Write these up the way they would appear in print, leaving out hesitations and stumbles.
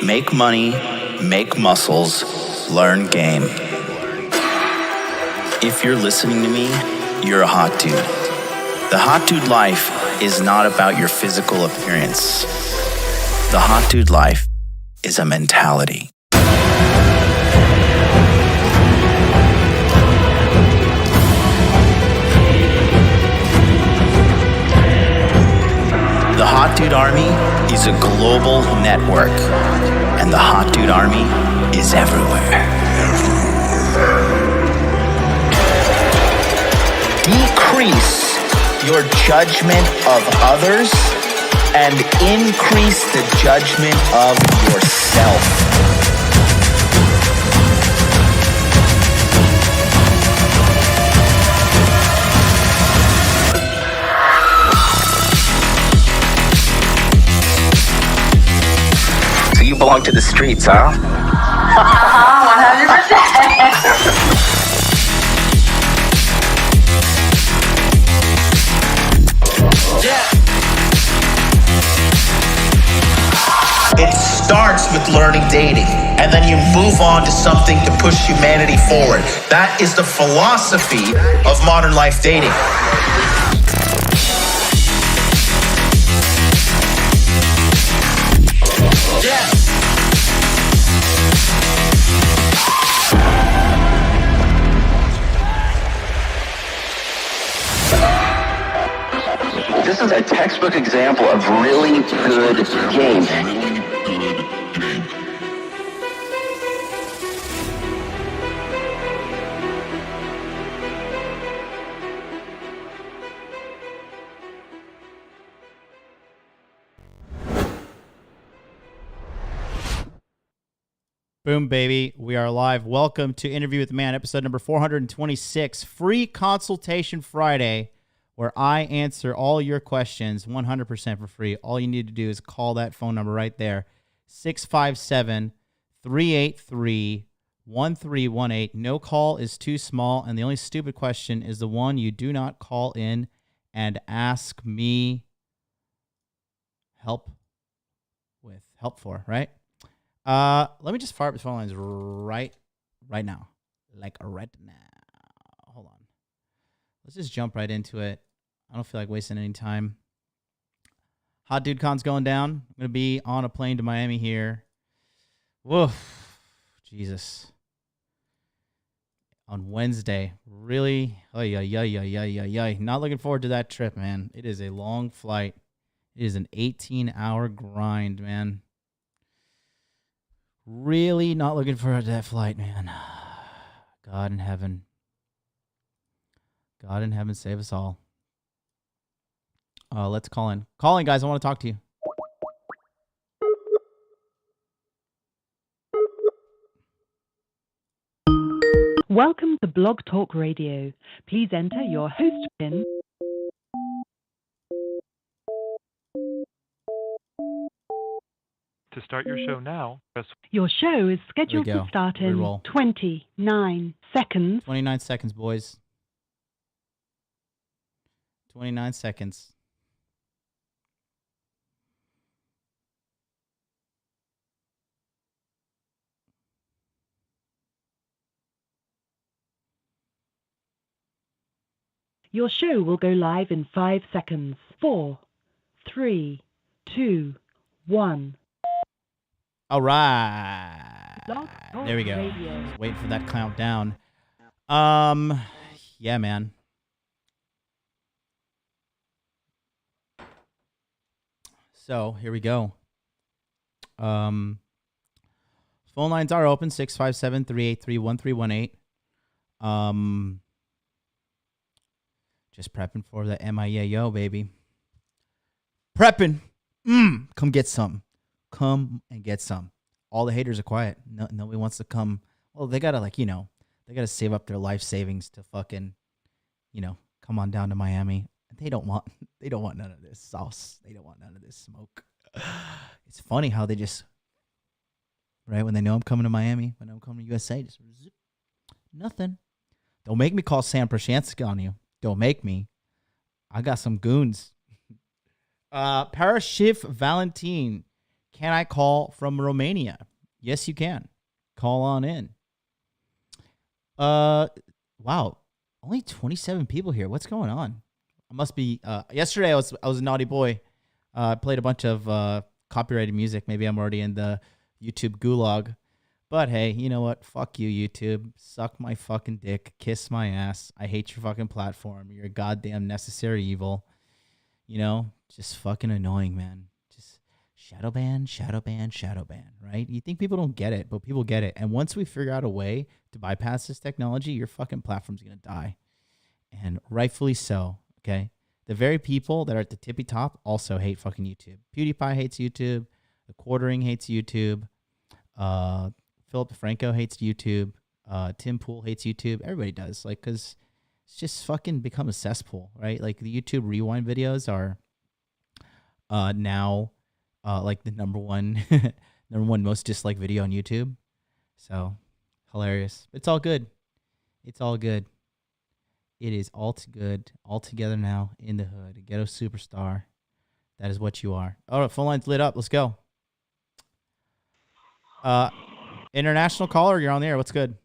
make money, make muscles, learn game. If you're listening to me, you're a hot dude. The hot dude life is not about your physical appearance. The hot dude life is a mentality. The Hot Dude Army is a global network, and the Hot Dude Army is everywhere. Decrease your judgment of others and increase the judgment of yourself. You belong to the streets, huh? 100%. It starts with learning dating, and then you move on to something to push humanity forward. That is the philosophy of modern life dating. This is a textbook example of really good game. Boom, baby. We are live. Welcome to Interview with the Man, episode number 426, Free Consultation Friday, where I answer all your questions 100% for free. All you need to do is call that phone number right there, 657-383-1318. No call is too small, and the only stupid question is the one you do not call in and ask me help for, right? Let me just fire up the phone lines right now. Like right now. Hold on. Let's just jump right into it. I don't feel like wasting any time. Hot Dude Con's going down. I'm going to be on a plane to Miami here. Woof. Jesus. On Wednesday. Really? Not looking forward to that trip, man. It is a long flight. It is an 18-hour grind, man. Really not looking forward to that flight, man. God in heaven. God in heaven, save us all. Let's call in. Call in, guys. I want to talk to you. Welcome to Blog Talk Radio. Please enter your host PIN. To start your show now, press... Your show is scheduled to start in Reroll. 29 seconds. 29 seconds, boys. 29 seconds. Your show will go live in 5 seconds. 4, 3, 2, 1. All right. Blog Talk There we go. Radio. Just waiting for that countdown. Yeah, man. So here we go. Phone lines are open, 657-383-1318. Just prepping for the MIAO, baby. Prepping. Come get some. Come and get some. All the haters are quiet. Nobody wants to come. Well, they gotta they gotta save up their life savings to fucking, come on down to Miami. They don't want none of this sauce. They don't want none of this smoke. It's funny how they just, right, when they know I'm coming to Miami, when I'm coming to USA, just zip, nothing. Don't make me call Sam Prashansky on you. Don't make me. I got some goons. Parashiv Valentine. can I call from Romania? Yes, you can. Call on in. Wow, only 27 people here. What's going on? I must be. Yesterday I was a naughty boy. Played a bunch of copyrighted music. Maybe I'm already in the YouTube gulag. But hey, you know what? Fuck you, YouTube. Suck my fucking dick. Kiss my ass. I hate your fucking platform. You're a goddamn necessary evil. You know, just fucking annoying, man. Just shadow ban, right? You think people don't get it, but people get it. And once we figure out a way to bypass this technology, your fucking platform's going to die. And rightfully so, okay? The very people that are at the tippy top also hate fucking YouTube. PewDiePie hates YouTube. The Quartering hates YouTube. Philip DeFranco hates YouTube. Tim Pool hates YouTube. Everybody does, like, because it's just fucking become a cesspool, right? Like the YouTube rewind videos are now like the number one most disliked video on YouTube. So hilarious. It's all good. It's all good. It is all too good, all together now in the hood. A ghetto superstar. That is what you are. All right, phone line's lit up. Let's go. International caller, you're on the air. What's good?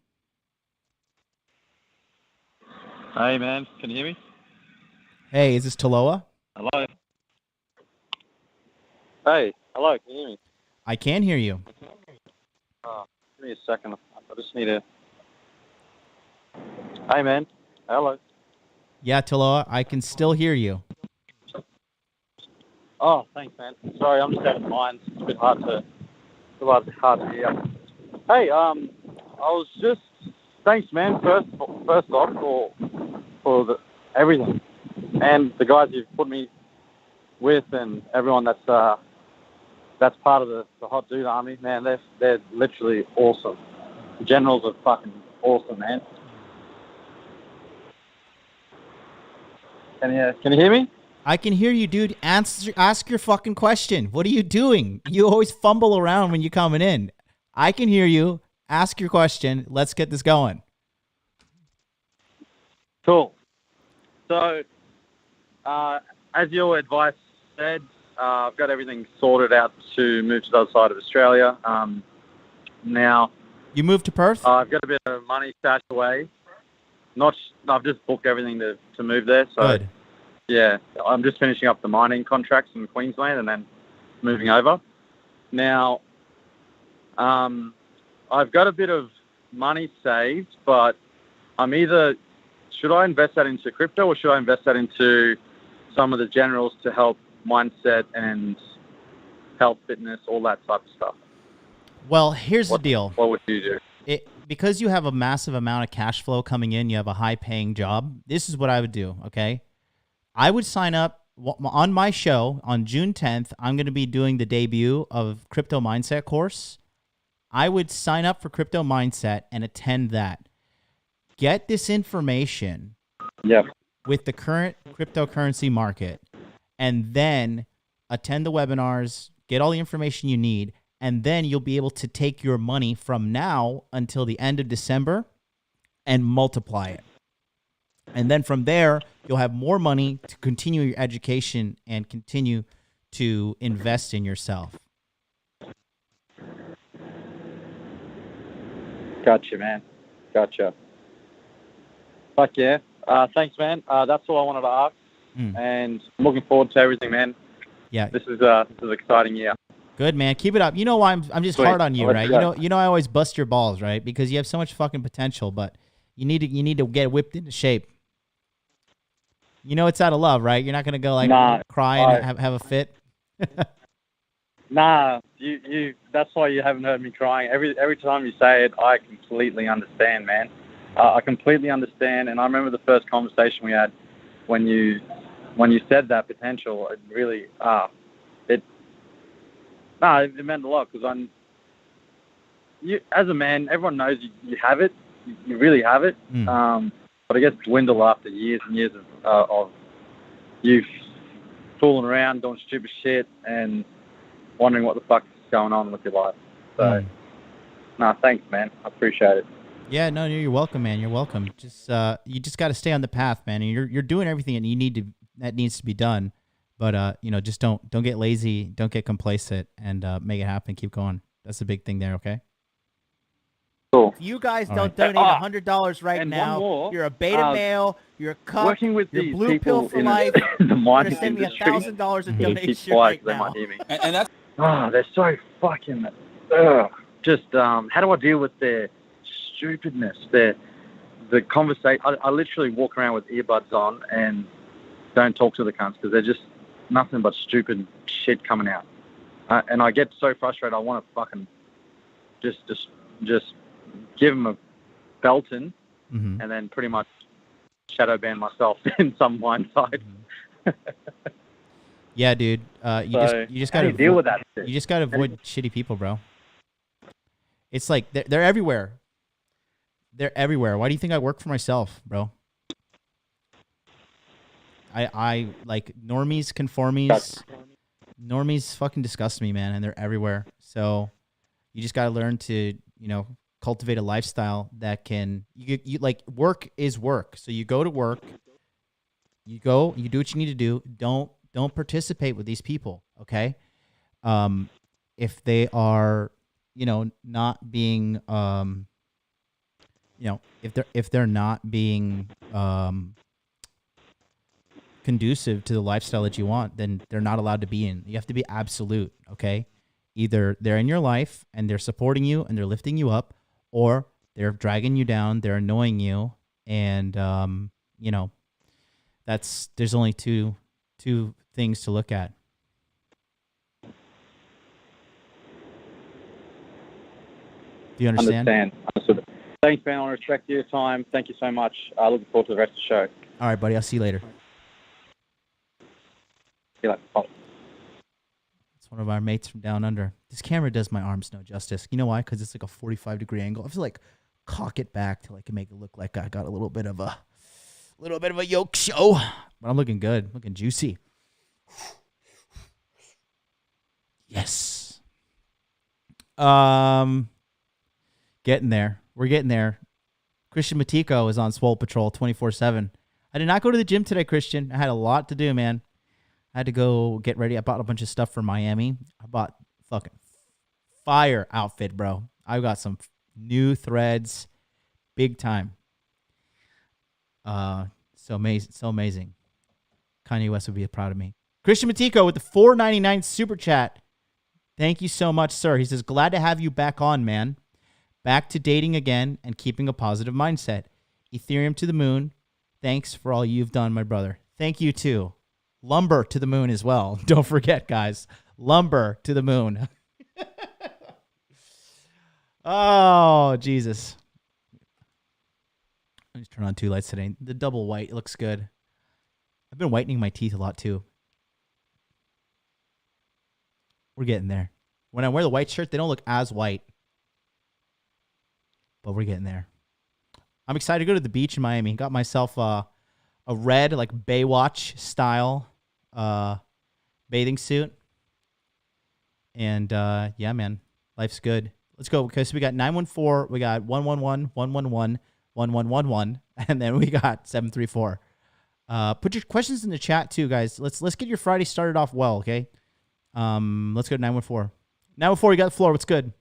Hey, man. Can you hear me? Hey, is this Taloa? Hello. Hey, hello. Can you hear me? I can hear you. Give me a second. I just need to... Hey, man. Hello. Yeah, Taloa, I can still hear you. Oh, thanks, man. Sorry, I'm just out of mine. It's a bit hard to hear. Hey, I was just... Thanks, man. First off, for everything, and the guys you've put me with, and everyone that's part of the Hot Dude Army. Man, they're literally awesome. The generals are fucking awesome, man. Can you hear me? I can hear you, dude. Ask your fucking question. What are you doing? You always fumble around when you're coming in. I can hear you. Ask your question. Let's get this going. Cool. So, as your advice said, I've got everything sorted out to move to the other side of Australia. Now, you moved to Perth? I've got a bit of money stashed away. I've just booked everything to move there. So, good. Yeah, I'm just finishing up the mining contracts in Queensland and then moving over. Now, I've got a bit of money saved, but I'm either... Should I invest that into crypto or should I invest that into some of the generals to help mindset and health, fitness, all that type of stuff? Well, here's the deal. What would you do? Because you have a massive amount of cash flow coming in, you have a high-paying job, this is what I would do, okay? I would sign up on my show on June 10th. I'm going to be doing the debut of Crypto Mindset course. I would sign up for Crypto Mindset and attend that. Get this information with the current cryptocurrency market, and then attend the webinars, get all the information you need, and then you'll be able to take your money from now until the end of December and multiply it. And then from there, you'll have more money to continue your education and continue to invest in yourself. Gotcha, man. Gotcha. Fuck yeah. Thanks, man. That's all I wanted to ask. And I'm looking forward to everything, man. Yeah. This is an exciting year. Good, man. Keep it up. You know why I'm just hard on you, right? You know I always bust your balls, right? Because you have so much fucking potential, but you need to get whipped into shape. You know it's out of love, right? You're not gonna go cry and have a fit. Nah, you. That's why you haven't heard me crying. Every time you say it, I completely understand, man. I completely understand, and I remember the first conversation we had when you said that potential. It really it meant a lot because as a man, everyone knows you have it. You really have it. But I guess dwindle after years and years of you fooling around, doing stupid shit, and wondering what the fuck's going on with your life. So, thanks, man. I appreciate it. Yeah, no, you're welcome, man. You're welcome. Just you just got to stay on the path, man. And you're doing everything that needs to be done. But just don't get lazy, don't get complacent, and make it happen. Keep going. That's the big thing there. Okay. Cool. If you guys All don't right. donate $100 right and now, one more, you're a beta male, you're a cuck, working with you're these blue pill people for in life. the You're mining gonna send me industry. $1,000 in Keep donation quiet, right 'cause they now. might hear me. And that's They're so fucking. Just how do I deal with their stupidness? The conversation. I literally walk around with earbuds on and don't talk to the cunts because they're just nothing but stupid shit coming out. And I get so frustrated. I want to fucking just give them a belting Mm-hmm. and then pretty much shadow ban myself in some blind side. Yeah, dude. You just gotta deal with that shit? You just gotta avoid shitty people, bro. It's like they're everywhere. They're everywhere. Why do you think I work for myself, bro? I like normies, conformies. Normies fucking disgust me, man, and they're everywhere. So you just gotta learn to, cultivate a lifestyle that can you like work is work. So you go to work, you do what you need to do. Don't participate with these people, okay? If they are, not being if they're not being conducive to the lifestyle that you want, then they're not allowed to be in. You have to be absolute, okay? Either they're in your life and they're supporting you and they're lifting you up, or they're dragging you down, they're annoying you, and there's only two things to look at. Do you understand? Understood. Thanks, man. I respect your time. Thank you so much. I look forward to the rest of the show. All right, buddy. I'll see you later. See you later. Bye. It's one of our mates from down under. This camera does my arms no justice. You know why? Because it's like a 45-degree angle. I have to like cock it back till I can make it look like I got a little bit of a yolk show. But I'm looking good, looking juicy. Yes. Getting there. We're getting there. Christian Matiko is on Swole Patrol 24/7. I did not go to the gym today, Christian. I had a lot to do, man. I had to go get ready. I bought a bunch of stuff for Miami. I bought fucking fire outfit, bro. I got some new threads, big time. So amazing. Kanye West would be proud of me. Christian Matiko with the $4.99 super chat. Thank you so much, sir. He says, glad to have you back on, man. Back to dating again and keeping a positive mindset. Ethereum to the moon. Thanks for all you've done, my brother. Thank you, too. Lumber to the moon as well. Don't forget, guys. Lumber to the moon. Oh, Jesus. Let me just turn on two lights today. The double white looks good. I've been whitening my teeth a lot, too. We're getting there. When I wear the white shirt, they don't look as white. But we're getting there. I'm excited to go to the beach in Miami. Got myself a red, like Baywatch style bathing suit. And yeah, man, life's good. Let's go, because we got 914, we got 111, 111, 1111, and then we got 734. Put your questions in the chat too, guys. Let's get your Friday started off well, okay? Let's go to 914. 914, you got the floor. What's good?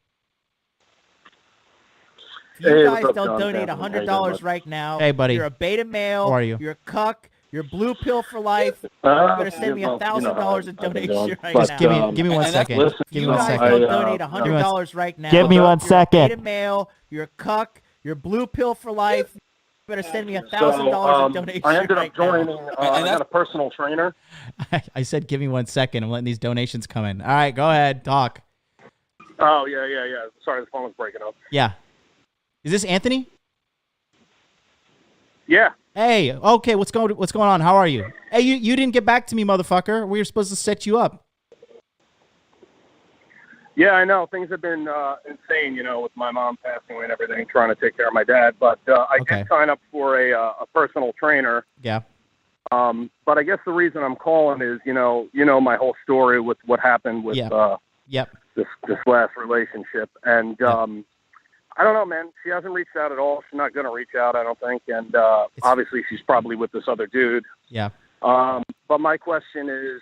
If you guys don't donate $100 right now, hey, buddy. You're a beta male. How are you? You're a cuck. You're blue pill for life. You're gonna send me $1,000 in donation right now. Just give me 1 second. Give me 1 second. You guys don't donate $100 right now. Give me 1 You're a second. beta male. You're a cuck. You're blue pill for life. You better send me $1,000 in donation I ended up right joining. now. I got a personal trainer. I said give me 1 second. I'm letting these donations come in. All right, go ahead. Talk. Oh yeah. Sorry, the phone was breaking up. Yeah. Is this Anthony? Yeah. Hey, okay, what's going on? How are you? Hey, you didn't get back to me, motherfucker. We were supposed to set you up. Yeah, I know. Things have been insane, with my mom passing away and everything, trying to take care of my dad. But I did sign up for a personal trainer. Yeah. But I guess the reason I'm calling is, my whole story with what happened with this last relationship. And I don't know, man. She hasn't reached out at all. She's not going to reach out, I don't think. And obviously she's probably with this other dude. Yeah. But my question is,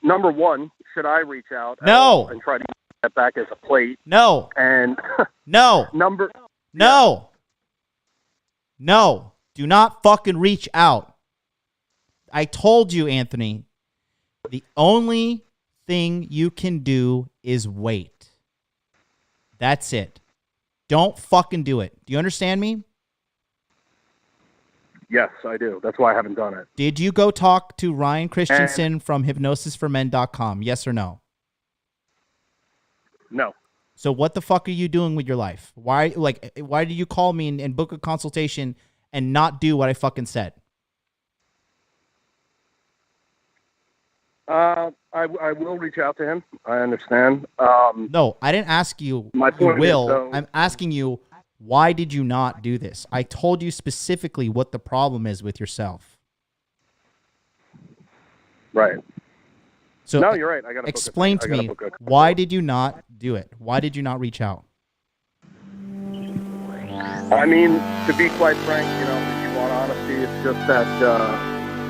number one, should I reach out and try to get that back as a plate? No. And no. No. Do not fucking reach out. I told you, Anthony, the only thing you can do is wait. That's it. Don't fucking do it. Do you understand me? Yes, I do. That's why I haven't done it. Did you go talk to Ryan Christensen from hypnosisformen.com? Yes or no? No. So what the fuck are you doing with your life? Why did you call me and book a consultation and not do what I fucking said? I will reach out to him. I understand. No, I didn't ask you. My point you will. is, though, I'm asking you, why did you not do this? I told you specifically what the problem is with yourself. Right. So no, you're right. I got to explain to me, why did you not do it? Why did you not reach out? I mean, to be quite frank, if you want honesty, it's just that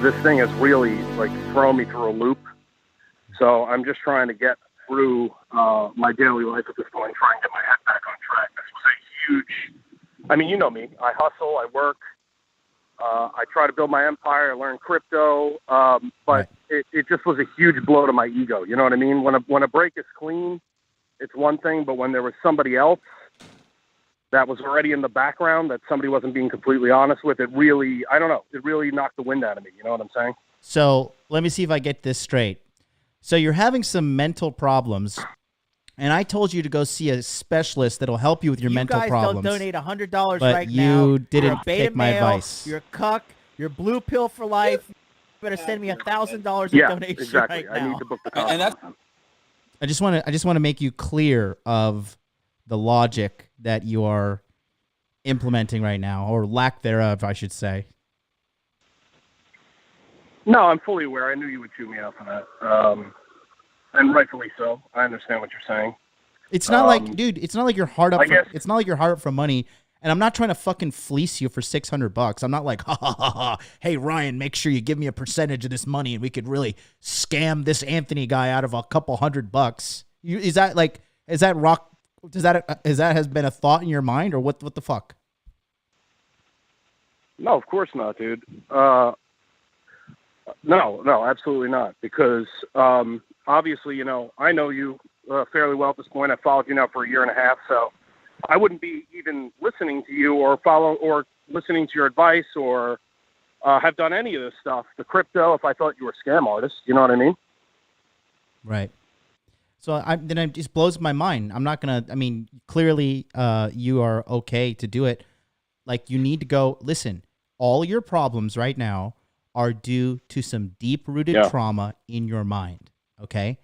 this thing has really thrown me through a loop. So I'm just trying to get through my daily life at this point, trying to get my head back on track. This was a huge. I mean, you know me. I hustle. I work. I try to build my empire. I learn crypto. But it just was a huge blow to my ego. You know what I mean? When a break is clean, it's one thing. But when there was somebody else that was already in the background that somebody wasn't being completely honest with, it really, I don't know, it really knocked the wind out of me. You know what I'm saying? So let me see if I get this straight. So you're having some mental problems, and I told you to go see a specialist that'll help you with your mental problems. You guys don't donate $100 but right now. you didn't you're a beta take my male, advice. You're a cuck. You're blue pill for life. You better send me $1,000 in donation exactly. right now. I need to book the consultation. I just want to make you clear of the logic that you are implementing right now, or lack thereof, I should say. No, I'm fully aware. I knew you would chew me out for that, and rightfully so. I understand what you're saying. It's not like, dude. It's not like you're hard up. It's not like you're hard up for money. And I'm not trying to fucking fleece you for $600. I'm not like, ha ha ha ha. Hey Ryan, make sure you give me a percentage of this money, and we could really scam this Anthony guy out of a couple $100. Is that has been a thought in your mind, or what the fuck? No, of course not, dude. No, absolutely not. Because obviously, I know you fairly well at this point. I've followed you now for a year and a half, so I wouldn't be even listening to you or listening to your advice or have done any of this stuff, the crypto, if I thought you were a scam artist. You know what I mean? Right. So then it just blows my mind. I'm not going to, clearly you are okay to do it. Like, you need to go, listen, all your problems right now are due to some deep-rooted trauma in your mind, okay?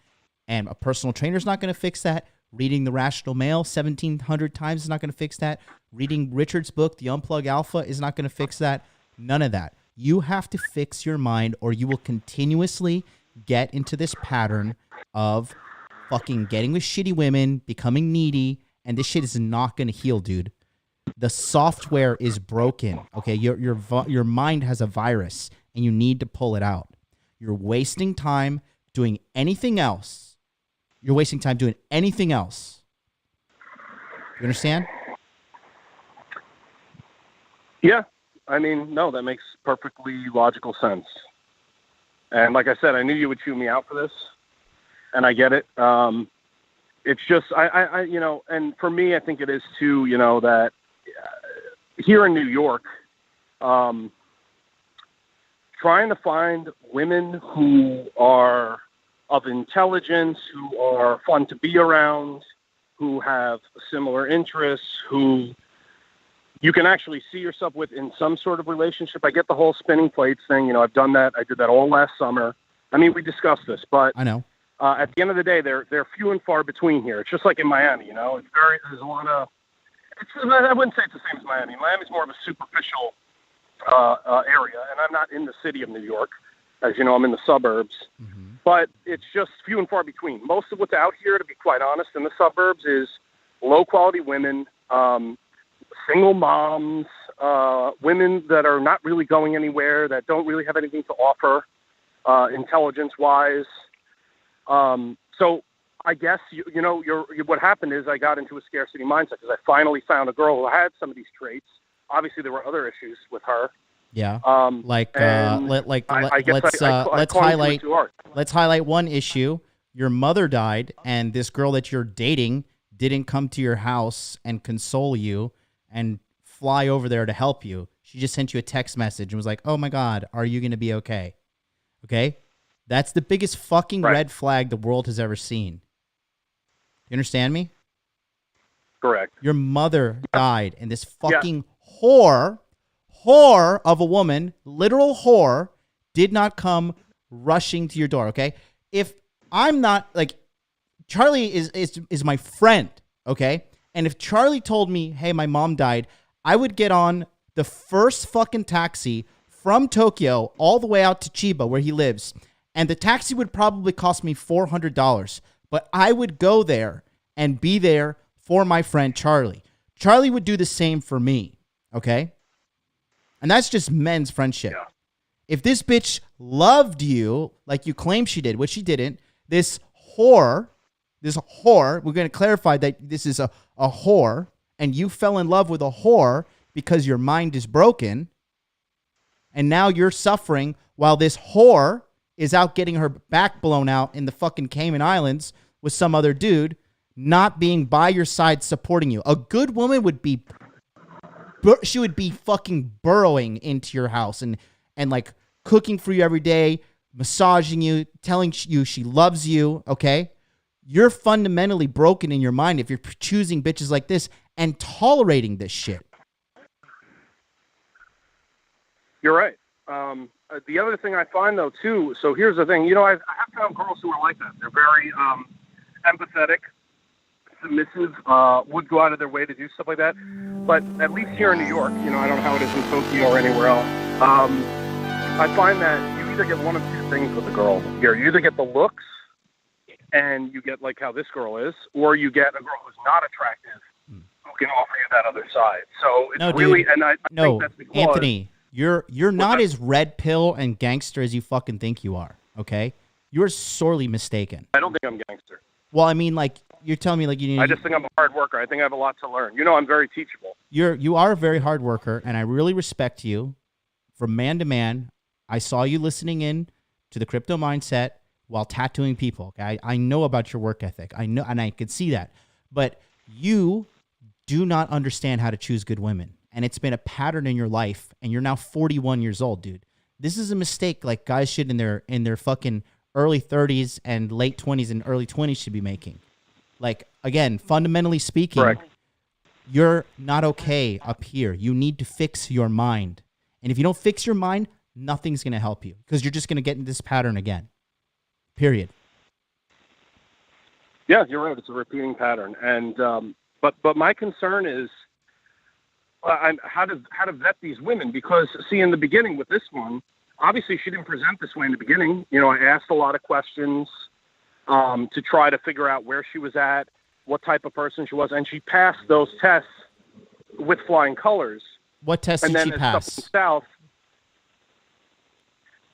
And a personal trainer is not going to fix that. Reading The Rational Male 1,700 times is not going to fix that. Reading Richard's book, The Unplug Alpha, is not going to fix that. None of that. You have to fix your mind, or you will continuously get into this pattern of fucking getting with shitty women, becoming needy, and this shit is not going to heal, dude. The software is broken, okay? Your mind has a virus, and you need to pull it out. You're wasting time doing anything else. You're wasting time doing anything else. You understand? Yeah. No, that makes perfectly logical sense. And like I said, I knew you would chew me out for this, and I get it. It's just, and for me, I think it is too, that here in New York, trying to find women who are of intelligence, who are fun to be around, who have similar interests, who you can actually see yourself with in some sort of relationship. I get the whole spinning plates thing. I've done that. I did that all last summer. We discussed this, but I know. At the end of the day, they're few and far between here. It's just like in Miami, there's a lot of, I wouldn't say it's the same as Miami. Miami's more of a superficial area, and I'm not in the city of New York. As you know, I'm in the suburbs. Mm-hmm. But it's just few and far between. Most of what's out here, to be quite honest, in the suburbs is low-quality women, single moms, women that are not really going anywhere, that don't really have anything to offer, intelligence-wise. So I guess, what happened is I got into a scarcity mindset because I finally found a girl who had some of these traits. Obviously, there were other issues with her. Yeah. Let's highlight one issue. Your mother died, and this girl that you're dating didn't come to your house and console you and fly over there to help you. She just sent you a text message and was like, "Oh my God, are you going to be okay?" Okay? That's the biggest fucking red flag the world has ever seen. You understand me? Correct. Your mother died, and this fucking whore of a woman, literal whore, did not come rushing to your door, okay? If I'm not, like, Charlie is my friend, okay? And if Charlie told me, hey, my mom died, I would get on the first fucking taxi from Tokyo all the way out to Chiba, where he lives, and the taxi would probably cost me $400, but I would go there and be there for my friend Charlie. Charlie would do the same for me, okay? And that's just men's friendship. Yeah. If this bitch loved you like you claim she did, which she didn't, this whore, we're going to clarify that this is a whore, and you fell in love with a whore because your mind is broken, and now you're suffering while this whore is out getting her back blown out in the fucking Cayman Islands with some other dude, not being by your side supporting you. A good woman would be... she would be fucking burrowing into your house and like cooking for you every day, massaging you, telling you she loves you, okay? You're fundamentally broken in your mind if you're choosing bitches like this and tolerating this shit. You're right. The other thing I find, though, too, so here's the thing. I have found girls who are like that. They're very empathetic, submissive, would go out of their way to do stuff like that. But at least here in New York, I don't know how it is in Tokyo or anywhere else. I find that you either get one of two things with a girl here. You either get the looks, and you get like how this girl is, or you get a girl who's not attractive who can offer you that other side. So it's really, and I think that's because Anthony, you're not as red pill and gangster as you fucking think you are. Okay, you're sorely mistaken. I don't think I'm gangster. Well, I mean, like, you're telling me, like, I just think I'm a hard worker. I think I have a lot to learn. I'm very teachable. You are a very hard worker, and I really respect you. From man to man, I saw you listening in to the Crypto Mindset while tattooing people. Okay? I know about your work ethic. I know, and I can see that. But you do not understand how to choose good women, and it's been a pattern in your life. And you're now 41 years old, dude. This is a mistake. Like guys should in their fucking early 30s and late 20s and early 20s should be making. Like, again, fundamentally speaking, correct. You're not okay up here. You need to fix your mind. And if you don't fix your mind, nothing's going to help you because you're just going to get in this pattern again. Period. Yeah, you're right. It's a repeating pattern. And but my concern is how to vet these women because, see, in the beginning with this one, obviously she didn't present this way in the beginning. I asked a lot of questions to try to figure out where she was at, what type of person she was, and she passed those tests with flying colors. What tests did she pass? South,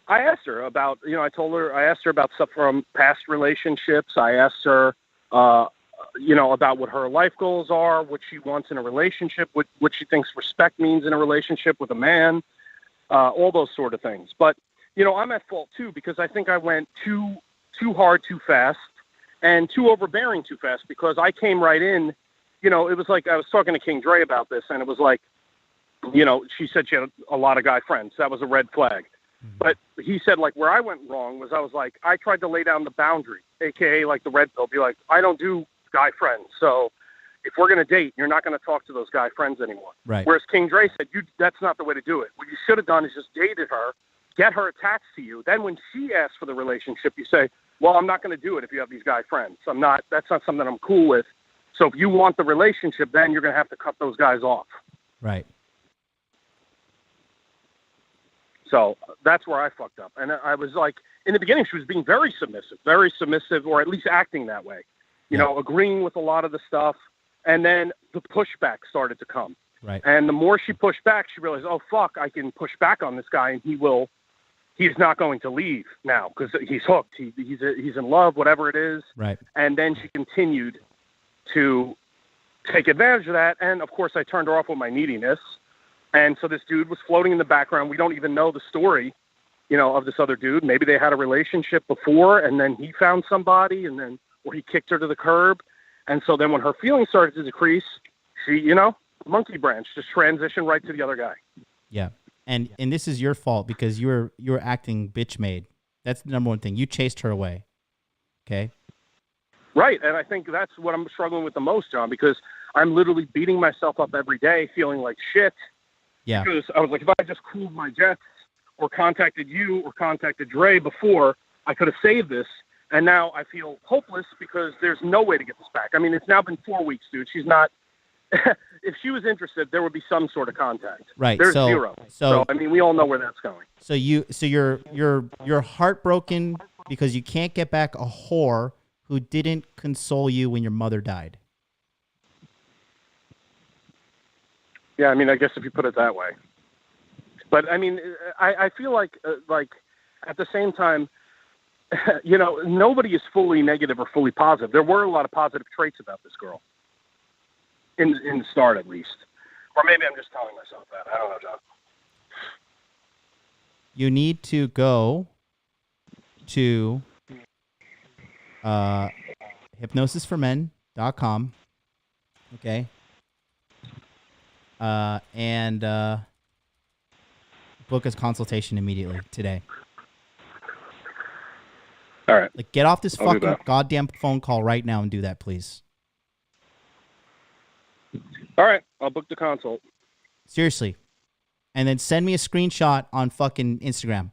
I asked her about, I asked her about stuff from past relationships. I asked her, about what her life goals are, what she wants in a relationship, what she thinks respect means in a relationship with a man, all those sort of things. But, I'm at fault too, because I think I went too hard, too fast, and too overbearing too fast because I came right in, it was like I was talking to King Dre about this, and it was like, she said she had a lot of guy friends. That was a red flag. Mm-hmm. But he said, like, where I went wrong was I was like, I tried to lay down the boundary, a.k.a. like the red pill, be like, I don't do guy friends. So if we're going to date, you're not going to talk to those guy friends anymore. Right. Whereas King Dre said, that's not the way to do it. What you should have done is just dated her, get her attached to you. Then when she asks for the relationship, you say, well, I'm not going to do it if you have these guy friends. That's not something I'm cool with. So if you want the relationship, then you're going to have to cut those guys off. Right. So that's where I fucked up. And I was like, in the beginning, she was being very submissive, or at least acting that way, agreeing with a lot of the stuff. And then the pushback started to come. Right. And the more she pushed back, she realized, oh, fuck, I can push back on this guy, and he's not going to leave now because he's hooked. He's in love, whatever it is. Right. And then she continued to take advantage of that. And, of course, I turned her off with my neediness. And so this dude was floating in the background. We don't even know the story, of this other dude. Maybe they had a relationship before, and then he found somebody, or he kicked her to the curb. And so then when her feelings started to decrease, she, monkey branch, just transitioned right to the other guy. Yeah. And this is your fault because you're acting bitch made. That's the number one thing. You chased her away. Okay? Right. And I think that's what I'm struggling with the most, John, because I'm literally beating myself up every day, feeling like shit. Yeah. Because I was like, if I just cooled my jets or contacted you or contacted Dre before, I could have saved this. And now I feel hopeless because there's no way to get this back. I mean, it's now been 4 weeks, dude. She's not. If she was interested, there would be some sort of contact. Right. There's so, zero. So I mean, we all know where that's going. So you're heartbroken because you can't get back a whore who didn't console you when your mother died. Yeah, I mean, I guess if you put it that way. But I mean, I feel like at the same time, nobody is fully negative or fully positive. There were a lot of positive traits about this girl. In the start, at least. Or maybe I'm just telling myself that. I don't know, John. You need to go to hypnosisformen.com, okay? And book a consultation immediately today. All right. Like, get off this I'll do fucking that. goddamn phone call right now and do that, please. All right. I'll book the consult. Seriously. And then send me a screenshot on fucking Instagram.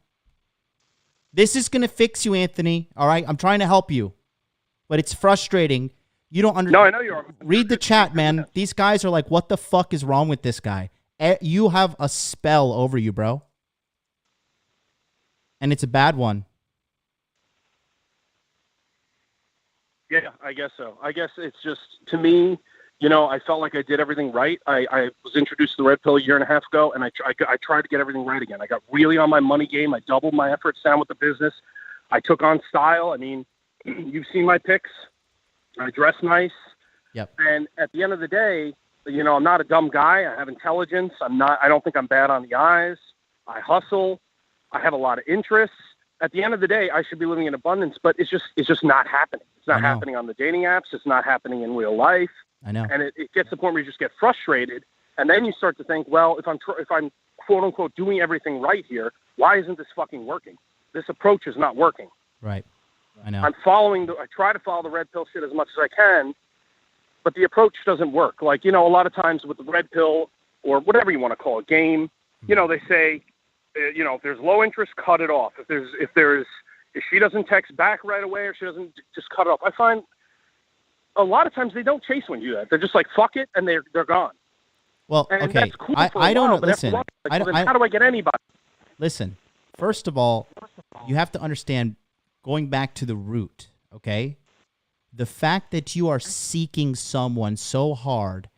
This is going to fix you, Anthony. All right? I'm trying to help you. But it's frustrating. You don't understand. No, I know you are. Read the chat, man. These guys are like, what the fuck is wrong with this guy? You have a spell over you, bro. And it's a bad one. Yeah, I guess so. I guess it's just, to me, I felt like I did everything right. I was introduced to the red pill a year and a half ago, and I tried to get everything right again. I got really on my money game. I doubled my efforts down with the business. I took on style. I mean, you've seen my pics. I dress nice. Yep. And at the end of the day, I'm not a dumb guy. I have intelligence. I don't think I'm bad on the eyes. I hustle. I have a lot of interests. At the end of the day, I should be living in abundance, but it's just not happening. It's not happening on the dating apps. It's not happening in real life. I know. And it gets to the point where you just get frustrated, and then you start to think, well, if I'm quote unquote doing everything right here, why isn't this fucking working? This approach is not working. Right. I know. I try to follow the red pill shit as much as I can, but the approach doesn't work. Like, a lot of times with the red pill or whatever you want to call it, game, they say, if there's low interest, cut it off. If she doesn't text back right away or she doesn't, just cut it off. I find a lot of times they don't chase when you do that. They're just like, fuck it, and they're gone. Well, and okay. that's cool for I a don't while, but listen. after a while, then how do I get anybody? Listen. First of all, you have to understand, going back to the root, okay? The fact that you are seeking someone so hard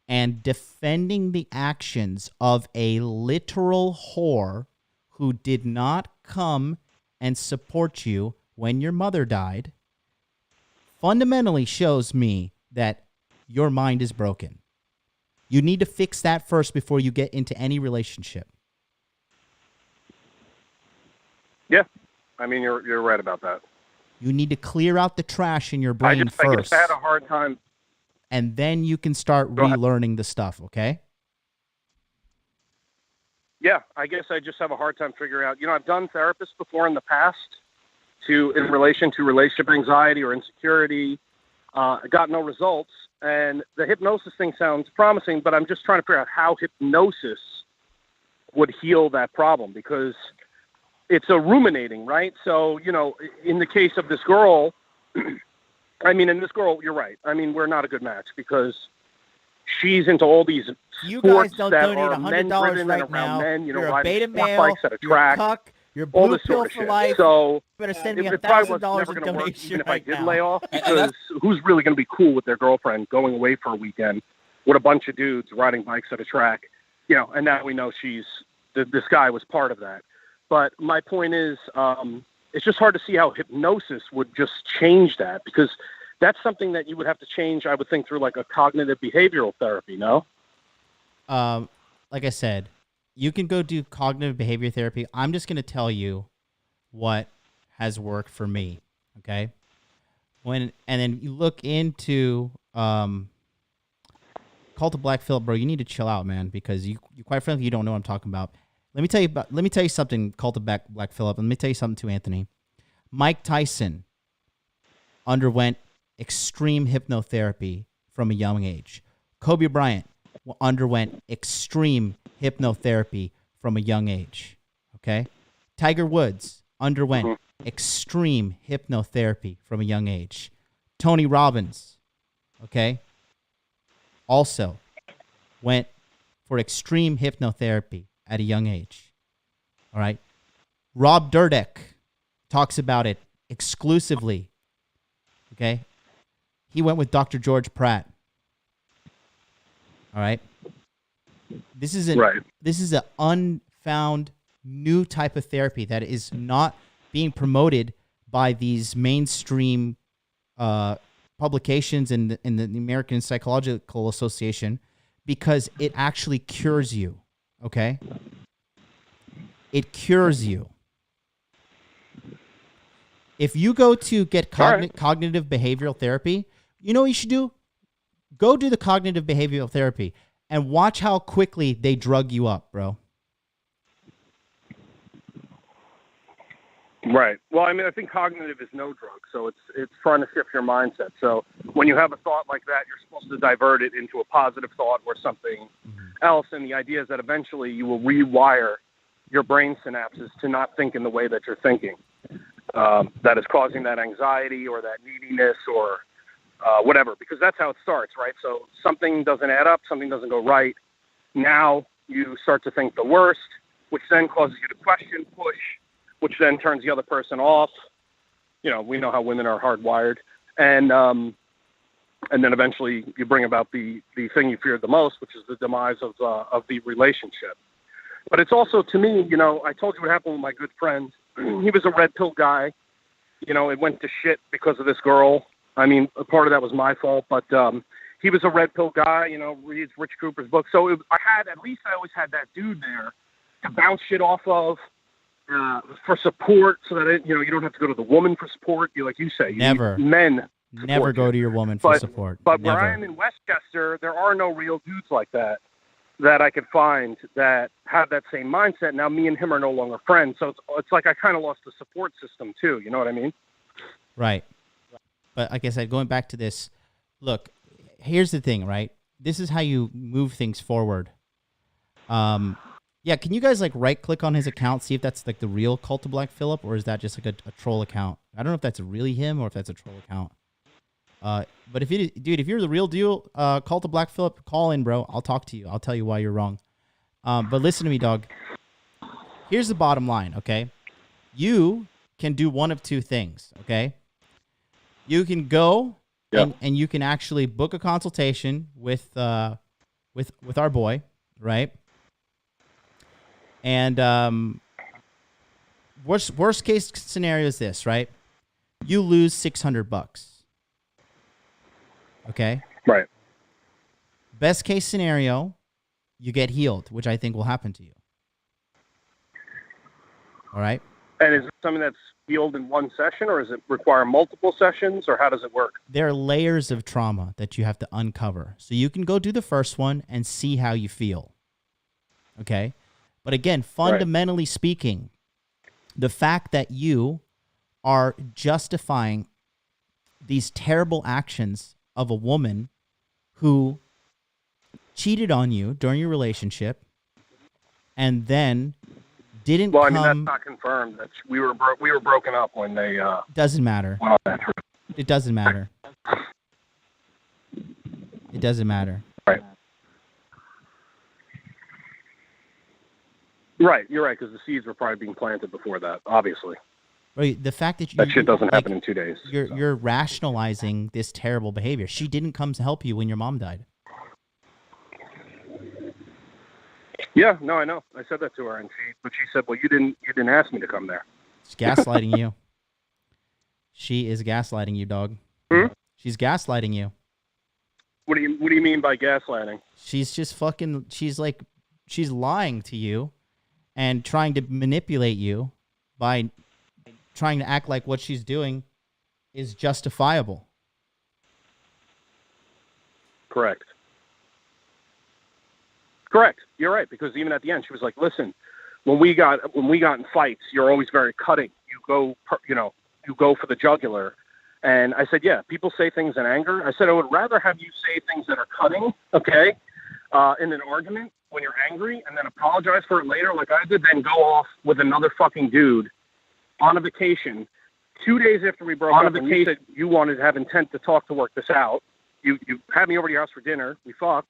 and defending the actions of a literal whore who did not come and support you when your mother died fundamentally shows me that your mind is broken. You need to fix that first before you get into any relationship. Yeah, I mean, you're right about that. You need to clear out the trash in your brain I first. just had a hard time. And then you can start relearning the stuff, okay? Yeah, I guess I just have a hard time figuring out. I've done therapists before in the past in relation to relationship anxiety or insecurity. I got no results. And the hypnosis thing sounds promising, but I'm just trying to figure out how hypnosis would heal that problem, because it's a ruminating, right? So, in the case of this girl, and this girl, you're right. I mean, we're not a good match because she's into all these You sports guys don't that donate are $100 men-driven right and around now. men, You're a riding beta sport male. bikes at a You're a track, cuck. You're all blue this pill sort of for shit. life. So Better send me it probably was $1,000 never in going to work, donation even if right I did now. lay off, because who's really going to be cool with their girlfriend going away for a weekend with a bunch of dudes riding bikes at a track, you know, and now we know this guy was part of that. But my point is, it's just hard to see how hypnosis would just change that, because that's something that you would have to change, I would think, through like a cognitive behavioral therapy, no? Like I said, you can go do cognitive behavior therapy. I'm just going to tell you what has worked for me, okay? And then you look into Cult of Black Phillip, bro. You need to chill out, man, because you quite frankly, you don't know what I'm talking about. Let me tell you something, Cult of Black Phillip. Let me tell you something too, Anthony. Mike Tyson underwent extreme hypnotherapy from a young age. Kobe Bryant underwent extreme hypnotherapy from a young age. Okay? Tiger Woods underwent extreme hypnotherapy from a young age. Tony Robbins, okay, also went for extreme hypnotherapy at a young age. All right? Rob Dyrdek talks about it exclusively. Okay? He went with Dr. George Pratt. All right? This is an unfound new type of therapy that is not being promoted by these mainstream publications in the American Psychological Association, because it actually cures you. Okay? It cures you. If you go to get cognitive behavioral therapy, you know what you should do? Go do the cognitive behavioral therapy and watch how quickly they drug you up, bro. Right. Well, I mean, I think cognitive is no drug, so it's trying to shift your mindset. So when you have a thought like that, you're supposed to divert it into a positive thought or something else, and the idea is that eventually you will rewire your brain synapses to not think in the way that you're thinking. That is causing that anxiety or that neediness or whatever, because that's how it starts, right? So something doesn't add up, something doesn't go right. Now you start to think the worst, which then causes you to question, push, which then turns the other person off. You know, we know how women are hardwired. And then eventually you bring about the thing you feared the most, which is the demise of the relationship. But it's also, to me, you know, I told you what happened with my good friend. He was a red pill guy. You know, it went to shit because of this girl. I mean, a part of that was my fault, but he was a red pill guy, you know, reads Rich Cooper's book. So I always had that dude there to bounce shit off of, for support, so that you don't have to go to the woman for support. Like you say, you never need men. Never go to your woman for support. But never. Where I am in Westchester, there are no real dudes like that I could find that have that same mindset. Now, me and him are no longer friends, so it's like I kind of lost the support system too. You know what I mean? Right. But like I said, going back to this, look, here's the thing, right? This is how you move things forward. Yeah, can you guys like right click on his account, see if that's like the real Cult of Black Phillip, or is that just like a troll account? I don't know if that's really him or if that's a troll account. But if you're the real deal, Cult of Black Phillip, call in, bro. I'll talk to you. I'll tell you why you're wrong. But listen to me, dog. Here's the bottom line, okay? You can do one of two things, okay? You can go and you can actually book a consultation with our boy, right? And worst case scenario is this, right? You lose $600. Okay? Right. Best case scenario, you get healed, which I think will happen to you. All right? And is it something that's healed in one session, or does it require multiple sessions, or how does it work? There are layers of trauma that you have to uncover. So you can go do the first one and see how you feel. Okay? But again, fundamentally speaking, the fact that you are justifying these terrible actions of a woman who cheated on you during your relationship and then didn't Well, I mean, that's not confirmed. We were broken up when they doesn't matter. went on that trip. It doesn't matter. It doesn't matter. Right. Right, you're right, because the seeds were probably being planted before that, obviously. Right, the fact that that shit doesn't happen in 2 days. You're rationalizing this terrible behavior. She didn't come to help you when your mom died. Yeah, no, I know. I said that to her, but she said, "Well, you didn't ask me to come there." She's gaslighting you. She is gaslighting you, dog. Hmm? She's gaslighting you. What do you mean by gaslighting? She's just fucking. She's lying to you, and trying to manipulate you by trying to act like what she's doing is justifiable. Correct. You're right, because even at the end, she was like, "Listen, when we got in fights, you're always very cutting. You go for the jugular." And I said, "Yeah, people say things in anger." I said, "I would rather have you say things that are cutting, okay, in an argument when you're angry, and then apologize for it later, like I did, than go off with another fucking dude on a vacation 2 days after we broke up. And you said you wanted to have intent to talk to work this out. You had me over to your house for dinner. We fucked.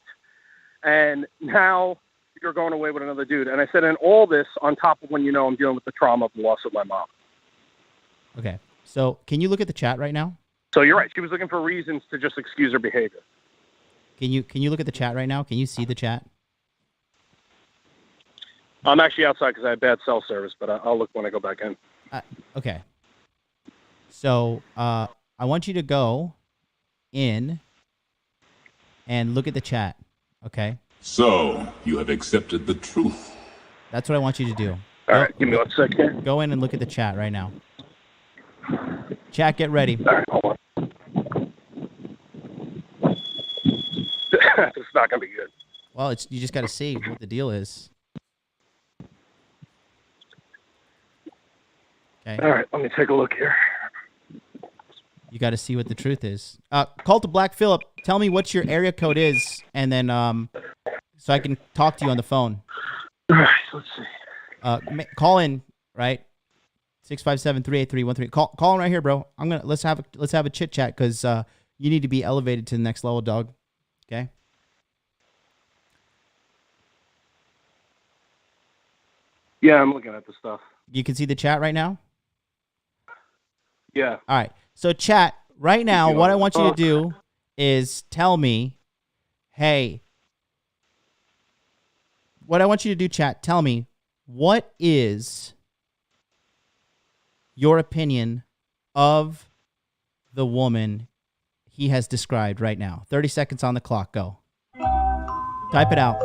And now you're going away with another dude." And I said, and all this on top of when I'm dealing with the trauma of the loss of my mom. Okay. So can you look at the chat right now? So you're right. She was looking for reasons to just excuse her behavior. Can you look at the chat right now? Can you see the chat? I'm actually outside because I have bad cell service, but I'll look when I go back in. Okay. So I want you to go in and look at the chat. Okay. So, you have accepted the truth. That's what I want you to do. All right, give me 1 second. Go in and look at the chat right now. Chat, get ready. All right, hold on. It's not going to be good. Well, you just got to see what the deal is. Okay. All right, let me take a look here. You got to see what the truth is. Call to Black Phillip. Tell me what your area code is, and then so I can talk to you on the phone. All right, let's see. Call in, right? 657-383-13. Call in right here, bro. Let's have a chit chat because you need to be elevated to the next level, dog. Okay. Yeah, I'm looking at the stuff. You can see the chat right now. Yeah. All right. So chat right now. What I want you to do is tell me, hey. What I want you to do, chat. Tell me, what is your opinion of the woman he has described right now? 30 seconds on the clock. Go. Type it out.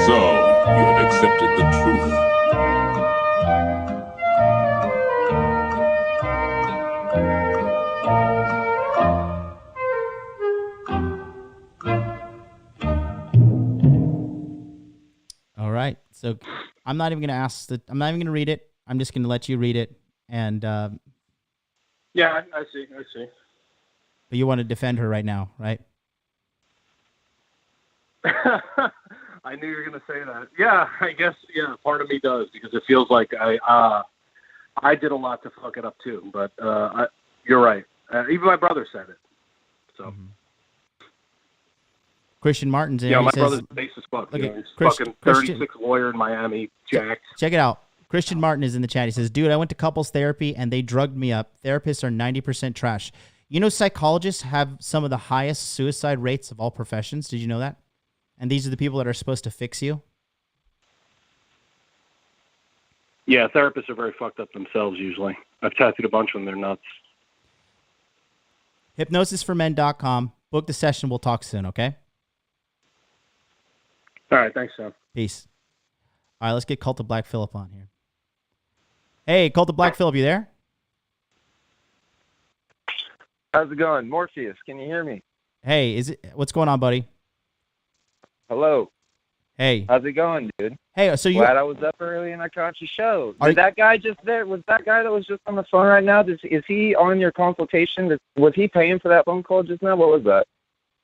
So, you have accepted the truth. All right. So I'm not even going to I'm not even going to read it. I'm just going to let you read it. And Yeah, I see. but you want to defend her right now, right? I knew you were going to say that. Yeah, I guess, yeah, part of me does, because it feels like I did a lot to fuck it up too, but you're right. Even my brother said it. So. Mm-hmm. Christian Martin's in. Yeah, my says, brother's base as fuck. Look, He's fucking 36 lawyer in Miami, jacked. Check it out. Christian Martin is in the chat. He says, dude, I went to couples therapy and they drugged me up. Therapists are 90% trash. You know, psychologists have some of the highest suicide rates of all professions. Did you know that? And these are the people that are supposed to fix you. Yeah, therapists are very fucked up themselves usually. I've tattooed a bunch of them. They're nuts. Hypnosisformen.com. Book the session. We'll talk soon, okay? All right, thanks, Sam. Peace. All right, let's get Cult of Black Phillip on here. Hey, Cult of Black Phillip, you there? How's it going? Morpheus, can you hear me? Hey, what's going on, buddy? Hello. Hey. How's it going, dude? Hey, so you... Glad I was up early and I caught your show. That guy just there? Was that guy that was just on the phone right now? Is he on your consultation? Was he paying for that phone call just now? What was that?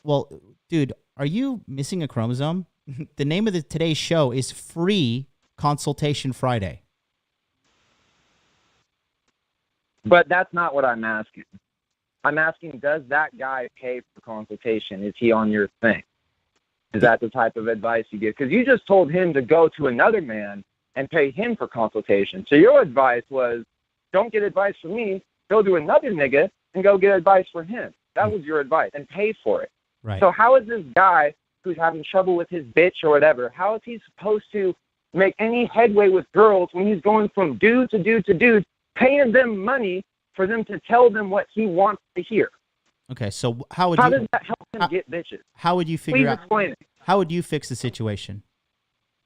Well, dude, are you missing a chromosome? The name of today's show is Free Consultation Friday. But that's not what I'm asking. I'm asking, does that guy pay for consultation? Is he on your thing? Is that the type of advice you give? Because you just told him to go to another man and pay him for consultation. So your advice was, don't get advice from me, go to another nigga and go get advice for him. That was your advice, and pay for it. Right. So how is this guy who's having trouble with his bitch or whatever, how is he supposed to make any headway with girls when he's going from dude to dude to dude, paying them money for them to tell them what he wants to hear? Okay, so how does that help him get bitches? How would you figure out? Please explain it. How would you fix the situation?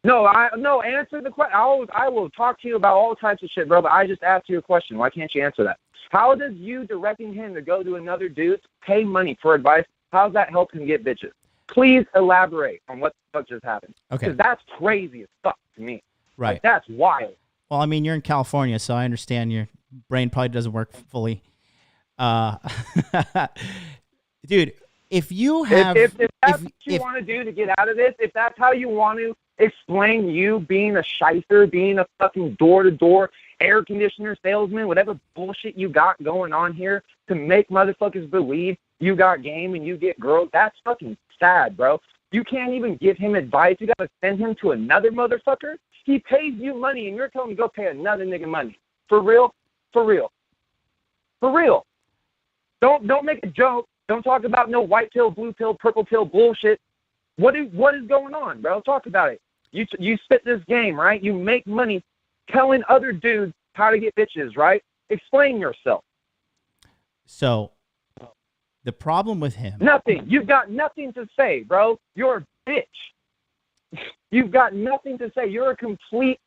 No, answer the question. I will talk to you about all types of shit, bro, but I just asked you a question. Why can't you answer that? How does you directing him to go to another dude, pay money for advice, how does that help him get bitches? Please elaborate on what the fuck just happened. Okay. Because that's crazy as fuck to me. Right. Like, that's wild. Well, I mean, you're in California, so I understand your brain probably doesn't work fully. Dude, if you have... If that's what you want to do to get out of this, if that's how you want to explain you being a shyster, being a fucking door-to-door air conditioner salesman, whatever bullshit you got going on here to make motherfuckers believe you got game and you get girls, that's fucking sad, bro. You can't even give him advice. You got to send him to another motherfucker. He pays you money and you're telling him to go pay another nigga money. For real? For real. For real. Don't make a joke. Don't talk about no white pill, blue pill, purple pill bullshit. What is going on, bro? Talk about it. You spit this game, right? You make money telling other dudes how to get bitches, right? Explain yourself. So, the problem with him... Nothing. You've got nothing to say, bro. You're a bitch. You've got nothing to say. You're a complete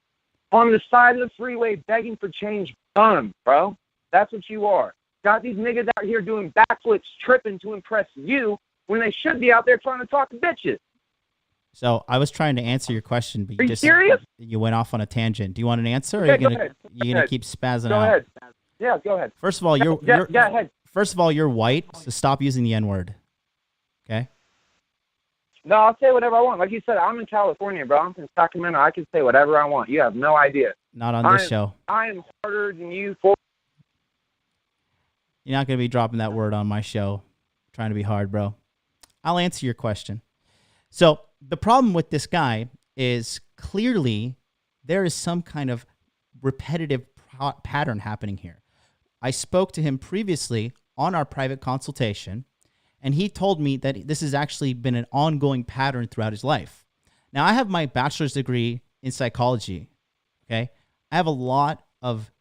on the side of the freeway begging for change bum, bro. That's what you are. Got these niggas out here doing backflips, tripping to impress you when they should be out there trying to talk to bitches. So I was trying to answer your question, but Are you serious? You went off on a tangent. Do you want an answer, or Okay, are you gonna keep spazzing out? Go ahead. Yeah, go ahead. First of all, go ahead. First of all, you're white, so stop using the N-word. Okay? No, I'll say whatever I want. Like you said, I'm in California, bro. I'm from Sacramento. I can say whatever I want. You have no idea. Not on this show. I am harder than you. You're not going to be dropping that word on my show. Trying to be hard, bro. I'll answer your question. So the problem with this guy is clearly there is some kind of repetitive pattern happening here. I spoke to him previously on our private consultation, and he told me that this has actually been an ongoing pattern throughout his life. Now, I have my bachelor's degree in psychology, okay? I have a lot of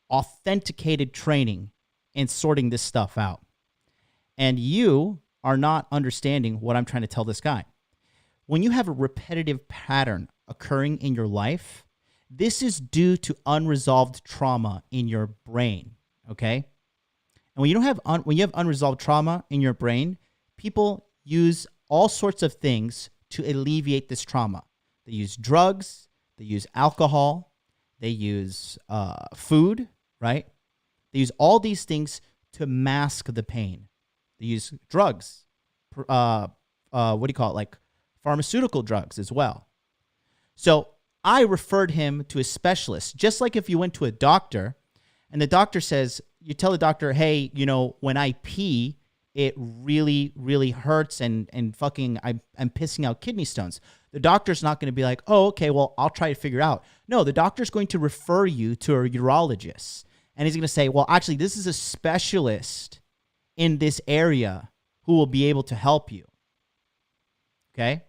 authenticated training in sorting this stuff out. And you are not understanding what I'm trying to tell this guy. When you have a repetitive pattern occurring in your life, this is due to unresolved trauma in your brain, okay? And when you have unresolved trauma in your brain, people use all sorts of things to alleviate this trauma. They use drugs, they use alcohol, they use food, right? They use all these things to mask the pain. They use drugs, like pharmaceutical drugs as well. So I referred him to a specialist, just like if you went to a doctor and the doctor says, you tell the doctor, hey, when I pee, it really, really hurts and fucking I'm pissing out kidney stones. The doctor's not going to be like, oh, okay, well, I'll try to figure out. No, the doctor's going to refer you to a urologist. And he's going to say, well, actually, this is a specialist in this area who will be able to help you. Okay?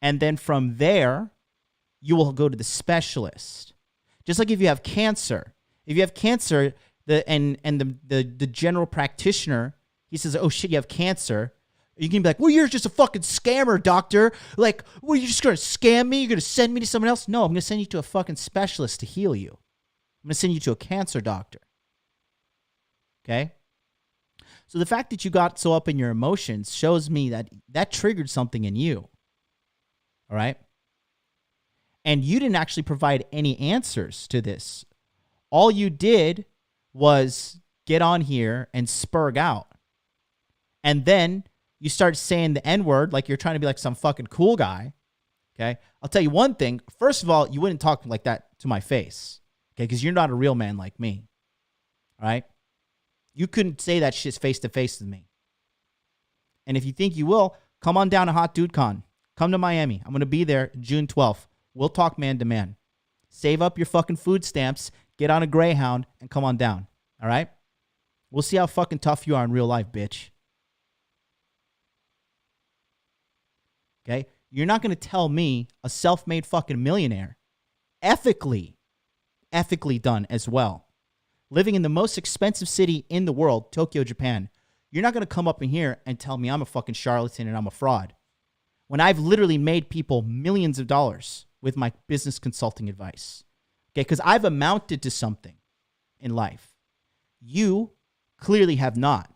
And then from there, you will go to the specialist. Just like if you have cancer. If you have cancer, the general practitioner, he says, oh, shit, you have cancer. You can be like, well, you're just a fucking scammer, doctor. Like, well, you're just going to scam me? You're going to send me to someone else? No, I'm going to send you to a fucking specialist to heal you. I'm going to send you to a cancer doctor. Okay? So the fact that you got so up in your emotions shows me that triggered something in you. All right? And you didn't actually provide any answers to this. All you did was get on here and spurg out. And then you start saying the N-word like you're trying to be like some fucking cool guy. Okay? I'll tell you one thing. First of all, you wouldn't talk like that to my face. Okay, because you're not a real man like me. All right? You couldn't say that shit face to face with me. And if you think you will, Come on down to Hot Dude Con. Come to Miami. I'm going to be there June 12th. We'll talk man to man. Save up your fucking food stamps, get on a Greyhound, and come on down. All right? We'll see how fucking tough you are in real life, bitch. Okay? You're not going to tell me, a self-made fucking millionaire, ethically done as well, living in the most expensive city in the world, Tokyo, Japan, you're not going to come up in here and tell me I'm a fucking charlatan and I'm a fraud when I've literally made people millions of dollars with my business consulting advice. Okay, because I've amounted to something in life. You clearly have not.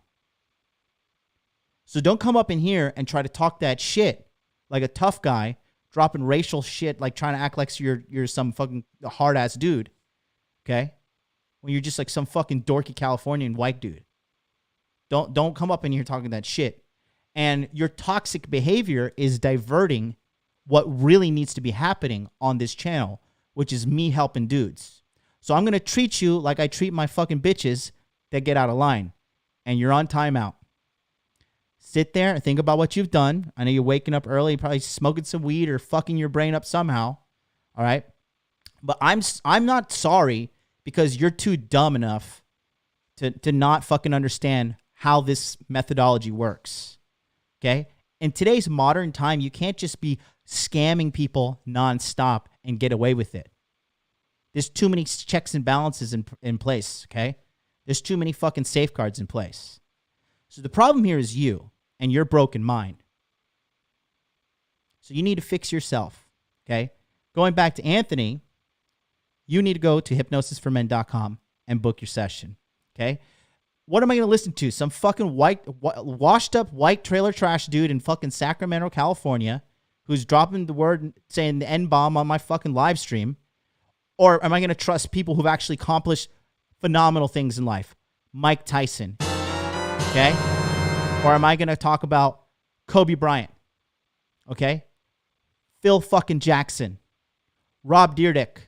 So don't come up in here and try to talk that shit like a tough guy, dropping racial shit, like trying to act like you're some fucking hard-ass dude, okay? When you're just like some fucking dorky Californian white dude. Don't come up in here talking that shit. And your toxic behavior is diverting what really needs to be happening on this channel, which is me helping dudes. So I'm going to treat you like I treat my fucking bitches that get out of line. And you're on timeout. Sit there and think about what you've done. I know you're waking up early, probably smoking some weed or fucking your brain up somehow. All right? But I'm not sorry because you're too dumb enough to not fucking understand how this methodology works. Okay? In today's modern time, you can't just be scamming people nonstop and get away with it. There's too many checks and balances in place, okay? There's too many fucking safeguards in place. So the problem here is you and your broken mind. So you need to fix yourself, okay? Going back to Anthony, you need to go to hypnosisformen.com and book your session, okay? What am I going to listen to? Some fucking washed up white trailer trash dude in fucking Sacramento, California, who's dropping the word saying the N-bomb on my fucking live stream? Or am I going to trust people who've actually accomplished phenomenal things in life? Mike Tyson, okay? Or am I going to talk about Kobe Bryant, okay? Phil fucking Jackson, Rob Dyrdek,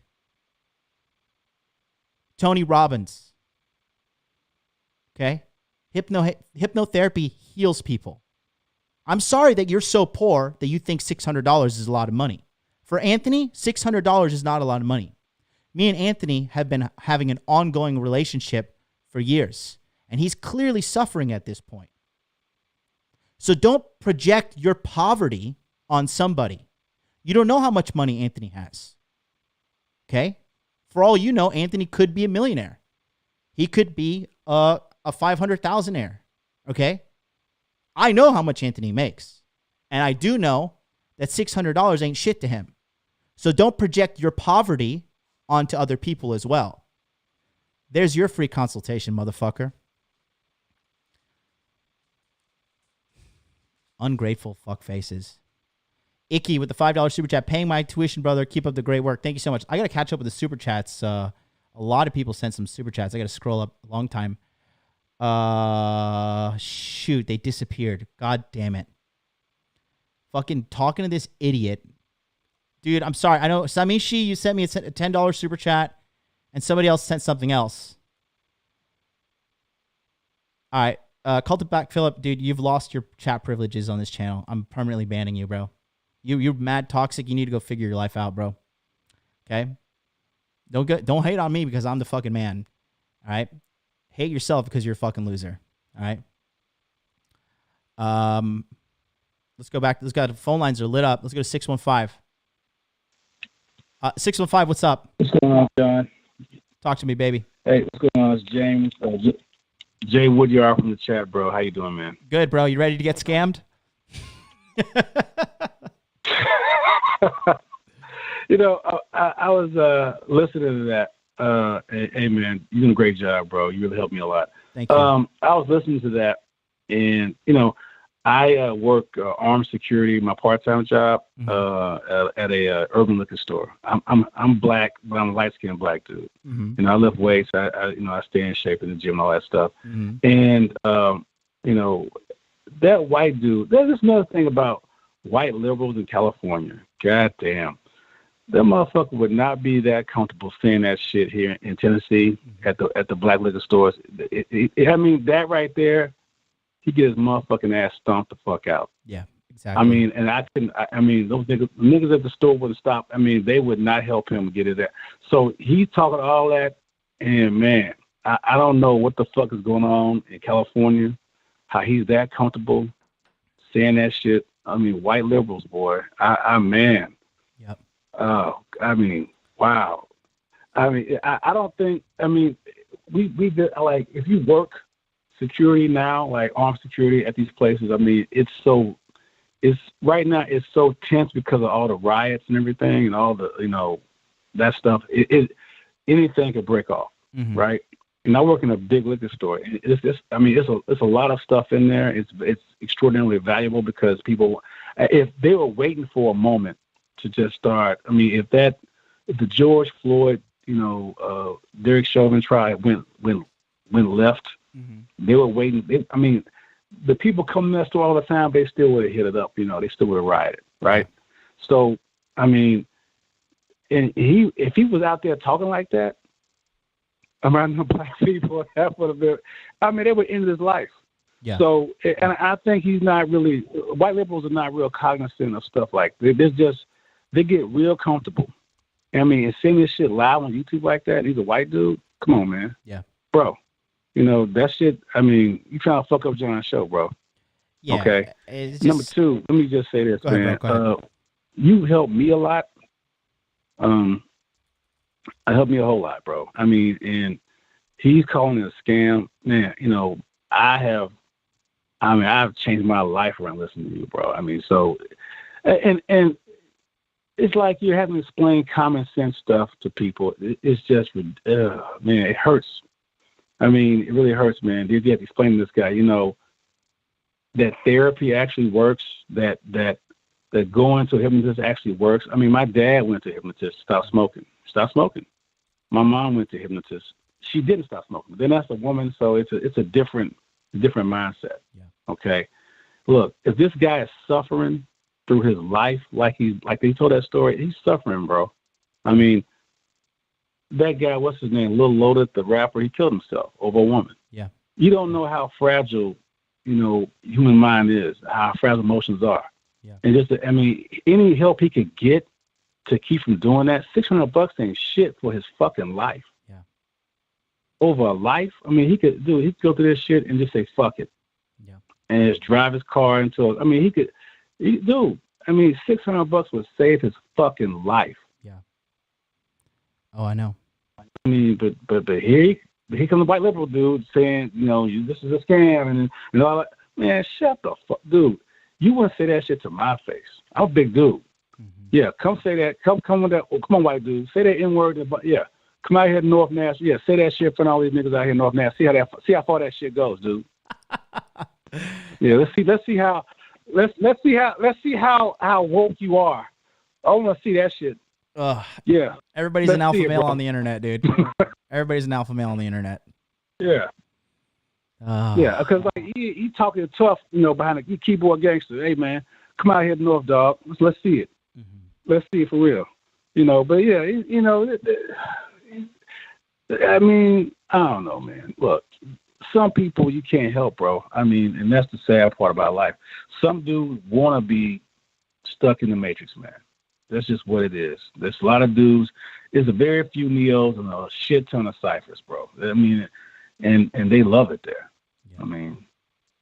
Tony Robbins, okay? Hypnotherapy heals people. I'm sorry that you're so poor that you think $600 is a lot of money. For Anthony, $600 is not a lot of money. Me and Anthony have been having an ongoing relationship for years, and he's clearly suffering at this point. So don't project your poverty on somebody. You don't know how much money Anthony has. Okay? For all you know, Anthony could be a millionaire. He could be a 500,000-aire. Okay? I know how much Anthony makes. And I do know that $600 ain't shit to him. So don't project your poverty onto other people as well. There's your free consultation, motherfucker. Ungrateful fuck faces. Icky with the $5 super chat. Paying my tuition, brother. Keep up the great work. Thank you so much. I got to catch up with the super chats. A lot of people sent some super chats. I got to scroll up a long time. Shoot, they disappeared. God damn it. Fucking talking to this idiot. Dude, I'm sorry. I know, Samishi, you sent me a $10 super chat, and somebody else sent something else. All right. Cult it back, Philip. Dude, you've lost your chat privileges on this channel. I'm permanently banning you, bro. You're mad toxic. You need to go figure your life out, bro. Okay? Don't hate on me because I'm the fucking man. All right? Hate yourself because you're a fucking loser. All right? Let's go back. Let's go. The phone lines are lit up. Let's go to 615. 615, what's up? What's going on, John? Talk to me, baby. Hey, what's going on? It's James. Jay Woodyard from the chat, bro. How you doing, man? Good, bro. You ready to get scammed? You know, I was listening to that. Hey, man, you're doing a great job, bro. You really helped me a lot. Thank you. I was listening to that, and, you know, I work armed security, my part-time job, at a urban liquor store. I'm black, but I'm a light-skinned black dude. Mm-hmm. You know, I lift weights. I stay in shape in the gym and all that stuff. Mm-hmm. And you know, that white dude. There's just another thing about white liberals in California. God damn, that motherfucker would not be that comfortable saying that shit here in Tennessee at the black liquor stores. I mean, that right there. He get his motherfucking ass stomped the fuck out. Yeah, Exactly. I mean, and I mean, those niggas at the store wouldn't stop. I mean, they would not help him get it there. So he's talking all that, and man, I don't know what the fuck is going on in California, how he's that comfortable saying that shit. I mean, white liberals, boy. I man. Yep. I mean, wow. I mean, I don't think. I mean, we did, like, if you work security now, like armed security at these places. I mean, it's right now it's so tense because of all the riots and everything and all the that stuff. Anything could break off, right? And I work in a big liquor store. It's a lot of stuff in there. It's extraordinarily valuable because people, if they were waiting for a moment to just start. I mean, if the George Floyd, Derek Chauvin trial went left, they were waiting. I mean, the people coming to that store all the time, they still would have hit it up. They still would have rioted, right? So, I mean, and if he was out there talking like that around the black people, that would have been, I mean, they would end his life. Yeah. So, and I think he's not really, white liberals are not real cognizant of stuff like this. They get real comfortable. I mean, and seeing this shit live on YouTube like that, he's a white dude. Come on, man. Yeah. Bro, that shit, I mean, you trying to fuck up John's show, bro. Yeah. Okay. Number two, let me just say this, Go ahead, man. bro. Go ahead. You helped me a lot. I helped me a whole lot, bro. I mean, and he's calling it a scam. Man, I've changed my life around listening to you, bro. I mean, so, and it's like you're having to explain common sense stuff to people. It's just, man, it hurts. I mean, it really hurts, man. You have to explain to this guy, that therapy actually works, that going to a hypnotist actually works. I mean, my dad went to a hypnotist, stop smoking. My mom went to a hypnotist. She didn't stop smoking. Then that's a woman, so it's a different mindset. Yeah. Okay. Look, if this guy is suffering through his life, like they told that story, he's suffering, bro. I mean, that guy, what's his name? Lil Loaded, the rapper, he killed himself over a woman. Yeah. You don't know how fragile, human mind is, how fragile emotions are. Yeah. And just, I mean, any help he could get to keep from doing that, $600 ain't shit for his fucking life. Yeah. Over a life, I mean, he could go through this shit and just say fuck it. Yeah. And just drive his car into. I mean, I mean, $600 would save his fucking life. Yeah. Oh, I know. I mean, but here comes the white liberal dude saying, this is a scam and all that. Man, shut the fuck, dude. You wouldn't say that shit to my face. I'm a big dude. Yeah, come say that. Come with that. Oh, come on, white dude. Say that N-word. Yeah, come out here to North Nashville. Yeah, say that shit in front of all these niggas out here in North Nashville. See how far that shit goes, dude. Yeah, let's see how woke you are. I want to see that shit. Yeah. Everybody's an alpha male on the internet, dude. Everybody's an alpha male on the internet. Yeah. Yeah, because like he talking tough, behind the keyboard gangster. Hey man, come out here to North, dog. Let's see it. Let's see it for real. But yeah, I mean, I don't know, man. Look, some people you can't help, bro. I mean, and that's the sad part about life. Some dudes want to be stuck in the matrix, man. That's just what it is. There's a lot of dudes. There's a very few neos and a shit ton of ciphers, bro. I mean, and they love it there. Yeah. I mean,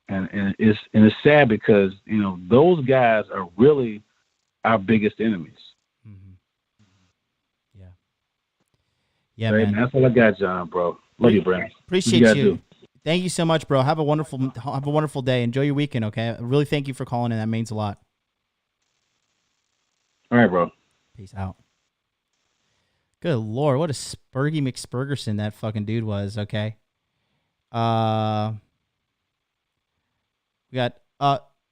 and it's sad because those guys are really our biggest enemies. Yeah. Yeah, right, man. That's all I got, John, bro. Love you, Brandon. Appreciate you. Thank you so much, bro. Have a wonderful day. Enjoy your weekend, okay? I really thank you for calling in. That means a lot. All right, bro. Peace out. Good Lord, what a Spurgy McSpurgerson that fucking dude was, okay? We got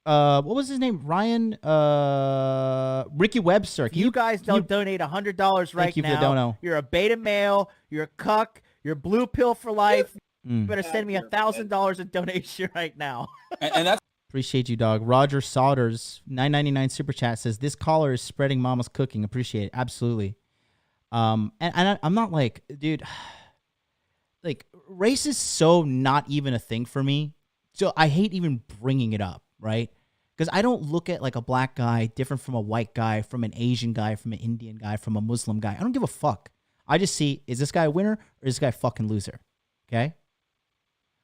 what was his name? Ryan Ricky Webster. You guys don't donate $100 right you now. for the dono. You're a beta male, you're a cuck, you're blue pill for life. You better send me $1,000 in donation right now. And that's appreciate you, dog. Roger Solders, $9.99 super chat says this caller is spreading mama's cooking. Appreciate it. Absolutely. And I'm not like, dude, like race is so not even a thing for me. So I hate even bringing it up, right? Because I don't look at like a black guy different from a white guy, from an Asian guy, from an Indian guy, from a Muslim guy. I don't give a fuck. I just see, is this guy a winner or is this guy a fucking loser? Okay?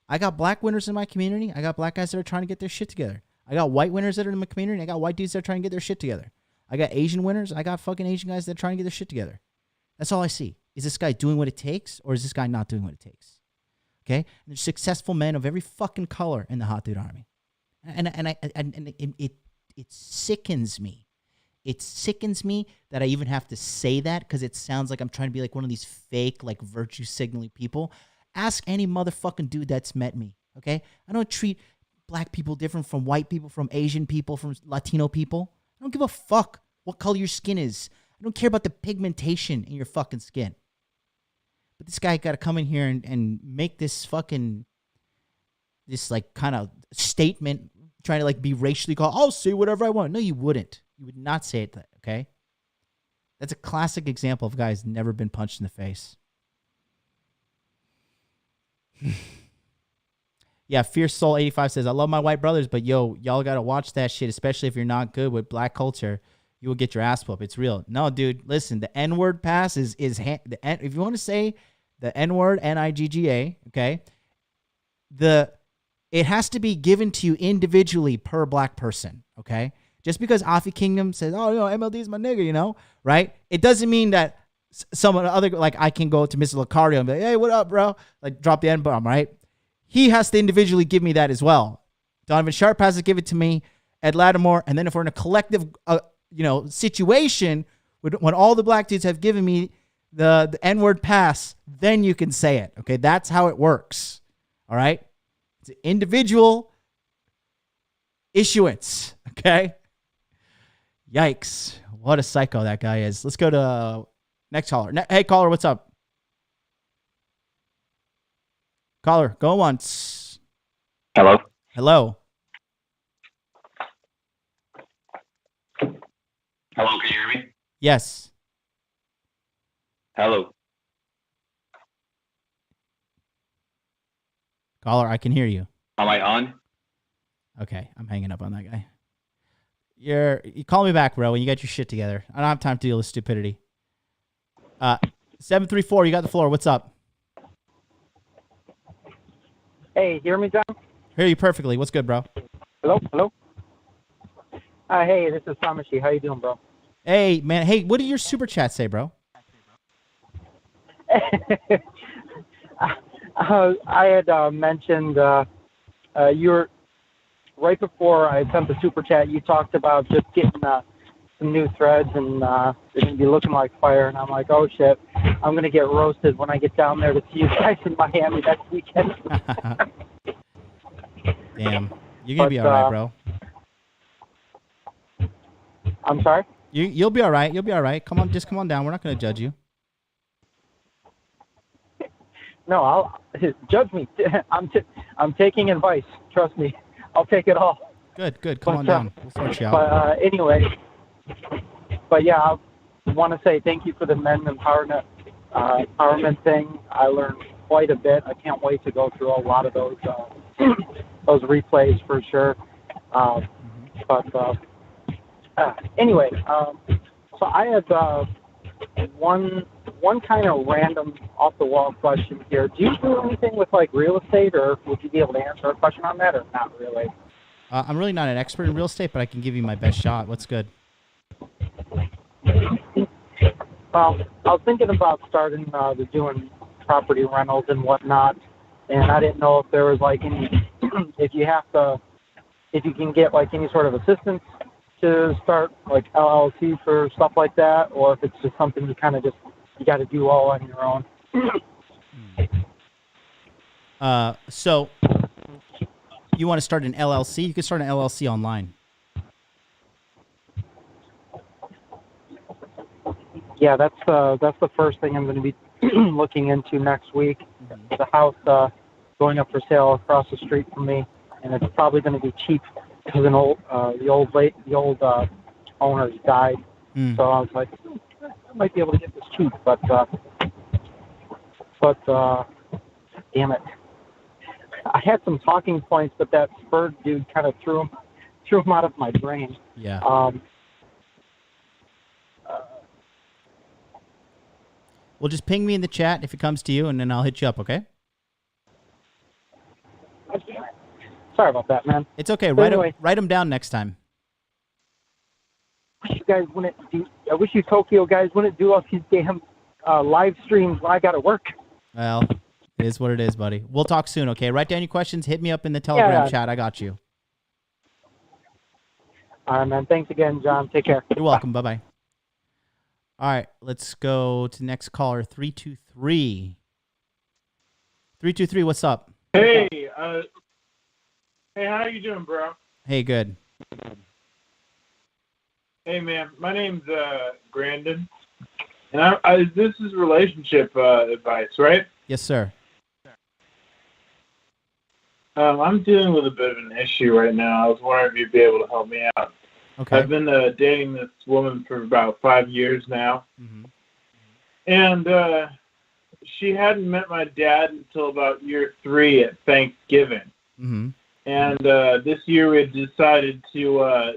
I got black winners in my community. I got black guys that are trying to get their shit together. I got white winners that are in my community. I got white dudes that are trying to get their shit together. I got Asian winners. I got fucking Asian guys that are trying to get their shit together. That's all I see. Is this guy doing what it takes or is this guy not doing what it takes? Okay? And there's successful men of every fucking color in the Hot Dude Army. And it sickens me. It sickens me that I even have to say that because it sounds like I'm trying to be like one of these fake, like virtue signaling people. Ask any motherfucking dude that's met me, okay? I don't treat black people different from white people, from Asian people, from Latino people. I don't give a fuck what color your skin is. I don't care about the pigmentation in your fucking skin. But this guy got to come in here and make this fucking, this like kind of statement trying to like be racially called, I'll say whatever I want. No, you wouldn't. You would not say it, okay? That's a classic example of a guy who's never been punched in the face. Yeah, Fierce Soul 85 says, I love my white brothers, but yo, y'all got to watch that shit, especially if you're not good with black culture. You will get your ass whooped. It's real. No, dude, listen, the N-word pass is if you want to say the N-word, N-I-G-G-A, okay, it has to be given to you individually per black person, okay? Just because Afi Kingdom says, oh, MLD is my nigga, right? It doesn't mean that someone other, like I can go to Mr. Lucario and be like, hey, what up, bro? Like drop the N-bomb, right? He has to individually give me that as well. Donovan Sharp has to give it to me, Ed Lattimore, and then if we're in a collective, situation, when all the black dudes have given me the N-word pass, then you can say it, okay? That's how it works, all right? It's an individual issuance, okay? Yikes. What a psycho that guy is. Let's go to next caller. Hey, caller, what's up? Caller, go once. Hello? Hello. Hello, can you hear me? Yes. Hello. Caller, I can hear you. Am I on? Okay, I'm hanging up on that guy. You call me back, bro, when you get your shit together. I don't have time to deal with stupidity. 734, you got the floor. What's up? Hey, hear me, John? Hear you perfectly. What's good, bro? Hello? Hey, this is Samashi. How you doing, bro? Hey, man. Hey, what did your super chat say, bro? I had mentioned you were right before I sent the super chat. You talked about just getting some new threads, and they're gonna be looking like fire. And I'm like, oh shit, I'm gonna get roasted when I get down there to see you guys in Miami next weekend. Damn, you're gonna be all right, bro. I'm sorry. You'll be all right. You'll be all right. Come on down. We're not gonna judge you. No, I'll judge me. I'm taking advice. Trust me, I'll take it all. Good. Come on down. We'll sort you out. But anyway, yeah, I want to say thank you for the men empowerment thing. I learned quite a bit. I can't wait to go through a lot of those those replays for sure. Anyway, so I have one kind of random off the wall question here. Do you do anything with like real estate, or would you be able to answer a question on that, or not really? I'm really not an expert in real estate, but I can give you my best shot. What's good? Well, I was thinking about starting doing property rentals and whatnot, and I didn't know if there was like any, if you can get like any sort of assistance to start like LLC for stuff like that, or if it's just something you kind of you got to do all on your own. So you want to start an LLC? You can start an LLC online. Yeah, that's the first thing I'm going to be looking into next week. The house going up for sale across the street from me, and it's probably going to be cheap because the old owners died. So I was like, I might be able to get this cheap, but damn it, I had some talking points, but that Spurred dude kind of threw threw them out of my brain. Yeah. Well, just ping me in the chat if it comes to you, and then I'll hit you up, okay? Sorry about that, man. It's okay. But Write them down next time. I wish you guys wouldn't do. I wish you Tokyo guys wouldn't do all these damn live streams while I got to work. Well, it is what it is, buddy. We'll talk soon, okay? Write down your questions. Hit me up in the Telegram chat. I got you. All right, man. Thanks again, John. Take care. You're welcome. Bye-bye. All right, let's go to next caller, 323. 323, what's up? Hey, how you doing, bro? Hey, good. Hey, man, my name's Brandon, and this is relationship advice, right? Yes, sir. I'm dealing with a bit of an issue right now. I was wondering if you'd be able to help me out. Okay. I've been dating this woman for about 5 years now, and she hadn't met my dad until about year 3 at Thanksgiving. And this year we had decided to,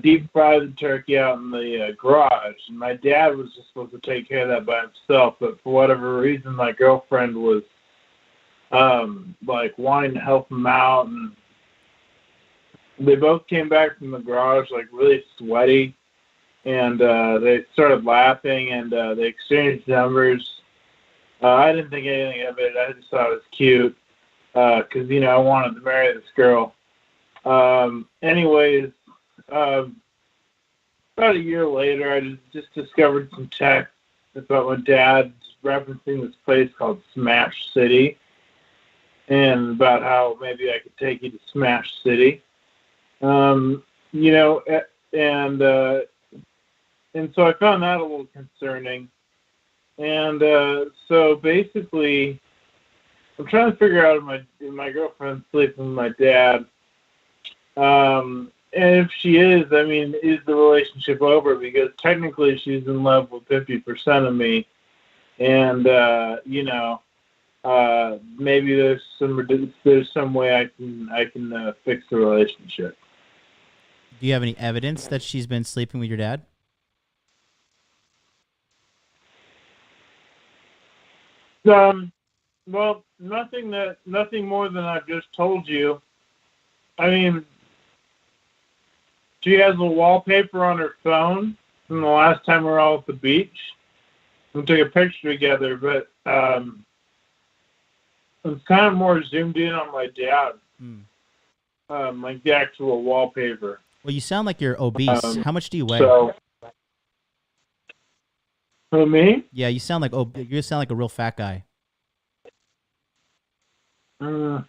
deep fry the turkey out in the garage. And my dad was just supposed to take care of that by himself, but for whatever reason, my girlfriend was wanting to help him out, and they both came back from the garage really sweaty, and they started laughing, and they exchanged numbers. I didn't think anything of it. I just thought it was cute because I wanted to marry this girl. Anyways, about a year later, I just discovered some text about my dad referencing this place called Smash City, and about how maybe I could take you to Smash City. And so I found that a little concerning. And so basically, I'm trying to figure out if my girlfriend's sleeping with my dad. And if she is, is the relationship over? Because technically she's in love with 50% of me. And, maybe there's some way I can fix the relationship. Do you have any evidence that she's been sleeping with your dad? Well, nothing more than I've just told you. She has a wallpaper on her phone from the last time we were all at the beach. We took a picture together, but it's kind of more zoomed in on my dad, like the actual wallpaper. Well, you sound like you're obese. How much do you weigh? Who, me? Yeah, you sound like a real fat guy. I'm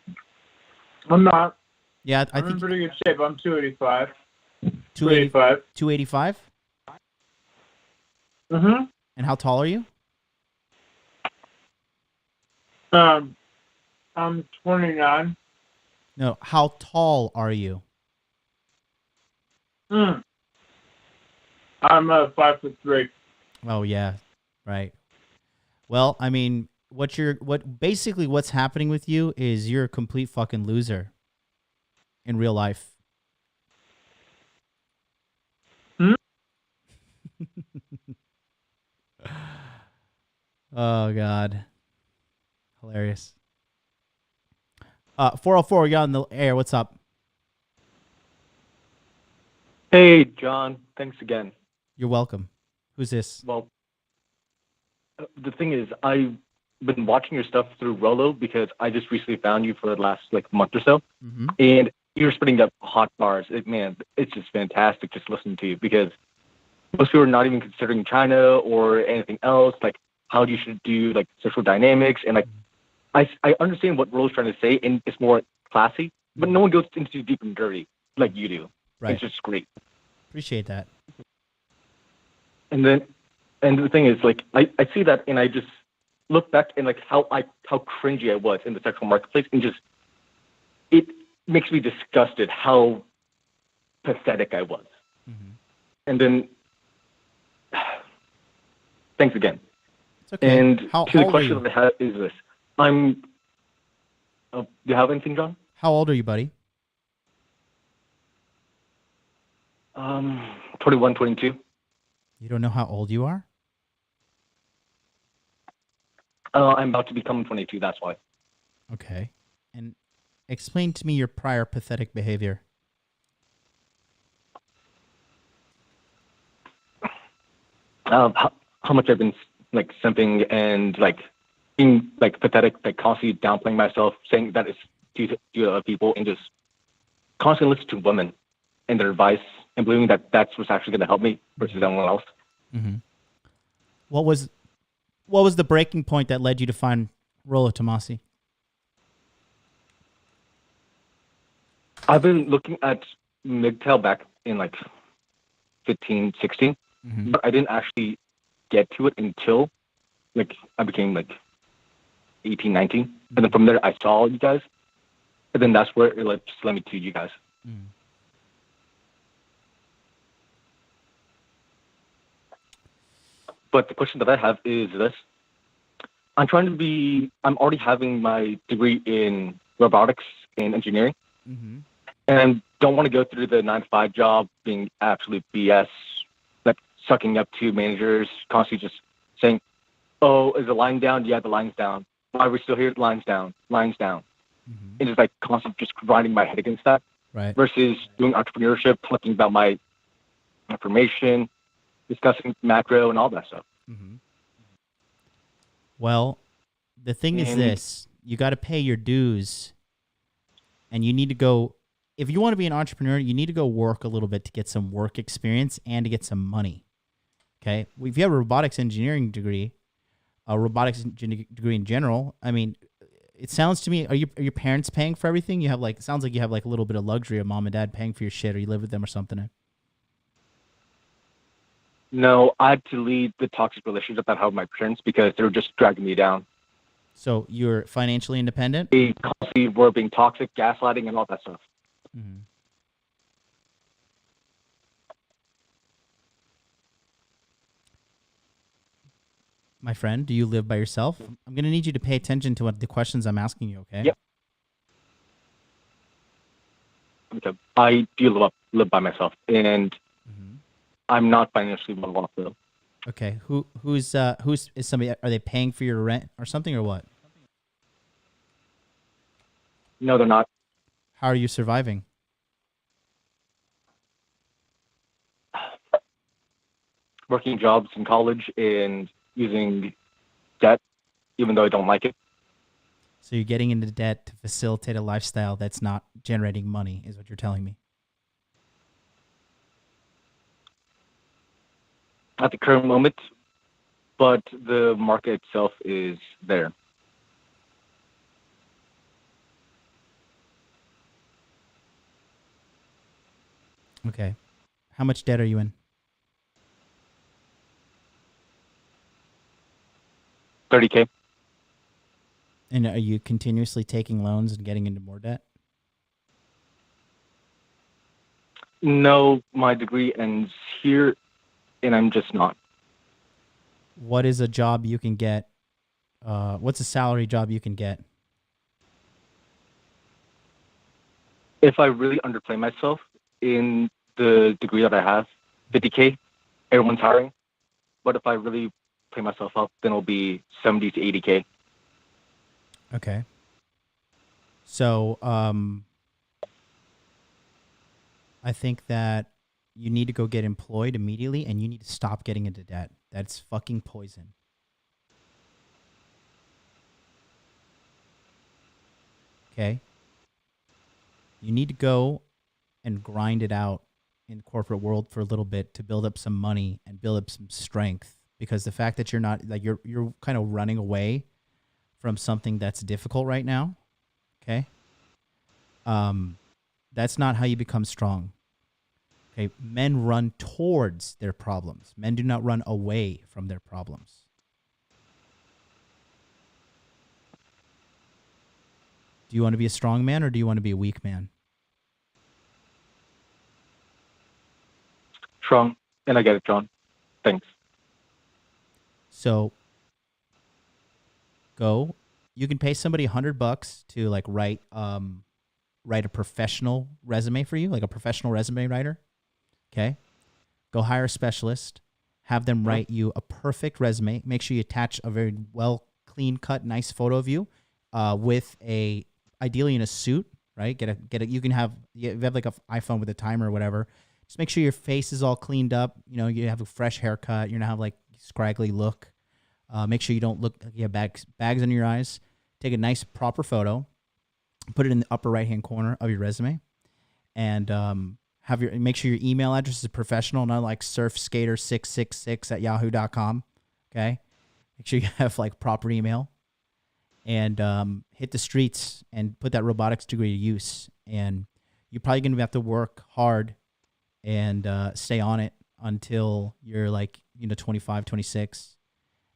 not. Yeah, I'm in pretty good shape. I'm 285. 285. 285? Mm-hmm. And how tall are you? I'm 29. No, how tall are you? I'm 5'3". Oh yeah, right. Well, what's happening with you is you're a complete fucking loser in real life. Oh God, hilarious. 404, you're on the air. What's up? Hey, John. Thanks again. You're welcome. Who's this? Well, the thing is, I've been watching your stuff through Rollo because I just recently found you for the last month or so, and you're spitting up hot bars. It's just fantastic just listening to you because most people are not even considering China or anything else, like how you should do social dynamics, and I understand what Rollo's trying to say, and it's more classy, but no one goes into deep and dirty like you do. Right. It's just great. Appreciate that. And the thing is, I see that, and I just look back and how cringy I was in the sexual marketplace, and just it makes me disgusted how pathetic I was. And then, thanks again. It's okay. And How to the old question are you? that I have is this: do you have anything, John? How old are you, buddy? 21, 22. You don't know how old you are? I'm about to become 22. That's why. Okay. And explain to me your prior pathetic behavior. How much I've been like simping and like being like pathetic, like constantly downplaying myself, saying that it's due to other people, and just constantly listening to women and their advice and believing that that's what's actually going to help me versus anyone else. Mm-hmm. What was the breaking point that led you to find Rollo Tomasi? I've been looking at MGTOW back in like 15, 16, but I didn't actually get to it until like I became like 18, 19. And then from there I saw you guys, and then that's where it just led me to you guys. But the question that I have is this. I'm already having my degree in robotics and engineering, and don't want to go through the 9-to-5 job being absolute BS, like sucking up to managers, constantly just saying, oh, is the line down? Yeah, the line's down. Why are we still here? Line's down. Line's down. And just like constantly just grinding my head against that. Right. Versus doing entrepreneurship, talking about my information, discussing macro and all that stuff. Well, the thing is this. You got to pay your dues, and you need to go. If you want to be an entrepreneur, you need to go work a little bit to get some work experience and to get some money. Okay? If you have a robotics engineering degree, a robotics degree in general, I mean, it sounds to me, are your parents paying for everything? You have like, it sounds like you have like a little bit of luxury of mom and dad paying for your shit, or you live with them or something. No, I had to leave the toxic relationship that I had with my parents because they were just dragging me down. So you're financially independent? They constantly were being toxic, gaslighting, and all that stuff. My friend, do you live by yourself? I'm going to need you to pay attention to what the questions I'm asking you, okay? Yep. Okay. I do live by myself, and I'm not financially well off though. Okay. Who's is somebody? Are they paying for your rent or something, or what? No, they're not. How are you surviving? Working jobs in college and using debt, even though I don't like it. So you're getting into debt to facilitate a lifestyle that's not generating money, is what you're telling me. At the current moment, but the market itself is there. Okay. How much debt are you in? 30K. And are you continuously taking loans and getting into more debt? No, my degree ends here, and I'm just not. What is a job you can get? What's a salary job you can get? If I really underplay myself in the degree that I have, 50K, everyone's hiring. But if I really play myself up, then it'll be 70 to 80K. Okay. So, I think that you need to go get employed immediately, and you need to stop getting into debt. That's fucking poison. Okay? You need to go and grind it out in the corporate world for a little bit to build up some money and build up some strength, because the fact that you're not, like, you're kind of running away from something that's difficult right now, okay? That's not how you become strong. Okay, men run towards their problems. Men do not run away from their problems. Do you want to be a strong man or do you want to be a weak man? Strong, and I get it, John. Thanks. So, go. You can pay somebody $100 to like write a professional resume for you, like a professional resume writer. Okay? Go hire a specialist. Have them write you a perfect resume. Make sure you attach a very well, clean cut, nice photo of you with ideally in a suit, right? Get a. You have like an iPhone with a timer or whatever. Just make sure your face is all cleaned up. You know, you have a fresh haircut. You're not have like scraggly look. Make sure you don't look like you have bags under your eyes. Take a nice proper photo. Put it in the upper right hand corner of your resume, and make sure your email address is professional, not like surfskater666@yahoo.com. Okay, make sure you have like proper email, and hit the streets and put that robotics degree to use. And you're probably gonna have to work hard and stay on it until you're like 25, 26,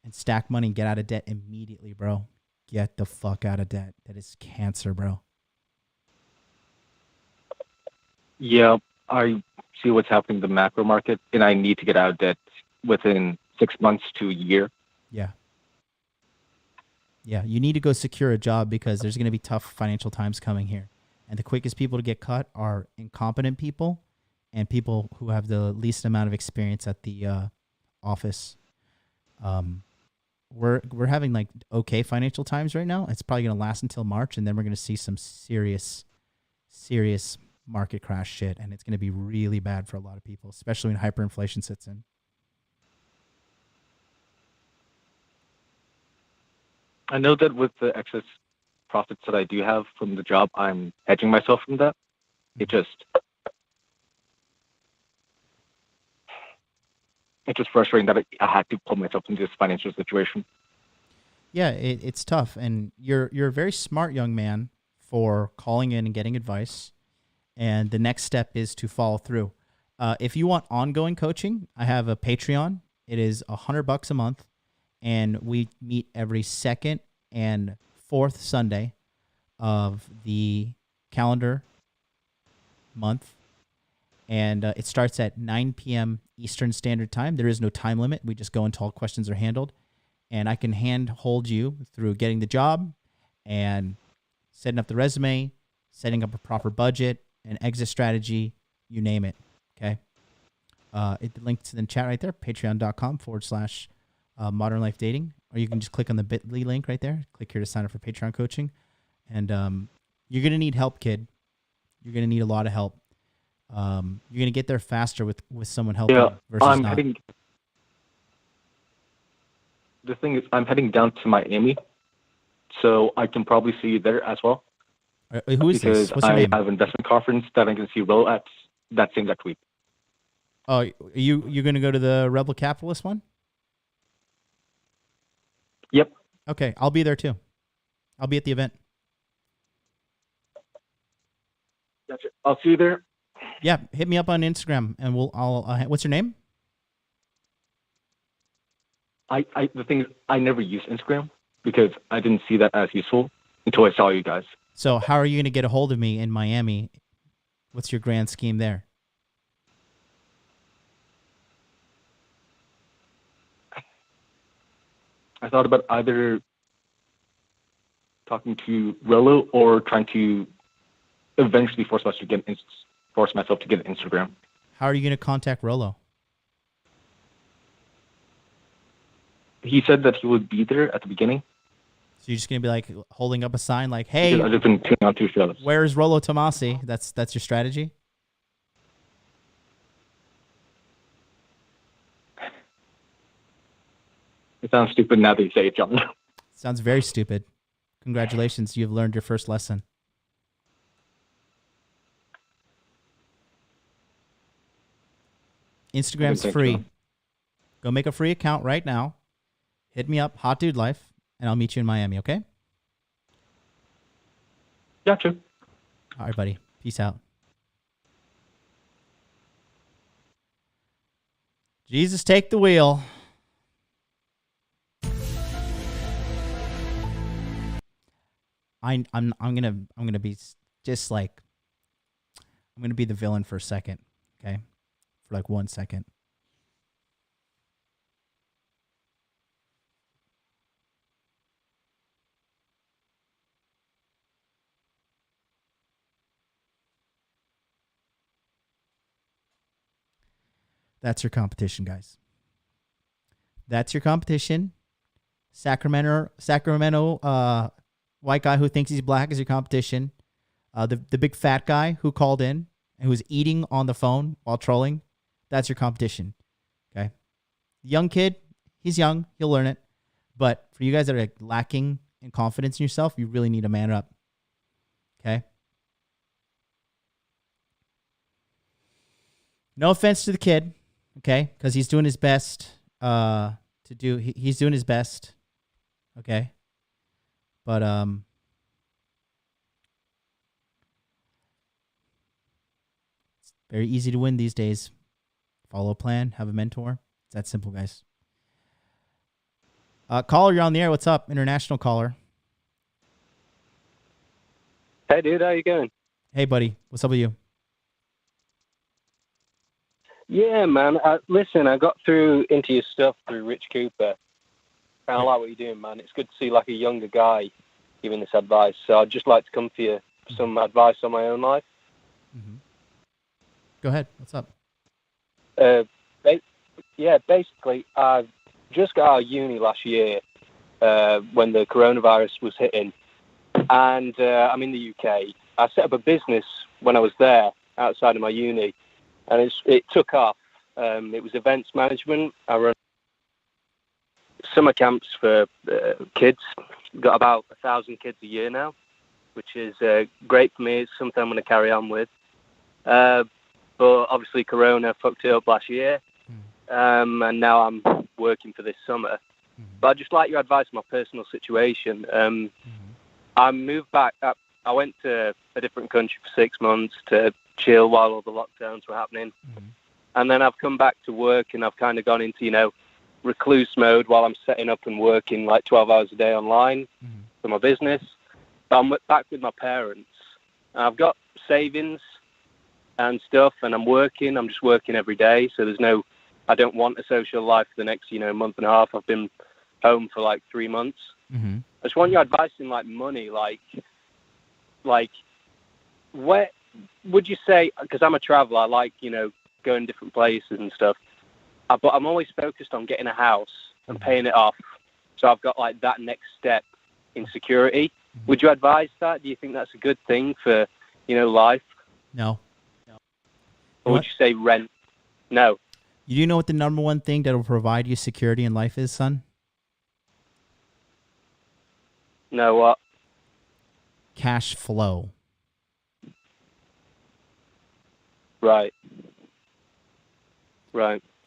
and stack money and get out of debt immediately, bro. Get the fuck out of debt. That is cancer, bro. Yeah, I see what's happening in the macro market, and I need to get out of debt within 6 months to a year. Yeah. Yeah, you need to go secure a job because there's going to be tough financial times coming here. And the quickest people to get cut are incompetent people and people who have the least amount of experience at the office. We're having like okay financial times right now. It's probably going to last until March, and then we're going to see some serious market crash shit, and it's going to be really bad for a lot of people, especially when hyperinflation sits in. I know that with the excess profits that I do have from the job, I'm hedging myself from that. It's just frustrating that I had to pull myself into this financial situation. Yeah, it's tough, and you're a very smart young man for calling in and getting advice. And the next step is to follow through. If you want ongoing coaching, I have a Patreon. It is $100 a month, and we meet every second and fourth Sunday of the calendar month. And it starts at 9 p.m. Eastern Standard Time. There is no time limit. We just go until all questions are handled. And I can hold you through getting the job and setting up the resume, setting up a proper budget, an exit strategy, you name it. Okay. It links in the chat right there, patreon.com/modern life dating, or you can just click on the bit.ly link right there. Click here to sign up for Patreon coaching. And you're going to need help, kid. You're going to need a lot of help. You're going to get there faster with someone helping you versus not. The thing is, I'm heading down to Miami, so I can probably see you there as well. Who is this? What's your name? I have an investment conference that I can see Ro at that same next week. Oh, you're going to go to the Rebel Capitalist one? Yep. Okay, I'll be there too. I'll be at the event. Gotcha. I'll see you there. Yeah, hit me up on Instagram, and what's your name? The thing is, I never use Instagram because I didn't see that as useful until I saw you guys. So how are you going to get a hold of me in Miami? What's your grand scheme there? I thought about either talking to Rello or trying to eventually force myself to get an Instagram. How are you going to contact Rollo? He said that he would be there at the beginning. So you're just going to be like holding up a sign like, hey, I've just been tuning on two shows. Where's Rollo Tomasi? That's your strategy? It sounds stupid now that you say it, John. Sounds very stupid. Congratulations, you've learned your first lesson. Instagram's free. Go make a free account right now. Hit me up, Hot Dude Life, and I'll meet you in Miami, okay? Gotcha. All right, buddy. Peace out. Jesus, take the wheel. I'm gonna be just like I'm gonna be the villain for a second, okay? For like 1 second. That's your competition, guys. That's your competition. Sacramento, white guy who thinks he's black is your competition. The big fat guy who called in and who was eating on the phone while trolling, that's your competition. Okay. Young kid, he's young, he'll learn it. But for you guys that are lacking in confidence in yourself, you really need to man up. Okay. No offense to the kid, okay, because he's doing his best. He's doing his best. Okay. But it's very easy to win these days. Follow a plan, have a mentor. It's that simple, guys. Caller, you're on the air. What's up? International caller. Hey, dude, how you going? Hey, buddy. What's up with you? Yeah, man. Listen, I got into your stuff through Rich Cooper. Kind of like what you're doing, man. It's good to see like a younger guy giving this advice. So I'd just like to come for you for some advice on my own life. Mm-hmm. Go ahead. What's up? Basically, I've just got out of uni last year when the coronavirus was hitting. And I'm in the UK. I set up a business when I was there outside of my uni. And it took off. It was events management. I run summer camps for kids. Got about 1,000 kids a year now, which is great for me. It's something I'm going to carry on with. But obviously Corona fucked it up last year. And now I'm working for this summer. But I'd just like your advice on my personal situation. I moved back up. I went to a different country for 6 months to chill while all the lockdowns were happening. And then I've come back to work and I've kind of gone into, recluse mode while I'm setting up and working like 12 hours a day online for my business. But I'm back with my parents. I've got savings and stuff and I'm just working every day. So I don't want a social life for the next, month and a half. I've been home for like 3 months. I just want your advice in like money, like where would you say, because I'm a traveler, I like, going different places and stuff. But I'm always focused on getting a house and paying it off. So I've got like that next step in security. Would you advise that? Do you think that's a good thing for, life? No. Or would you say rent? No. You do know what the number one thing that will provide you security in life is, son? No, what? Cash flow. Right.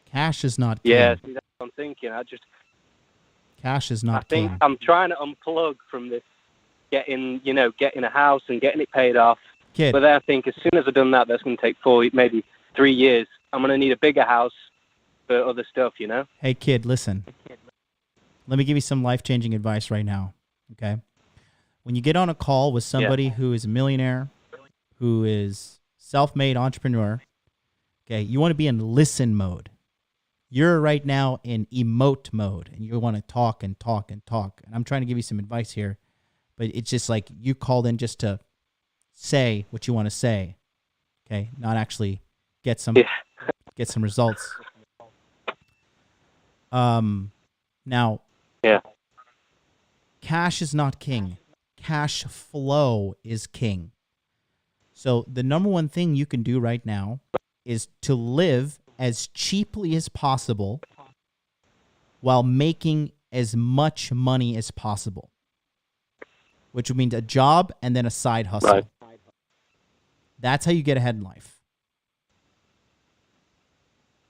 Cash is not king. Yeah, see, that's what I'm thinking. Cash is not king. I'm trying to unplug from this getting a house and getting it paid off. Kid. But then I think as soon as I've done that, that's going to take 4, maybe 3 years. I'm going to need a bigger house for other stuff, Hey, kid, listen. Let me give you some life-changing advice right now, okay? When you get on a call with somebody who is a millionaire, who is self-made entrepreneur, okay, you want to be in listen mode. You're right now in emote mode, and you want to talk and talk and talk. And I'm trying to give you some advice here, but it's just like you called in just to say what you want to say, okay? Not actually get some results. Now, cash is not king. Cash flow is king. So the number one thing you can do right now is to live as cheaply as possible while making as much money as possible, which would mean a job and then a side hustle. Right. That's how you get ahead in life.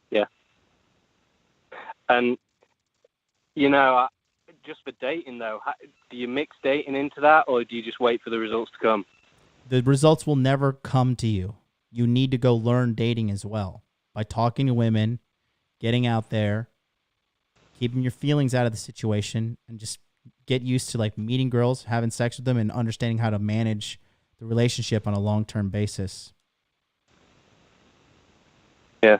Yeah. And, just for dating, though, do you mix dating into that, or do you just wait for the results to come? The results will never come to you. You need to go learn dating as well by talking to women, getting out there, keeping your feelings out of the situation, and just get used to like meeting girls, having sex with them, and understanding how to manage the relationship on a long-term basis. Yeah.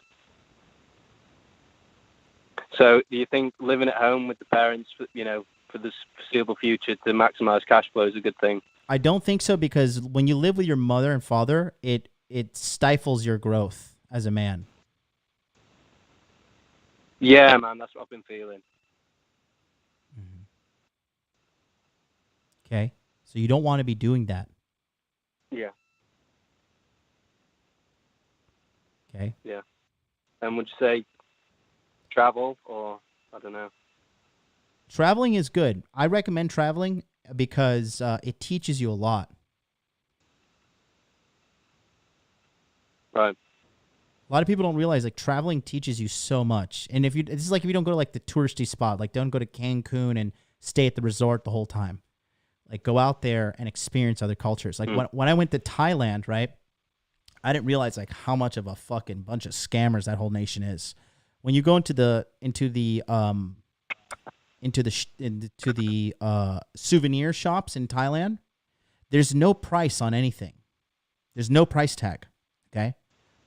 So do you think living at home with the parents, for the foreseeable future to maximize cash flow is a good thing? I don't think so, because when you live with your mother and father, it stifles your growth as a man. Yeah, man, that's what I've been feeling. Okay, so you don't want to be doing that. Yeah. Okay. Yeah. And would you say travel or I don't know? Traveling is good. I recommend traveling because it teaches you a lot. Right. A lot of people don't realize like traveling teaches you so much. And if you, this is like if you don't go to like the touristy spot, like don't go to Cancun and stay at the resort the whole time. Like go out there and experience other cultures. Like when I went to Thailand, right? I didn't realize like how much of a fucking bunch of scammers that whole nation is. When you go into the souvenir shops in Thailand, there's no price on anything. There's no price tag. Okay.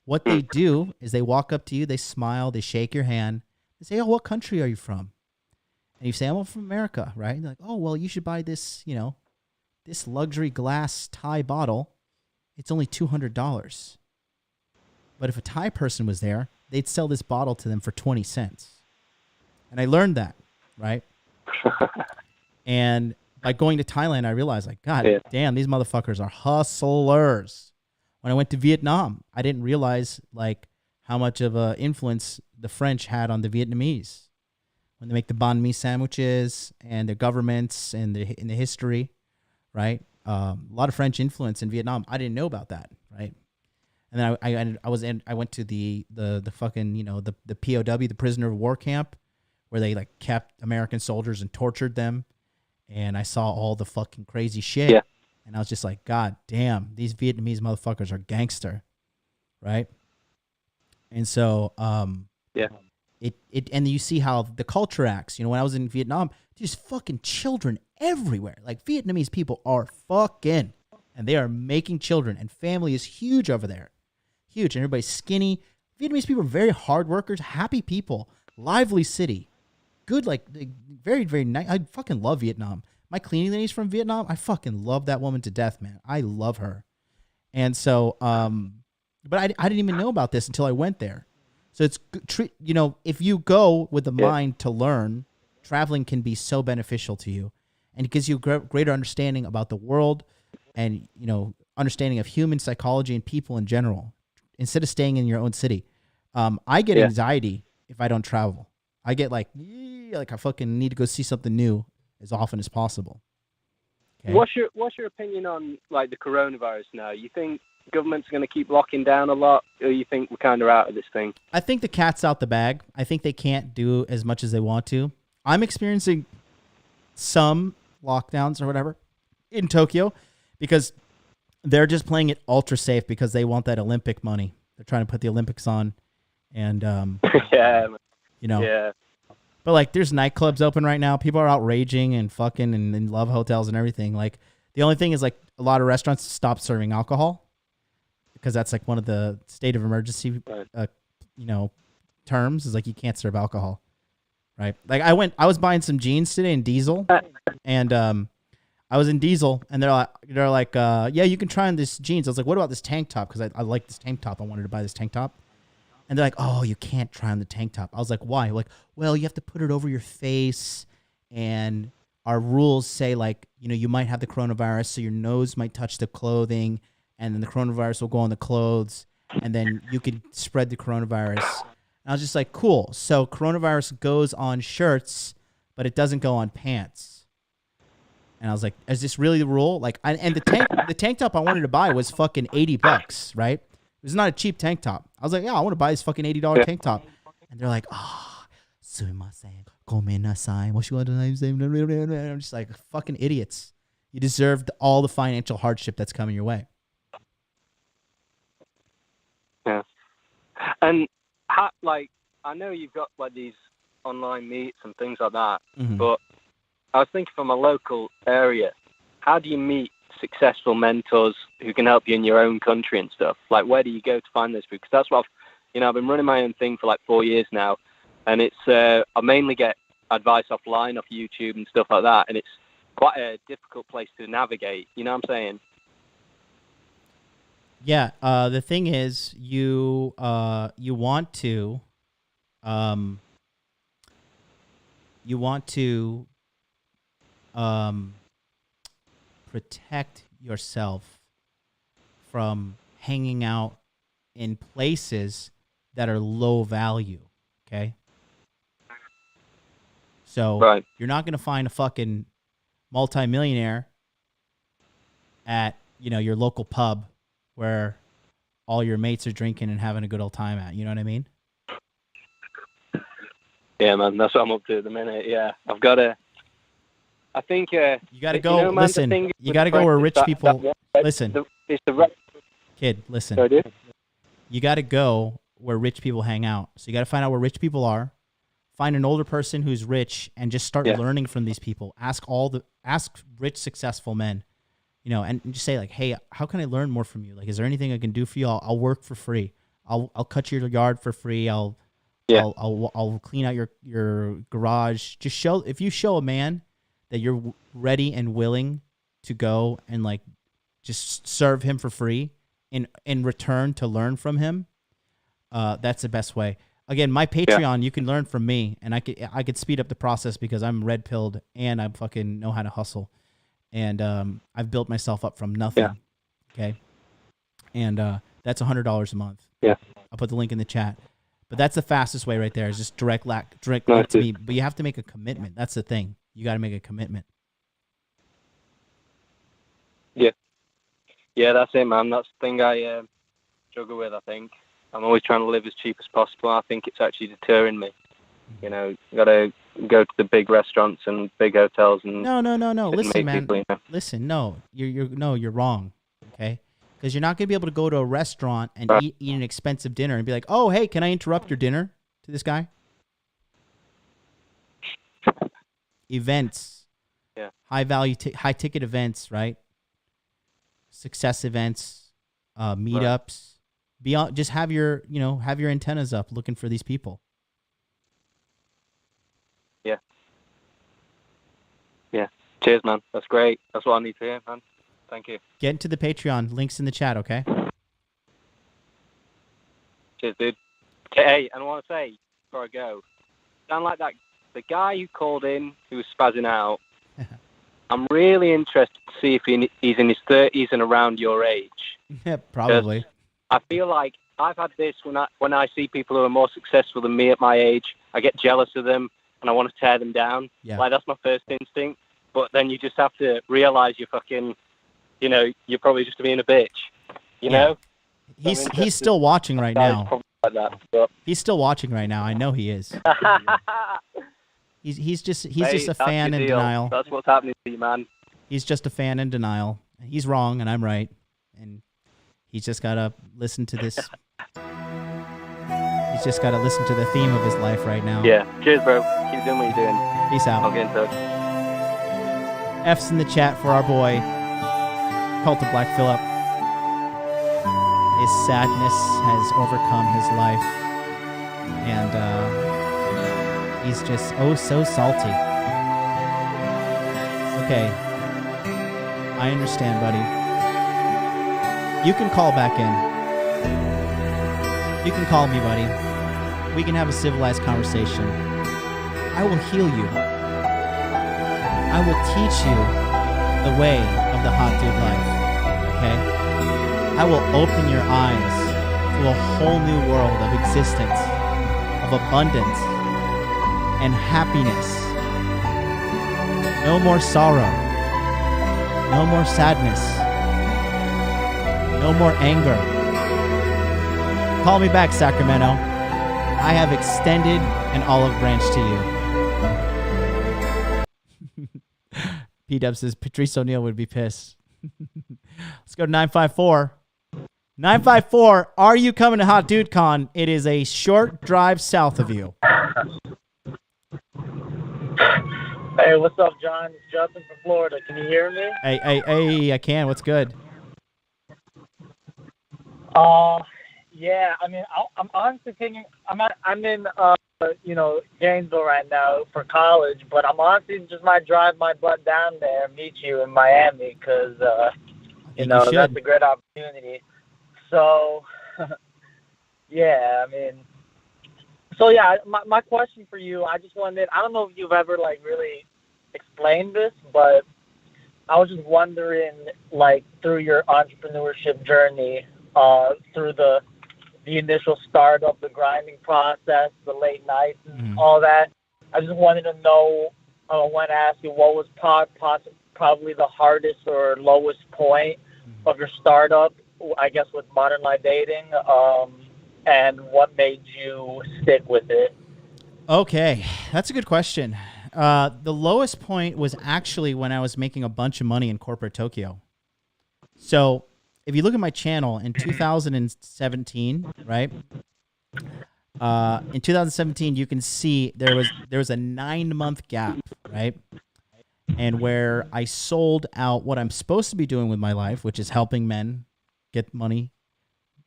What they do is they walk up to you, they smile, they shake your hand, they say, "Oh, what country are you from?" And you say, "I'm from America," right? And they're like, "Oh, well, you should buy this, this luxury glass Thai bottle. It's only $200. But if a Thai person was there, they'd sell this bottle to them for 20 cents. And I learned that, right? And by going to Thailand, I realized, like, God damn, these motherfuckers are hustlers. When I went to Vietnam, I didn't realize, like, how much of an influence the French had on the Vietnamese. When they make the banh mi sandwiches and their governments and in the history, right? A lot of French influence in Vietnam. I didn't know about that, right? And then I went to the fucking the POW, the prisoner of war camp, where they like kept American soldiers and tortured them, and I saw all the fucking crazy shit. Yeah. And I was just like, God damn, these Vietnamese motherfuckers are gangster, right? And so it and you see how the culture acts. When I was in Vietnam, there's fucking children everywhere. Like Vietnamese people are fucking, and they are making children, and family is huge over there. Huge. And everybody's skinny. Vietnamese people are very hard workers, happy people, lively city. Good, like very, very nice. I fucking love Vietnam. My cleaning lady's from Vietnam. I fucking love that woman to death, man. I love her. And so, but I didn't even know about this until I went there. So it's, if you go with the mind to learn, traveling can be so beneficial to you. And it gives you a greater understanding about the world and, understanding of human psychology and people in general, instead of staying in your own city. I get anxiety if I don't travel. I get like I fucking need to go see something new as often as possible. Okay? What's your opinion on like the coronavirus now? You think government's going to keep locking down a lot, or you think we're kind of out of this thing? I think the cat's out the bag. I think they can't do as much as they want to. I'm experiencing some lockdowns or whatever in Tokyo because they're just playing it ultra safe because they want that Olympic money. They're trying to put the Olympics on, and Yeah. But like, there's nightclubs open right now. People are out raging and fucking and love hotels and everything. Like, the only thing is like a lot of restaurants stop serving alcohol because that's like one of the state of emergency, terms is like you can't serve alcohol, right? Like I was buying some jeans today in Diesel, and I was in Diesel, and they're like, yeah, you can try on this jeans. I was like, what about this tank top? Because I like this tank top. I wanted to buy this tank top. And they're like, oh, you can't try on the tank top. I was like, why? Like, well, you have to put it over your face, and our rules say, like, you might have the coronavirus, so your nose might touch the clothing, and then the coronavirus will go on the clothes, and then you could spread the coronavirus. And I was just like, cool. So coronavirus goes on shirts, but it doesn't go on pants. And I was like, is this really the rule? Like, and the tank top I wanted to buy was fucking $80, right? It was not a cheap tank top. I was like, yeah, I want to buy this fucking $80 tank top. And they're like, sumimasen, gomenasai, what you want to say? I'm just like, fucking idiots. You deserved all the financial hardship that's coming your way. Yeah. And I know you've got like these online meets and things like that, but I was thinking from a local area, how do you meet successful mentors who can help you in your own country and stuff? Like, where do you go to find those people? Because that's what I've been running my own thing for like 4 years now, and it's I mainly get advice offline off YouTube and stuff like that, and it's quite a difficult place to navigate. You know what I'm saying? Yeah. The thing is, you want to you want to protect yourself from hanging out in places that are low value, okay? So you're not going to find a fucking multimillionaire at, your local pub where all your mates are drinking and having a good old time at. You know what I mean? Yeah, man, that's what I'm up to at the minute. Yeah, I've got to. I think you got to go. Listen, you got to go where rich people. Listen, kid, listen. Sorry, dude? You got to go where rich people hang out. So you got to find out where rich people are. Find an older person who's rich and just start learning from these people. Ask rich, successful men, and just say like, hey, how can I learn more from you? Like, is there anything I can do for you? I'll work for free. I'll cut your yard for free. I'll clean out your garage. Just if you show a man that you're ready and willing to go and like just serve him for free in return to learn from him, that's the best way. Again, my Patreon, you can learn from me, and I could speed up the process because I'm red pilled and I fucking know how to hustle, and I've built myself up from nothing. Okay, and that's $100 a month. Yeah, I'll put the link in the chat. But that's the fastest way right there. Is just direct link to me. But you have to make a commitment. That's the thing. You got to make a commitment. Yeah, that's it, man. That's the thing I struggle with, I think. I'm always trying to live as cheap as possible. I think it's actually deterring me. You got to go to the big restaurants and big hotels and no. Listen, man. People, Listen, no. You're wrong. Okay, because you're not gonna be able to go to a restaurant and eat an expensive dinner and be like, oh, hey, can I interrupt your dinner to this guy? Events, high value, high ticket events, right? Success events, meetups. Beyond, just have your antennas up looking for these people. Yeah. Cheers, man. That's great. That's what I need to hear, man. Thank you. Get into the Patreon. Links in the chat, okay? Cheers, dude. Hey, and I want to say before I go, sound like that the guy who called in who was spazzing out. I'm really interested to see if he's in his 30s and around your age. Yeah, probably. I feel like I've had this when I see people who are more successful than me at my age. I get jealous of them and I want to tear them down. Yeah. Like, that's my first instinct. But then you just have to realize you're fucking, you're probably just being a bitch. You know? He's still watching right now. Like that, but. He's still watching right now. I know he is. He's just a fan in denial. That's what's happening to you, man. He's just a fan in denial. He's wrong and I'm right. And he's just got to listen to this. He's just got to listen to the theme of his life right now. Yeah. Cheers, bro. Keep doing what you're doing. Peace out. I'll get in touch. F's in the chat for our boy, Cult of Black Phillip. His sadness has overcome his life. And he's just so salty. Okay. I understand, buddy. You can call back in. You can call me, buddy. We can have a civilized conversation. I will heal you. I will teach you the way of the hot dude life. Okay? I will open your eyes to a whole new world of existence, of abundance and happiness. No more sorrow. No more sadness. No more anger. Call me back, Sacramento. I have extended an olive branch to you. P-Dub says Patrice O'Neal would be pissed. Let's go to 954. 954, are you coming to Hot Dude Con? It is a short drive south of you. Hey, what's up, John? It's Justin from Florida. Can you hear me? Hey, I can. What's good? Yeah. I mean, I'm honestly thinking I'm in Gainesville right now for college, but I'm honestly just might drive my butt down there and meet you in Miami because that's a great opportunity. So, yeah, I mean, So yeah, my question for you, I just wanted, I don't know if you've ever like really explained this, but I was just wondering, like through your entrepreneurship journey, through the initial startup, the grinding process, the late nights, and all that. I just wanted to know, I want to ask you, what was probably the hardest or lowest point of your startup, I guess, with Modern Life Dating, and what made you stick with it? Okay, that's a good question. The lowest point was actually when I was making a bunch of money in corporate Tokyo. So if you look at my channel in 2017, right? In 2017, you can see there was a 9-month gap, right? And where I sold out what I'm supposed to be doing with my life, which is helping men get money,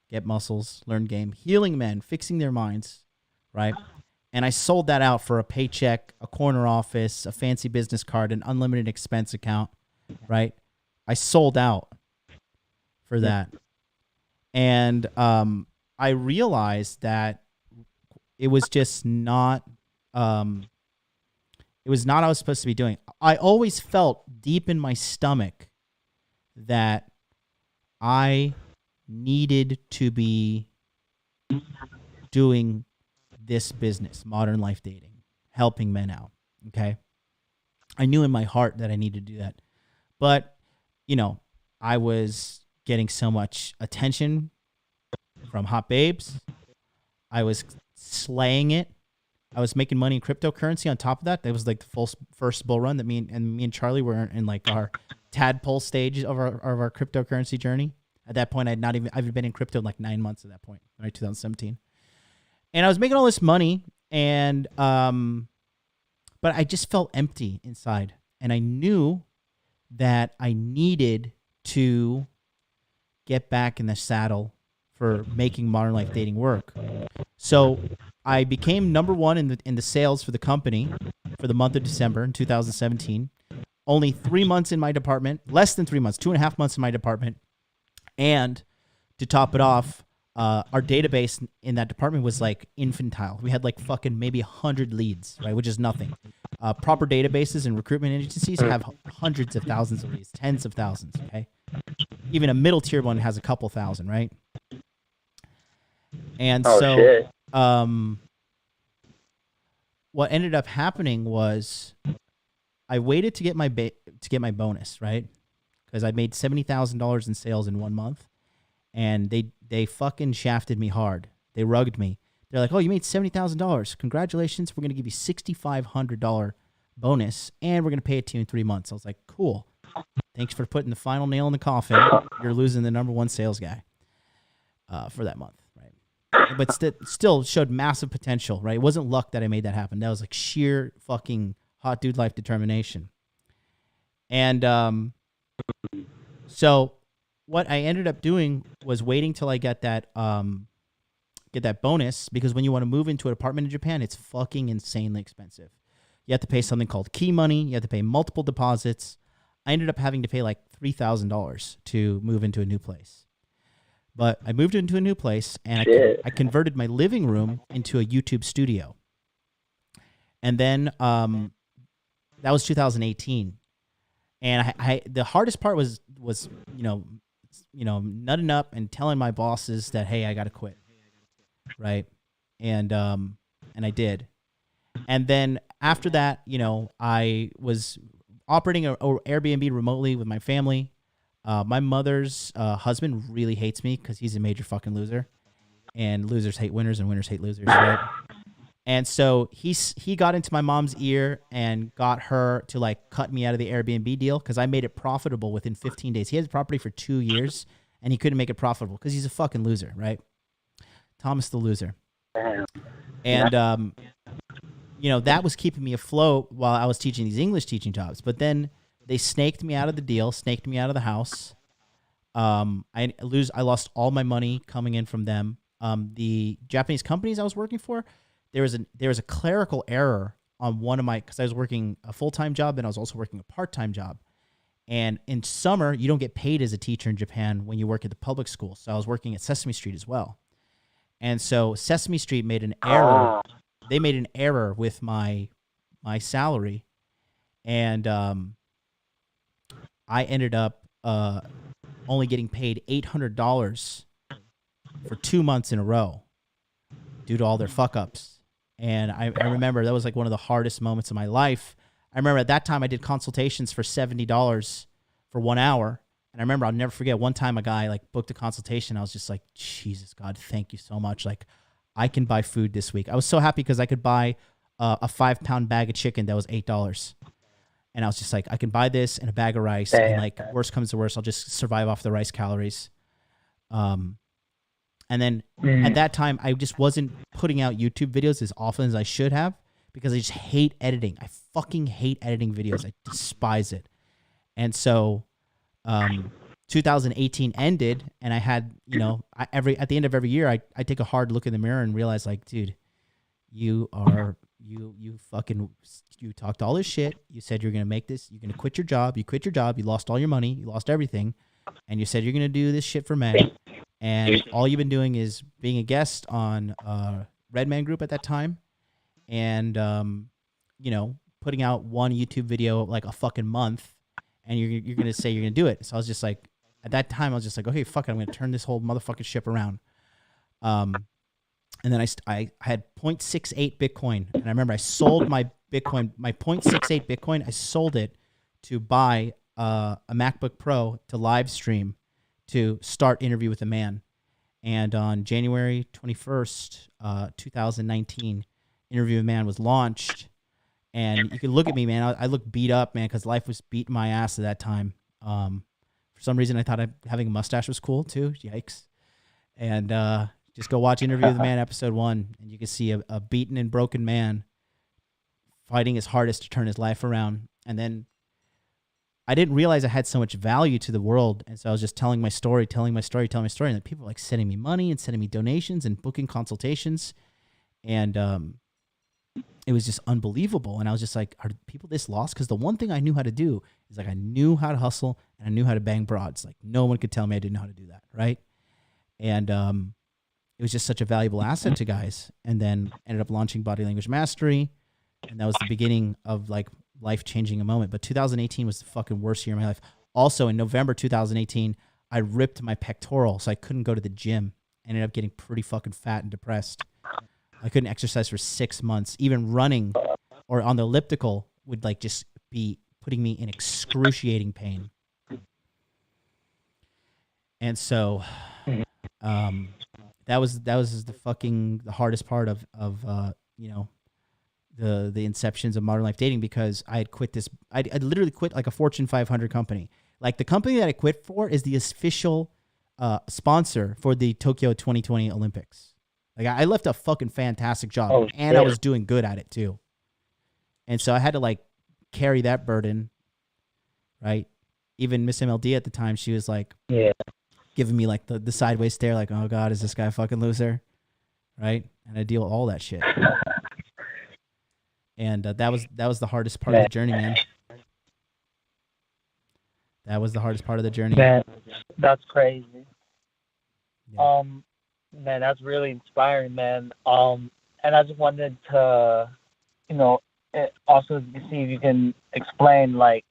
get muscles, learn game, healing men, fixing their minds, right? And I sold that out for a paycheck, a corner office, a fancy business card, an unlimited expense account, right? I sold out for that. And I realized that it was just not, it was not what I was supposed to be doing. I always felt deep in my stomach that I needed to be doing this business, Modern Life Dating, helping men out, okay? I knew in my heart that I needed to do that. But, you know, I was getting so much attention from hot babes. I was slaying it. I was making money in cryptocurrency on top of that. That was like the first bull run that me and Charlie were in, like our tadpole stage of our cryptocurrency journey. At that point, I've been in crypto like 9 months at that point, right? 2017. And I was making all this money, and but I just felt empty inside. And I knew that I needed to get back in the saddle for making Modern Life Dating work. So I became number one in the sales for the company for the month of December in 2017. Only 3 months in my department, less than 3 months, 2.5 months in my department. And to top it off, our database in that department was like infantile. We had like fucking maybe 100 leads, right? Which is nothing. Proper databases and recruitment agencies have hundreds of thousands of leads, tens of thousands, okay? Even a middle tier one has a couple thousand, right? And shit. What ended up happening was I waited to get my bonus, right? Because I made $70,000 in sales in 1 month, and they fucking shafted me hard. They rugged me. They're like, "Oh, you made $70,000. Congratulations. We're gonna give you $6,500 bonus, and we're gonna pay it to you in 3 months." I was like, "Cool. Thanks for putting the final nail in the coffin. You're losing the number one sales guy for that month." But still showed massive potential, right? It wasn't luck that I made that happen. That was like sheer fucking hot dude life determination. And so what I ended up doing was waiting till I get that bonus, because when you want to move into an apartment in Japan, it's fucking insanely expensive. You have to pay something called key money. You have to pay multiple deposits. I ended up having to pay like $3,000 to move into a new place. But I moved into a new place, and I converted my living room into a YouTube studio. And then that was 2018. And I the hardest part was nutting up and telling my bosses that, hey, I got to quit, right? And I did. And then after that, I was operating a Airbnb remotely with my family. My mother's husband really hates me because he's a major fucking loser, and losers hate winners and winners hate losers, right? And so he got into my mom's ear and got her to like cut me out of the Airbnb deal because I made it profitable within 15 days. He had the property for 2 years and he couldn't make it profitable because he's a fucking loser, right? Thomas the loser. And that was keeping me afloat while I was teaching these English teaching jobs. But then they snaked me out of the deal, snaked me out of the house. I lost all my money coming in from them. The Japanese companies I was working for, there was a clerical error on one of my, because I was working a full-time job and I was also working a part-time job. And in summer, you don't get paid as a teacher in Japan when you work at the public school. So I was working at Sesame Street as well. And so Sesame Street made an error they made an error with my salary, and I ended up only getting paid $800 for 2 months in a row due to all their fuck ups. And I remember that was like one of the hardest moments of my life. I remember at that time I did consultations for $70 for 1 hour. And I remember, I'll never forget, one time a guy like booked a consultation. I was just like, Jesus, God, thank you so much. Like, I can buy food this week. I was so happy because I could buy a 5-pound bag of chicken that was $8. And I was just like, I can buy this and a bag of rice. And like, worst comes to worst, I'll just survive off the rice calories. And then at that time, I just wasn't putting out YouTube videos as often as I should have because I just hate editing. I fucking hate editing videos. I despise it. And so 2018 ended, and I had, you know, at the end of every year, I take a hard look in the mirror and realize, like, dude, you talked all this shit. You said you're going to make this, you're going to quit your job. You quit your job. You lost all your money. You lost everything. And you said you're going to do this shit for men. And all you've been doing is being a guest on Red Man Group at that time. And, you know, putting out one YouTube video like a fucking month. And you're going to say you're going to do it. So I was just like, at that time, I was just like, okay, fuck it. I'm going to turn this whole motherfucking ship around. And then I had 0.68 Bitcoin. And I remember I sold my Bitcoin, my 0.68 Bitcoin. I sold it to buy a MacBook Pro to live stream to start Interview with a Man. And on January 21st, 2019, Interview with a Man was launched. And you can look at me, man. I look beat up, man, because life was beating my ass at that time. For some reason, I thought having a mustache was cool, too. Yikes. And just go watch Interview with a Man episode 1, and you can see a beaten and broken man fighting his hardest to turn his life around. And then I didn't realize I had so much value to the world. And so I was just telling my story. And then people were like sending me money and sending me donations and booking consultations. And it was just unbelievable. And I was just like, are people this lost? Because the one thing I knew how to do is like I knew how to hustle and I knew how to bang broads. Like no one could tell me I didn't know how to do that, right? And it was just such a valuable asset to guys. And then ended up launching Body Language Mastery. And that was the beginning of like life-changing a moment. But 2018 was the fucking worst year of my life. Also, in November 2018, I ripped my pectoral, so I couldn't go to the gym. I ended up getting pretty fucking fat and depressed. I couldn't exercise for 6 months. Even running or on the elliptical would like just be putting me in excruciating pain. And so that was the hardest part of you know, the inceptions of modern life dating, because I had quit this. I literally quit like a Fortune 500 company. Like the company that I quit for is the official sponsor for the Tokyo 2020 Olympics. Like I left a fucking fantastic job, and I was doing good at it too. And so I had to like carry that burden, right? Even Miss MLD at the time, she was like, giving me like the sideways stare, like, oh God, is this guy a fucking loser, right? And I deal with all that shit. And that was the hardest part of the journey, man. That was the hardest part of the journey. Man, that's crazy. Yeah. Man, that's really inspiring, man. And I just wanted to, you know, also see if you can explain, like,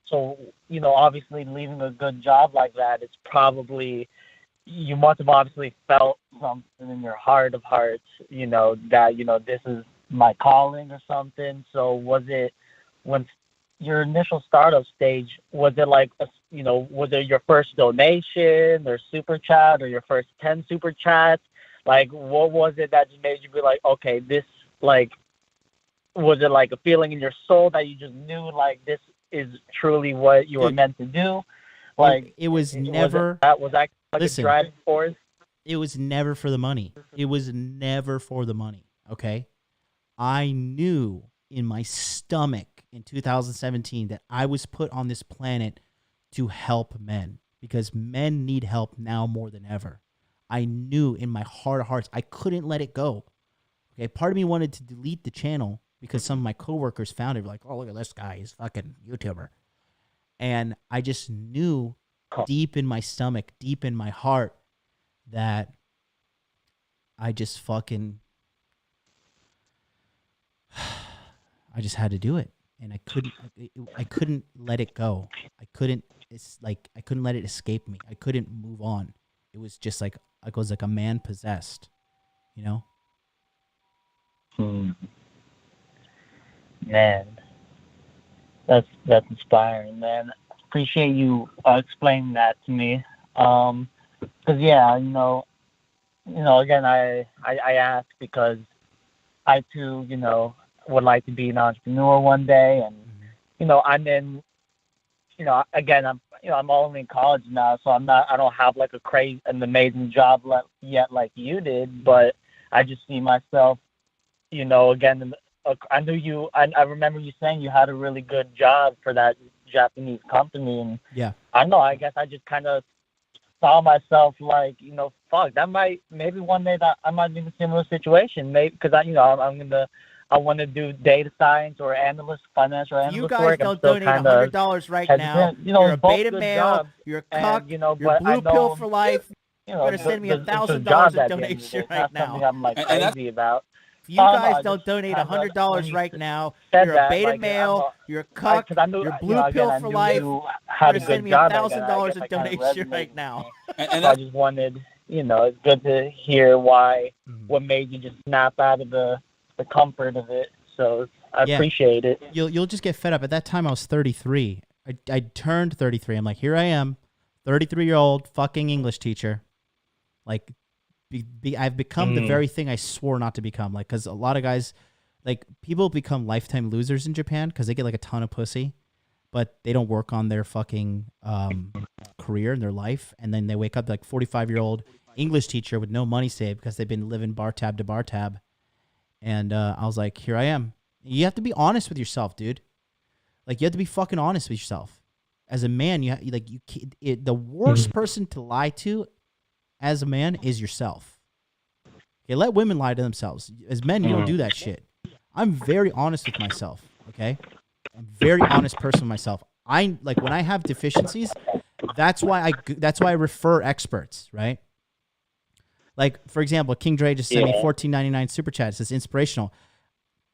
so, you know, obviously leaving a good job like that, it's probably, you must have obviously felt something in your heart of hearts, you know, that, you know, this is my calling or something. So was it, when your initial startup stage, was it like, you know, was it your first donation or super chat or your first 10 super chats? Like, what was it that just made you be like, okay, this, like, was it like a feeling in your soul that you just knew, like, this is truly what you were meant to do? Like, it was never, was that like listen, a driving force? It was never for the money. It was never for the money. Okay. I knew in my stomach in 2017 that I was put on this planet to help men, because men need help now more than ever. I knew in my heart of hearts I couldn't let it go. Okay, part of me wanted to delete the channel because some of my coworkers found it, like, oh, look at this guy, he's fucking YouTuber. And I just knew deep in my stomach, deep in my heart, that I just fucking I just had to do it, and I couldn't let it go. I couldn't let it escape me. I couldn't move on. It was just like I was like a man possessed, you know. Man, that's inspiring, man. Appreciate you explaining that to me. 'Cause yeah, again, I ask because I too, would like to be an entrepreneur one day, and I'm in, again, I'm only in college now, so I don't have like an amazing job yet like you did, but I just see myself, again, I remember you saying you had a really good job for that Japanese company, and yeah, I guess I just kind of saw myself like, fuck, maybe one day that I might be in a similar situation, maybe because I want to do data science or financial analyst You guys work. don't donate $100 right now. You're a beta male. You're a cuck. You're blue pill for life. You're gonna send me $1,000 in donation right now. Something I'm like crazy about. If you guys don't donate $100 right now, you're a beta male. You're a cuck. You're blue pill for life. You're gonna send me $1,000 in donation right now. And I just wanted, it's good to hear what made you just snap out of the comfort of it. So I appreciate it. You'll just get fed up. At that time, I was 33. I turned 33. I'm like, here I am, 33-year-old fucking English teacher. Like, I've become the very thing I swore not to become. Like, because a lot of guys, like, people become lifetime losers in Japan because they get like a ton of pussy, but they don't work on their fucking career and their life, and then they wake up like 45-year-old English teacher with no money saved because they've been living bar tab to bar tab. And I was like, here I am. You have to be honest with yourself, dude. Like, you have to be fucking honest with yourself. As a man, the worst person to lie to as a man is yourself. Okay, let women lie to themselves. As men, you don't do that shit. I'm very honest with myself, okay? I'm a very honest person with myself. When I have deficiencies, that's why I refer experts, right? Like, for example, King Dre just sent me $14.99 super chat. It says inspirational.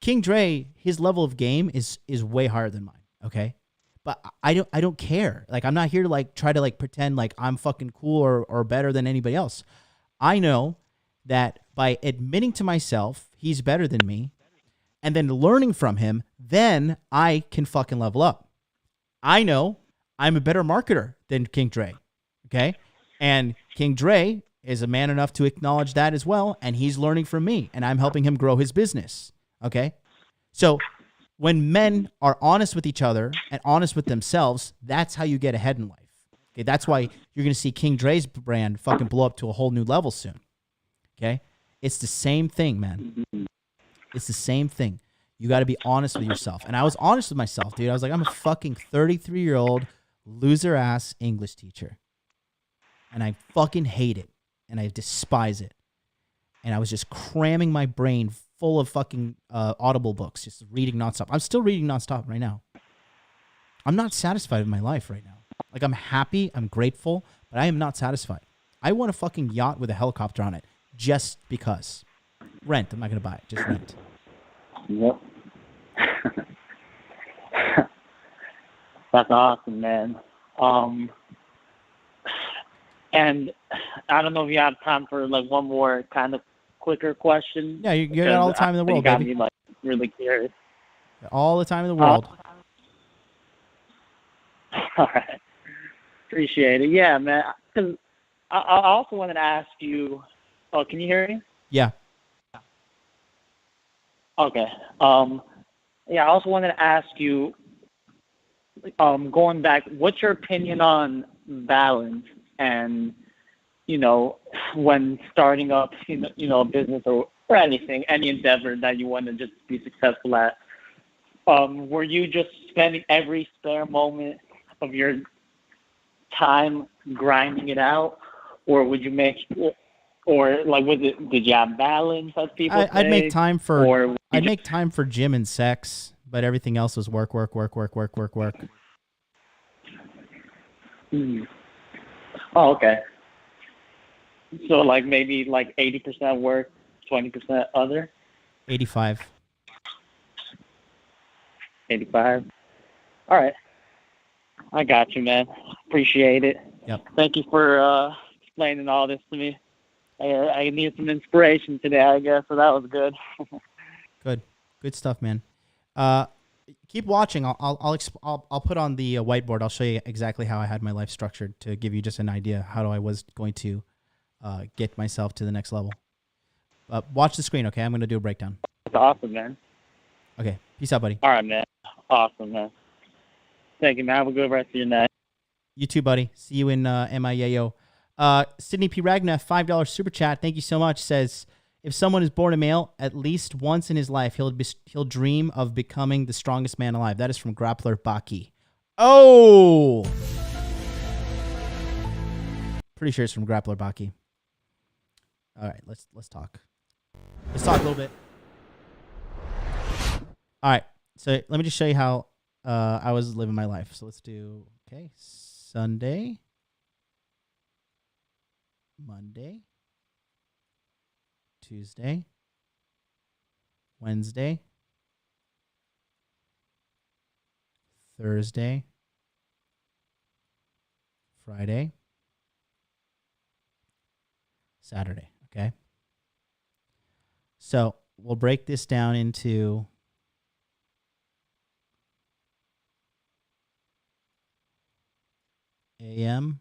King Dre, his level of game is way higher than mine, okay? But I don't care. Like, I'm not here to like try to like pretend like I'm fucking cool or better than anybody else. I know that by admitting to myself he's better than me and then learning from him, then I can fucking level up. I know I'm a better marketer than King Dre, okay? And King Dre is a man enough to acknowledge that as well, and he's learning from me, and I'm helping him grow his business, okay? So when men are honest with each other and honest with themselves, that's how you get ahead in life. Okay, that's why you're going to see King Dre's brand fucking blow up to a whole new level soon. Okay? It's the same thing, man. It's the same thing. You got to be honest with yourself. And I was honest with myself, dude. I was like, I'm a fucking 33-year-old loser-ass English teacher. And I fucking hate it. And I despise it. And I was just cramming my brain full of fucking Audible books, just reading nonstop. I'm still reading nonstop right now. I'm not satisfied with my life right now. Like, I'm happy, I'm grateful, but I am not satisfied. I want a fucking yacht with a helicopter on it just because. Rent. I'm not going to buy it. Just rent. Yep. That's awesome, man. And I don't know if you have time for like one more kind of quicker question. Yeah, you got all the time in the world, got baby. me like really curious. All the time in the world. All right. Appreciate it. Yeah, man. Because I also wanted to ask you. Oh, can you hear me? Yeah. Okay. Yeah, I also wanted to ask you. Going back, what's your opinion on balance and, when starting up, a business or anything, any endeavor that you want to just be successful at? Were you just spending every spare moment of your time grinding it out, or would you did you have balance, as people say? I'd make time for gym and sex, but everything else was work. Mm. Oh, okay. So like maybe like 80% work, 20% other? 85. 85. All right. I got you, man. Appreciate it. Yep. Thank you for explaining all this to me. I needed some inspiration today, I guess, so that was good. Good stuff, man. Keep watching. I'll put on the whiteboard. I'll show you exactly how I had my life structured to give you just an idea how I was going to get myself to the next level. Watch the screen, okay? I'm going to do a breakdown. That's awesome, man. Okay. Peace out, buddy. All right, man. Awesome, man. Thank you, man. Have a good rest of your night. You too, buddy. See you in MIAO. Sydney P. Ragna, $5 super chat. Thank you so much. Says, if someone is born a male, at least once in his life, he'll dream of becoming the strongest man alive. That is from Grappler Baki. Oh! Pretty sure it's from Grappler Baki. All right, let's talk. Let's talk a little bit. All right, so let me just show you how I was living my life. So let's do, okay, Sunday, Monday, Tuesday, Wednesday, Thursday, Friday, Saturday, okay? So we'll break this down into AM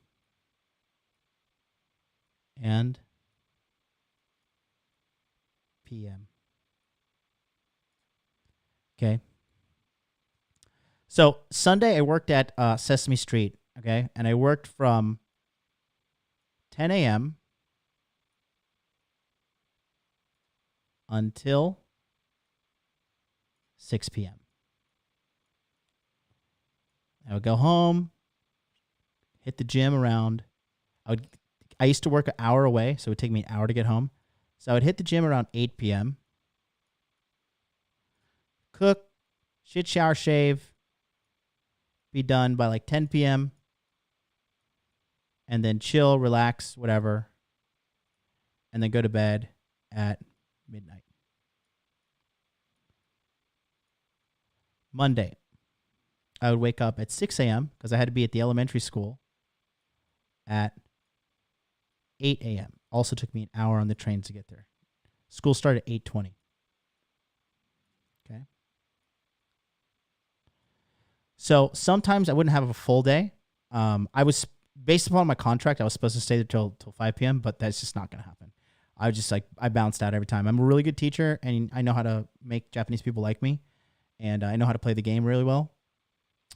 and PM. Okay. So Sunday I worked at Sesame Street, okay? And I worked from 10 a.m. until 6 p.m. I would go home, hit the gym around. I used to work an hour away, so it would take me an hour to get home. So I would hit the gym around 8 p.m. Cook, shit, shower, shave, be done by like 10 p.m. And then chill, relax, whatever. And then go to bed at midnight. Monday, I would wake up at 6 a.m. because I had to be at the elementary school at 8 a.m. Also took me an hour on the train to get there. School started at 8:20. Okay. So sometimes I wouldn't have a full day. I was, based upon my contract, I was supposed to stay there till 5 p.m., but that's just not going to happen. I was just I bounced out every time. I'm a really good teacher, and I know how to make Japanese people like me, and I know how to play the game really well.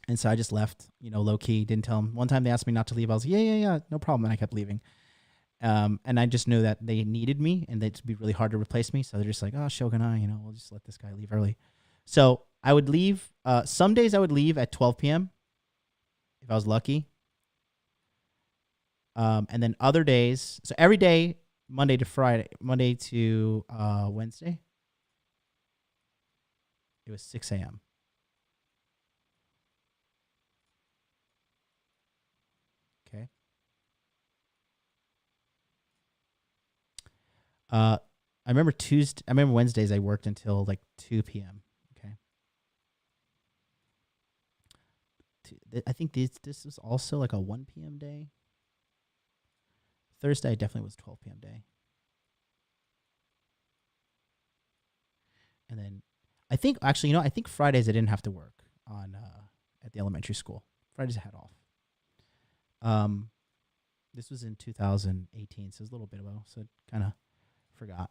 And so I just left, low key, didn't tell them. One time they asked me not to leave. I was like, yeah, no problem. And I kept leaving. And I just knew that they needed me and it'd be really hard to replace me. So they're just like, oh, Shogunai, we'll just let this guy leave early. So I would leave. Some days I would leave at 12 p.m. if I was lucky. And then other days, so every day, Monday to Wednesday, it was 6 a.m. Okay. I remember Wednesdays I worked until like 2 p.m. Okay. I think this is also like a 1 p.m. day. Thursday definitely was 12 p.m. day. And then I think Fridays I didn't have to work on at the elementary school. Fridays I had off. This was in 2018, so it was a little bit ago, so kind of forgot.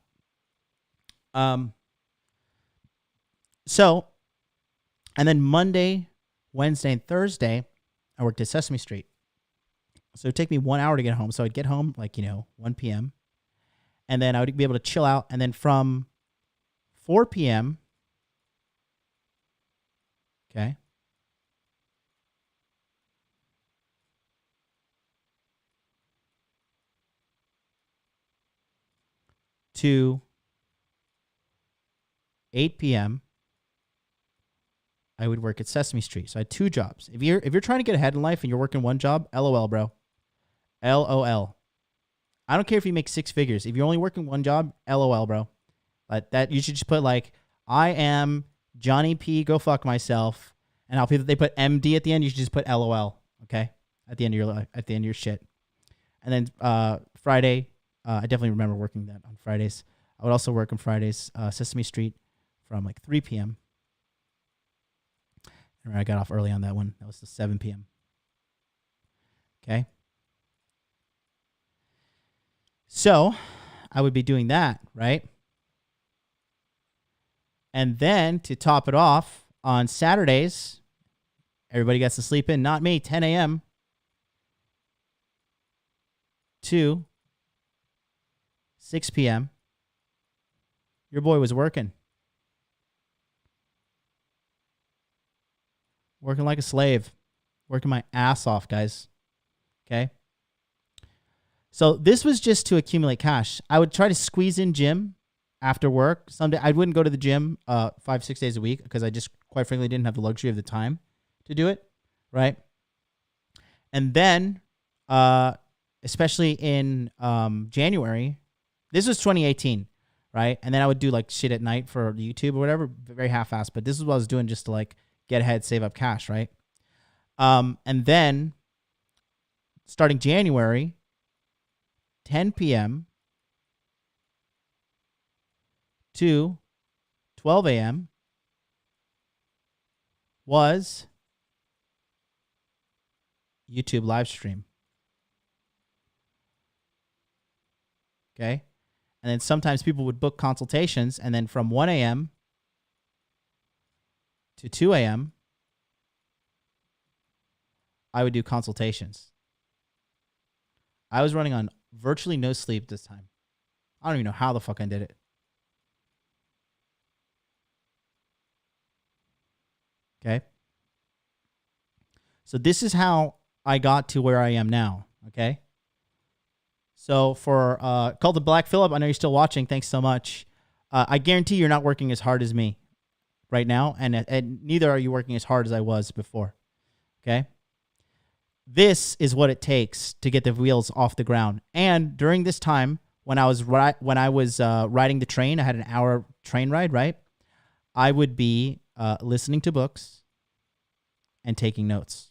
So, and then Monday, Wednesday, and Thursday, I worked at Sesame Street. So it would take me 1 hour to get home. So I'd get home 1 p.m. And then I would be able to chill out. And then from 4 p.m., okay, to 8 p.m., I would work at Sesame Street. So I had two jobs. If you're trying to get ahead in life and you're working one job, LOL, bro. LOL. I don't care if you make six figures. If you're only working one job, LOL, bro. That you should just put I am Johnny P. Go fuck myself. And now people they put MD at the end, you should just put LOL. Okay, at the end of your life, at the end of your shit. And then Friday, I definitely remember working that on Fridays. I would also work on Fridays, Sesame Street, from like 3 p.m. And I got off early on that one. That was the 7 p.m. Okay. So I would be doing that, right? And then to top it off, on Saturdays, everybody gets to sleep in. Not me, 10 a.m. to 6 p.m. Your boy was working. Working like a slave. Working my ass off, guys. Okay? So this was just to accumulate cash. I would try to squeeze in gym after work. Someday I wouldn't go to the gym 5-6 days a week because I just, quite frankly, didn't have the luxury of the time to do it, right? And then, especially in January, this was 2018, right? And then I would do like shit at night for YouTube or whatever, very half-assed. But this is what I was doing just to like get ahead, save up cash, right? And then starting January, 10 p.m. to 12 a.m. was YouTube live stream. Okay? And then sometimes people would book consultations, and then from 1 a.m. to 2 a.m., I would do consultations. I was running on virtually no sleep this time. I don't even know how the fuck I did it. Okay? So this is how I got to where I am now. Okay? So for Cult of Black Phillip, I know you're still watching. Thanks so much. I guarantee you're not working as hard as me right now, and neither are you working as hard as I was before. Okay? This is what it takes to get the wheels off the ground. And during this time, when I was riding the train, I had an hour train ride, right? I would be listening to books and taking notes.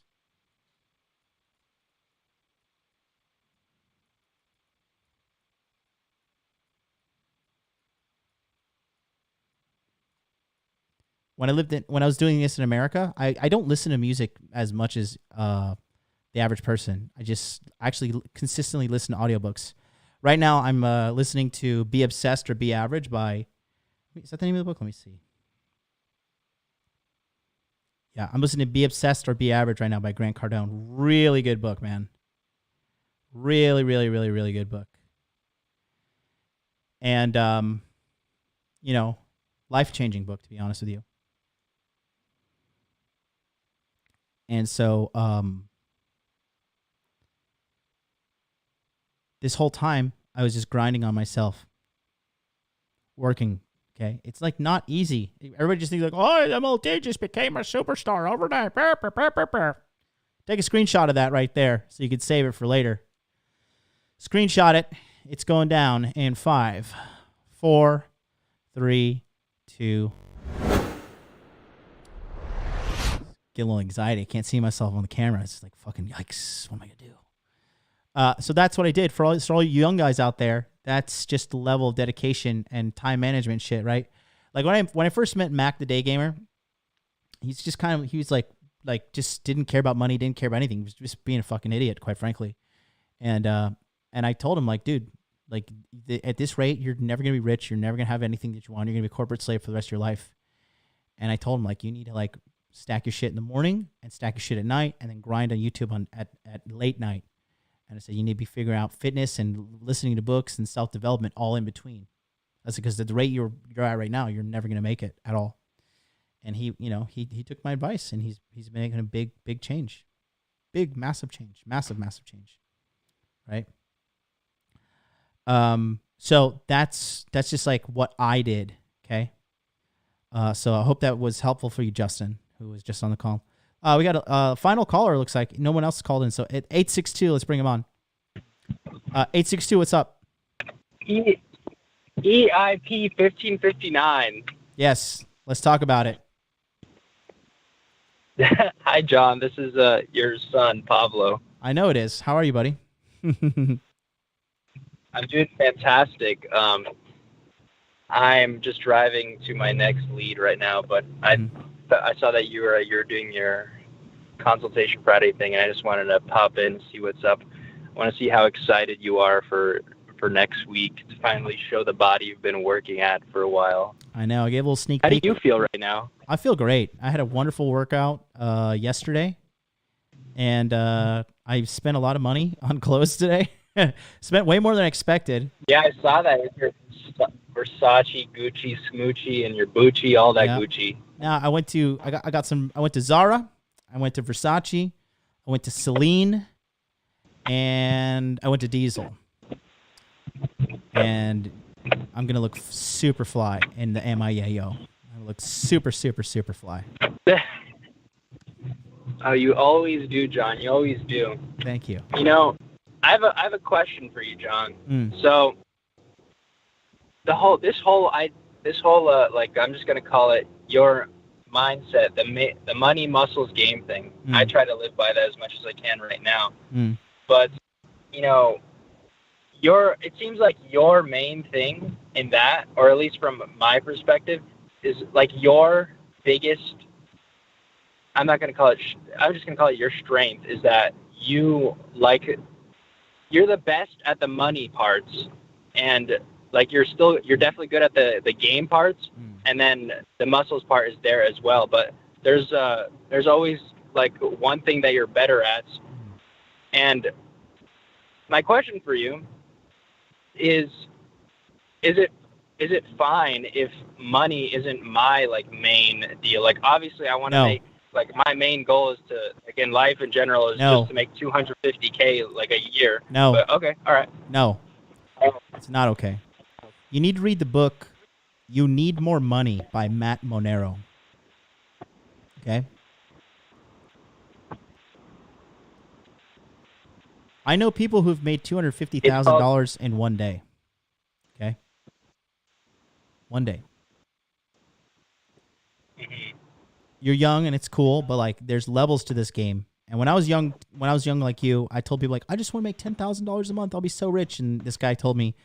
When I was doing this in America, I don't listen to music as much as the average person. I just actually consistently listen to audiobooks. Right now, I'm listening to Be Obsessed or Be Average by... Is that the name of the book? Let me see. Yeah, I'm listening to Be Obsessed or Be Average right now by Grant Cardone. Really good book, man. Really, really, really, really good book. And, life-changing book, to be honest with you. And so, this whole time, I was just grinding on myself. Working, okay? It's like not easy. Everybody just thinks like, oh, MLD just became a superstar overnight. Burr, burr, burr, burr, burr. Take a screenshot of that right there so you can save it for later. Screenshot it. It's going down in 5, 4, 3, 2. Get a little anxiety. I can't see myself on the camera. It's like fucking yikes. What am I going to do? So that's what I did. For all you young guys out there, that's just the level of dedication and time management shit, right? Like when I first met Mac the Day Gamer, he was like just didn't care about money, didn't care about anything. He was just being a fucking idiot, quite frankly. And I told him, like, dude, like at this rate, you're never going to be rich. You're never going to have anything that you want. You're going to be a corporate slave for the rest of your life. And I told him, like, you need to like stack your shit in the morning and stack your shit at night and then grind on YouTube at late night. And I said, you need to be figuring out fitness and listening to books and self-development all in between. That's because at the rate you're at right now, you're never going to make it at all. And he took my advice, and he's making a big change. Big, massive change. Massive change. Right? So that's just like what I did, okay? So I hope that was helpful for you, Justin, who was just on the call. We got a final caller, looks like. No one else called in. So at 862, let's bring him on. 862, what's up? EIP 1559. Yes, let's talk about it. Hi, John. This is your son, Pablo. I know it is. How are you, buddy? I'm doing fantastic. I'm just driving to my next lead right now, but I saw that you're doing your consultation Friday thing, and I just wanted to pop in and see what's up. I want to see how excited you are for next week to finally show the body you've been working at for a while. I know. I gave a little sneak How peek. do you feel right now? I feel great. I had a wonderful workout yesterday, and I spent a lot of money on clothes today. Spent way more than I expected. Yeah, I saw that with your Versace, Gucci, Smoochie, and your Bucci, all that Gucci. Now I went to Zara, I went to Versace, I went to Celine, and I went to Diesel. And I'm gonna look super fly in the MIAO. I look super, super, super fly. Oh, you always do, John. You always do. Thank you. You know, I have a question for you, John. So this whole I'm just gonna call it your mindset, the money muscles game thing. I try to live by that as much as I can right now. But you know, it seems like your main thing in that, or at least from my perspective, is like your biggest. I'm not gonna call it. I'm just gonna call it your strength. Is that you're the best at the money parts, and like you're definitely good at the game parts, and then the muscles part is there as well. But there's always like one thing that you're better at, and my question for you is it fine if money isn't my like main deal? Like obviously I want to make, like my main goal is to, like in life in general, is just to make $250K like a year. No. But okay, all right. No. It's not okay. You need to read the book You Need More Money by Matt Monero. Okay? I know people who've made $250,000 in one day. Okay? One day. You're young and it's cool, but like there's levels to this game. And when I was young like you, I told people like, I just want to make $10,000 a month. I'll be so rich. And this guy told me,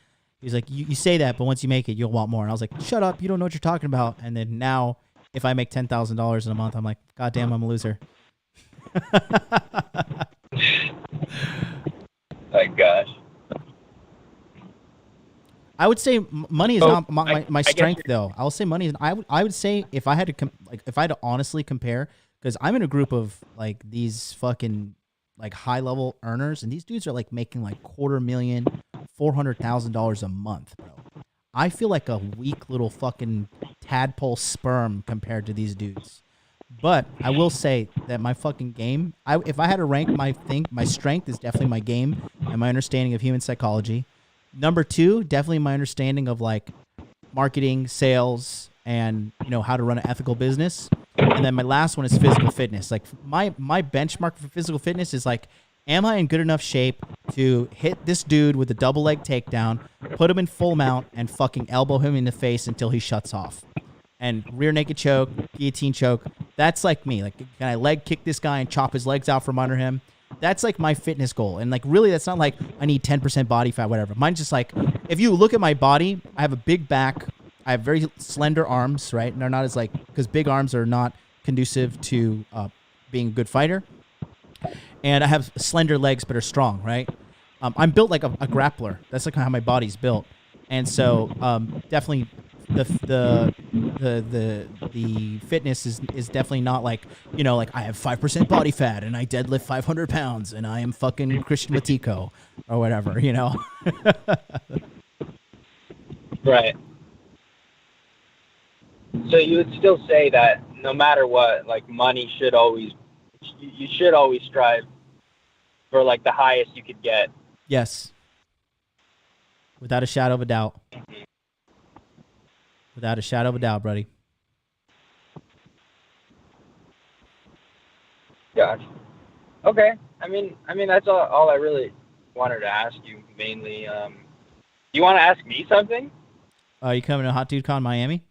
he's like, you say that, but once you make it, you'll want more. And I was like, shut up. You don't know what you're talking about. And then now if I make $10,000 in a month, I'm like, God damn, I'm a loser. My gosh. I would say money is not my strength, though. I'll say money is. I would say if I had to honestly compare, because I'm in a group of like these fucking like high level earners, and these dudes are like making like $250,000, $400,000 a month, bro. I feel like a weak little fucking tadpole sperm compared to these dudes. But I will say that my fucking game, if I had to rank my strength is definitely my game and my understanding of human psychology. Number 2, definitely my understanding of like marketing, sales, and how to run an ethical business. And then my last one is physical fitness. Like my benchmark for physical fitness is like, am I in good enough shape to hit this dude with a double leg takedown, put him in full mount, and fucking elbow him in the face until he shuts off? And rear naked choke, guillotine choke. That's like me. Like, can I leg kick this guy and chop his legs out from under him? That's like my fitness goal. And like, really, that's not like I need 10% body fat, whatever. Mine's just like, if you look at my body, I have a big back. I have very slender arms, right? And they're not as like, because big arms are not conducive to being a good fighter. And I have slender legs, but are strong, right? I'm built like a grappler. That's like how my body's built. And so definitely the fitness is definitely not like, like I have 5% body fat and I deadlift 500 pounds and I am fucking Christian Matico or whatever, Right. So you would still say that no matter what, like money you should always strive for like the highest you could get. Yes. Without a shadow of a doubt. Without a shadow of a doubt, buddy. Gotcha. Okay. I mean, that's all I really wanted to ask you mainly. You want to ask me something? You coming to Hot Dude Con Miami?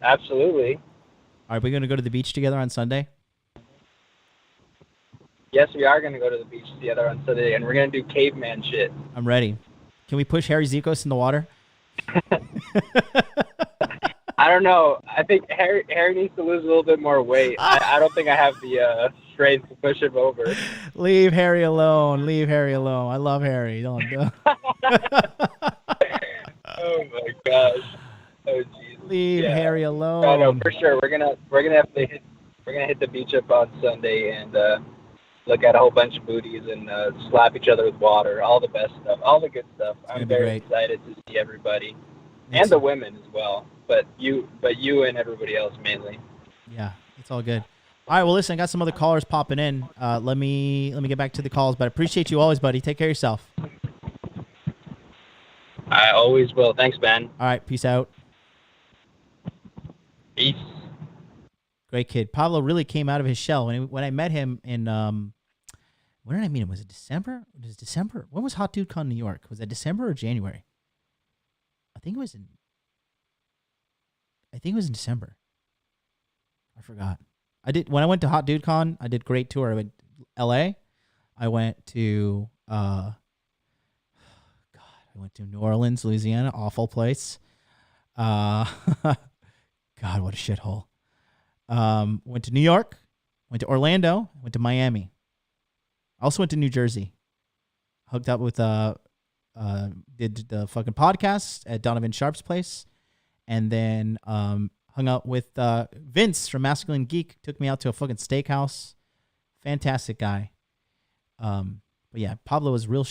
Absolutely. Are we going to go to the beach together on Sunday? Yes, we are going to go to the beach together on Sunday, and we're going to do caveman shit. I'm ready. Can we push Harry Zikos in the water? I don't know. I think Harry needs to lose a little bit more weight. I don't think I have the strength to push him over. Leave Harry alone. Leave Harry alone. I love Harry. Don't. Oh my gosh. Oh jeez. Leave Harry alone. No, for sure. We're gonna have to hit the beach up on Sunday and look at a whole bunch of booties and slap each other with water. All the best stuff. All the good stuff. I'm very excited to see everybody. And the women as well. But you and everybody else mainly. Yeah, it's all good. All right, well, listen, I got some other callers popping in. Let me get back to the calls, but I appreciate you always, buddy. Take care of yourself. I always will. Thanks, man. All right, peace out. Peace. Great kid. Pablo really came out of his shell. When I met him in, when did I meet him? Was it December? It was December. When was Hot Dude Con New York? Was that December or January? I think it was in December. I forgot. When I went to Hot Dude Con, I did great tour. I went to LA. I went to I went to New Orleans, Louisiana, awful place. God, what a shithole. Went to New York, went to Orlando, went to Miami. I also went to New Jersey. Hooked up with did the fucking podcast at Donovan Sharp's place, and then hung out with Vince from Masculine Geek. Took me out to a fucking steakhouse. Fantastic guy. But yeah, Pablo was real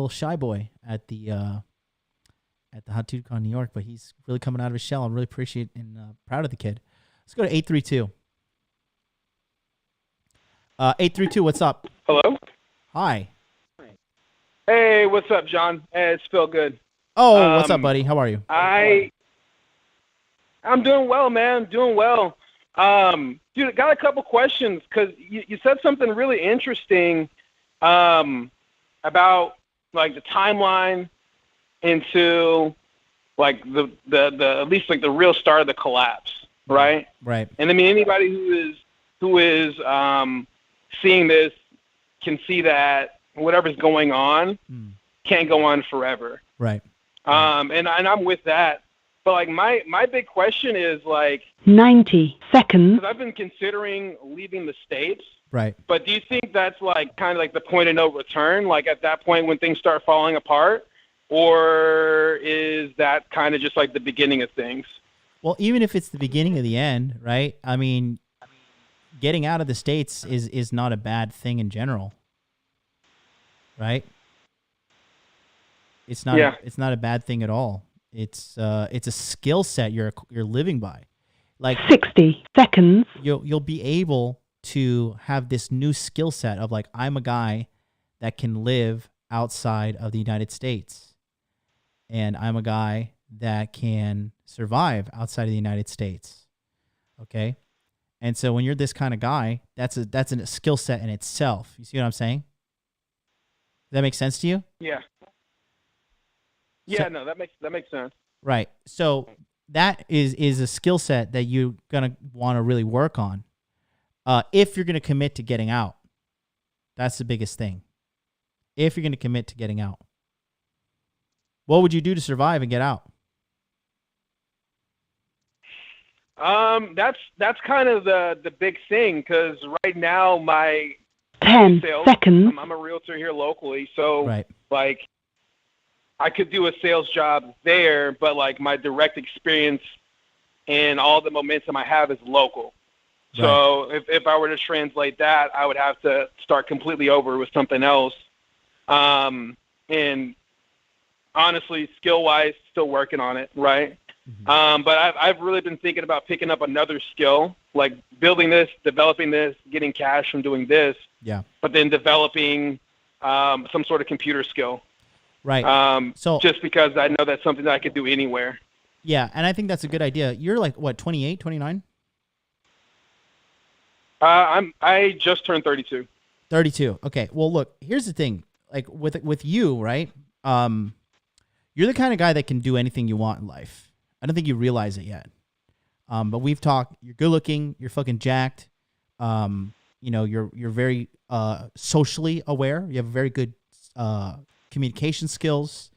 shy boy at the Hot Dude Con New York, but he's really coming out of his shell. I'm really appreciate and proud of the kid. Let's go to 832. 832, what's up? Hello? Hi. Hey, what's up, John? Hey, it's Phil Good. Oh, what's up, buddy? How are you? I'm doing well, man. Doing well. Dude, I got a couple questions because you said something really interesting about like the timeline into like the at least like the real start of the collapse, right? Right. And I mean anybody who is seeing this can see that whatever's going on can't go on forever. Right. And I'm with that. But like my big question is like 90 seconds. because I've been considering leaving the States. Right. But do you think that's like kind of like the point of no return? Like at that point when things start falling apart, or is that kind of just like the beginning of things? Well, even if it's the beginning of the end, right? I mean, getting out of the States is not a bad thing in general, right? It's not. Yeah. It's not a bad thing at all. It's a skill set you're living by. Like 60 seconds. You'll be able to have this new skill set of like, I'm a guy that can live outside of the United States, and I'm a guy that can survive outside of the United States. Okay. And so when you're this kind of guy, that's a skill set in itself. You see what I'm saying? Does that make sense to you? Yeah. Yeah, no, that makes sense. Right. So that is a skill set that you're going to want to really work on if you're going to commit to getting out. That's the biggest thing. If you're going to commit to getting out. What would you do to survive and get out? That's kind of the big thing because right now my 10 seconds. I'm a realtor here locally, so right. Like I could do a sales job there, but like my direct experience and all the momentum I have is local. Right. So if I were to translate that, I would have to start completely over with something else. And honestly, skill-wise, still working on it, right? Mm-hmm. But I've really been thinking about picking up another skill, like building this, developing this, getting cash from doing this. Yeah. But then developing some sort of computer skill. Right. So just because I know that's something that I could do anywhere. Yeah, and I think that's a good idea. You're like, what, 28, 29? I just turned 32. 32. Okay. Well, look, here's the thing. Like with you, right? You're the kind of guy that can do anything you want in life. I don't think you realize it yet. But we've talked. You're good looking. You're fucking jacked. You're very socially aware. You have very good communication skills,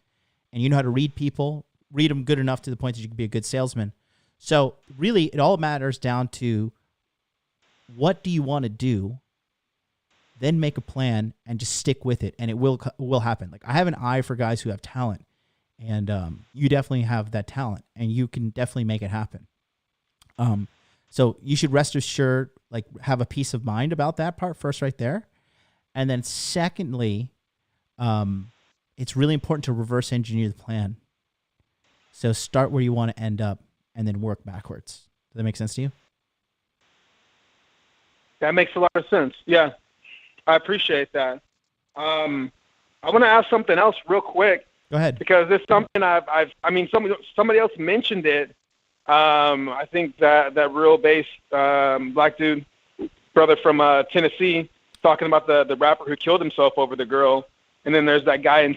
and you know how to read people. Read them good enough to the point that you can be a good salesman. So really, it all matters down to what do you want to do. Then make a plan and just stick with it, and it will happen. Like I have an eye for guys who have talent, and you definitely have that talent, and you can definitely make it happen. So you should rest assured, like have a peace of mind about that part first, right there, and then secondly, it's really important to reverse engineer the plan. So start where you want to end up, and then work backwards. Does that make sense to you? That makes a lot of sense. Yeah. I appreciate that. I want to ask something else real quick. Go ahead. Because it's something somebody else mentioned it. I think that real bass black dude, brother from Tennessee, talking about the rapper who killed himself over the girl. And then there's that guy in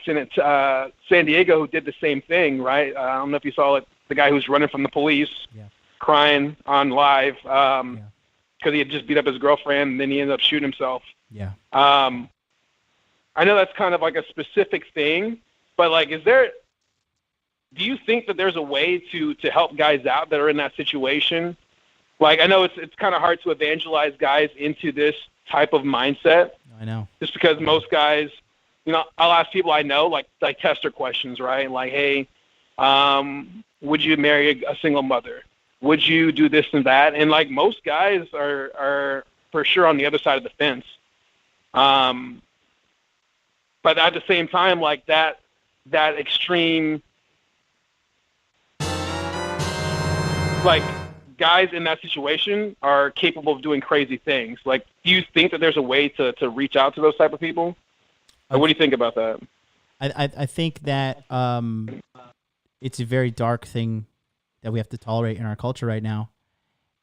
San Diego who did the same thing, right? I don't know if you saw it. The guy who's running from the police, crying on live because he had just beat up his girlfriend, and then he ended up shooting himself. Yeah. I know that's kind of like a specific thing, but like, do you think that there's a way to help guys out that are in that situation? Like, I know it's kind of hard to evangelize guys into this type of mindset. I know. Just because most guys, I'll ask people I know, like tester questions, right? Like, hey, would you marry a single mother? Would you do this and that? And like most guys are for sure on the other side of the fence. But at the same time, like that extreme, like guys in that situation are capable of doing crazy things. Like, do you think that there's a way to reach out to those type of people? Or what do you think about that? I think that it's a very dark thing that we have to tolerate in our culture right now.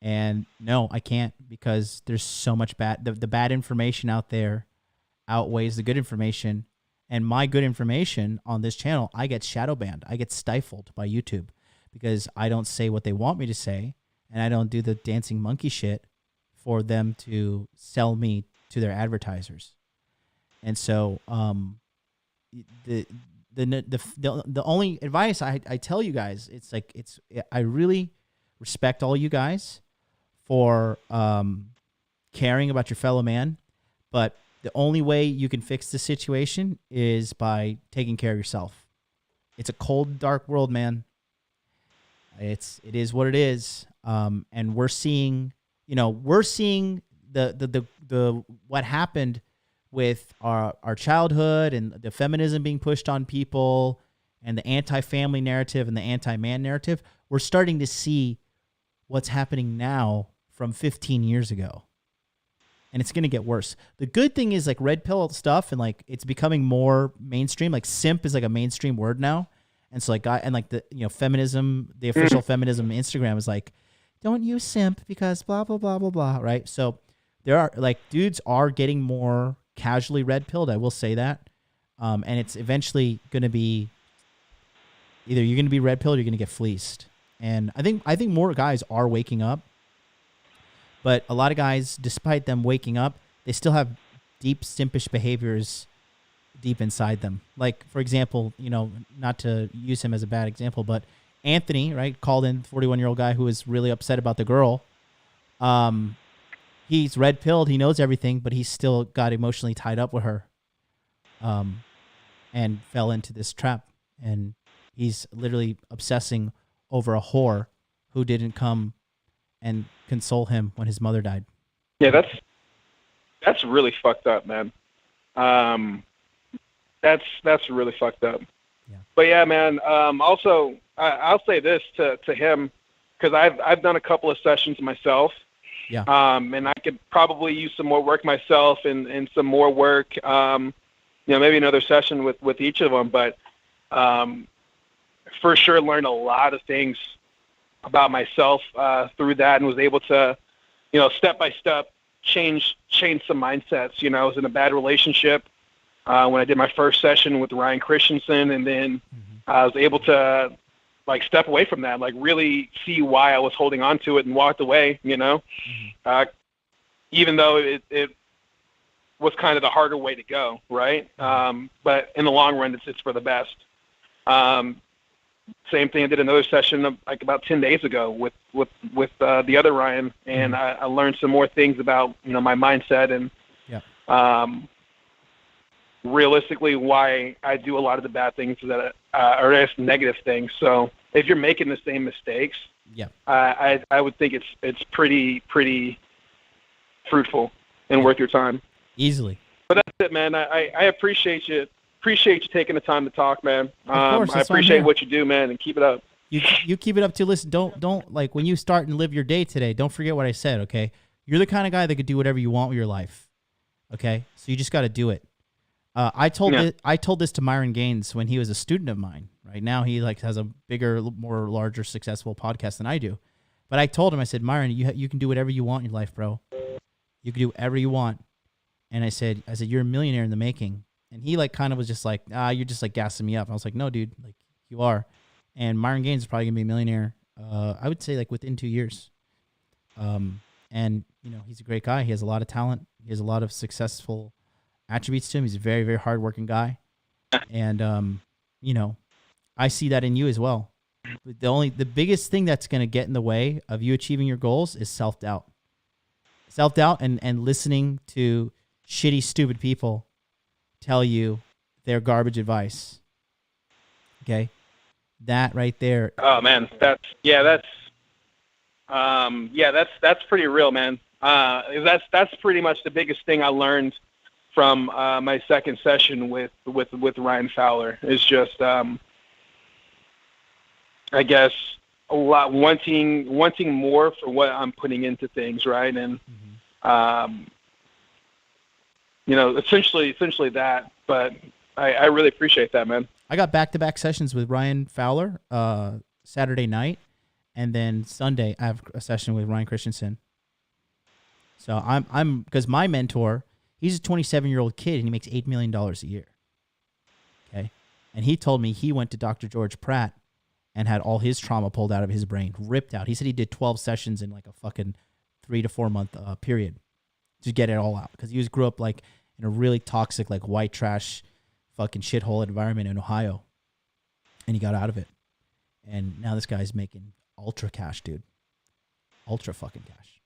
And no, I can't, because there's so much the bad information out there outweighs the good information. And my good information on this channel, I get shadow banned. I get stifled by YouTube because I don't say what they want me to say, and I don't do the dancing monkey shit for them to sell me to their advertisers. And so the only advice I tell you guys, I really respect all you guys for caring about your fellow man, but the only way you can fix the situation is by taking care of yourself. It's a cold, dark world, man. It is what it is. And we're seeing the what happened with our childhood and the feminism being pushed on people and the anti-family narrative and the anti-man narrative. We're starting to see what's happening now from 15 years ago. And it's going to get worse. The good thing is like red pill stuff, and like it's becoming more mainstream. Like simp is like a mainstream word now. And so like the feminism, the official feminism Instagram is like, don't use simp because blah, blah, blah, blah, blah. Right. So there are like dudes are getting more casually red pilled. I will say that. And it's eventually going to be either you're going to be red pilled or you're going to get fleeced. And I think more guys are waking up. But a lot of guys, despite them waking up, they still have deep simpish behaviors deep inside them. Like, for example, not to use him as a bad example, but Anthony, right, called in, 41-year-old guy who was really upset about the girl. He's red-pilled. He knows everything, but he's still got emotionally tied up with her and fell into this trap. And he's literally obsessing over a whore who didn't come and console him when his mother died. Yeah, that's really fucked up, man. That's really fucked up. Yeah. But yeah, man. Also, I'll say this to him, because I've done a couple of sessions myself. Yeah. And I could probably use some more work myself and some more work. Maybe another session with each of them, but for sure learned a lot of things about myself through that, and was able to, step by step change some mindsets. I was in a bad relationship when I did my first session with Ryan Christensen, and then I was able to like step away from that, like really see why I was holding on to it and walked away, you know, even though it was kind of the harder way to go. Right. But in the long run, it's for the best. Same thing. I did another session like about 10 days ago with the other Ryan, and I learned some more things about, you know, my mindset and, realistically why I do a lot of the bad things that are just negative things. So if you're making the same mistakes, I would think it's pretty fruitful and worth your time. Easily. But that's it, man. I appreciate you taking the time to talk, man. Of course, I appreciate what you do, man, and keep it up. You keep it up too. Listen, don't like when you start and live your day today, don't forget what I said, okay? You're the kind of guy that could do whatever you want with your life. Okay? So you just got to do it. I told this to Myron Gaines when he was a student of mine. Right now he like has a bigger, more larger, successful podcast than I do. But I told him, I said, Myron, you can do whatever you want in your life, bro. You can do whatever you want. And I said, you're a millionaire in the making. And he like kind of was just like, you're just like gassing me up. I was like, no, dude, like you are. And Myron Gaines is probably gonna be a millionaire. I would say like within 2 years. And you know, he's a great guy. He has a lot of talent. He has a lot of successful attributes to him. He's a very, very hardworking guy. And, you know, I see that in you as well. The biggest thing that's going to get in the way of you achieving your goals is self-doubt. Self-doubt and listening to shitty, stupid people tell you their garbage advice. Okay? That right there. Oh man, that's pretty real, man. That's pretty much the biggest thing I learned from my second session with Ryan Fowler. Is just I guess a lot wanting more for what I'm putting into things, right? And you know, essentially that. But I really appreciate that, man. I got back-to-back sessions with Ryan Fowler Saturday night, and then Sunday I have a session with Ryan Christensen. So I'm because my mentor, he's a 27-year-old kid and he makes $8 million a year. Okay, and he told me he went to Dr. George Pratt and had all his trauma pulled out of his brain, ripped out. He said he did 12 sessions in like a fucking 3 to 4 month period to get it all out because he grew up like in a really toxic, like white trash, fucking shithole environment in Ohio, and he got out of it. And now this guy's making ultra cash, dude. Ultra fucking cash.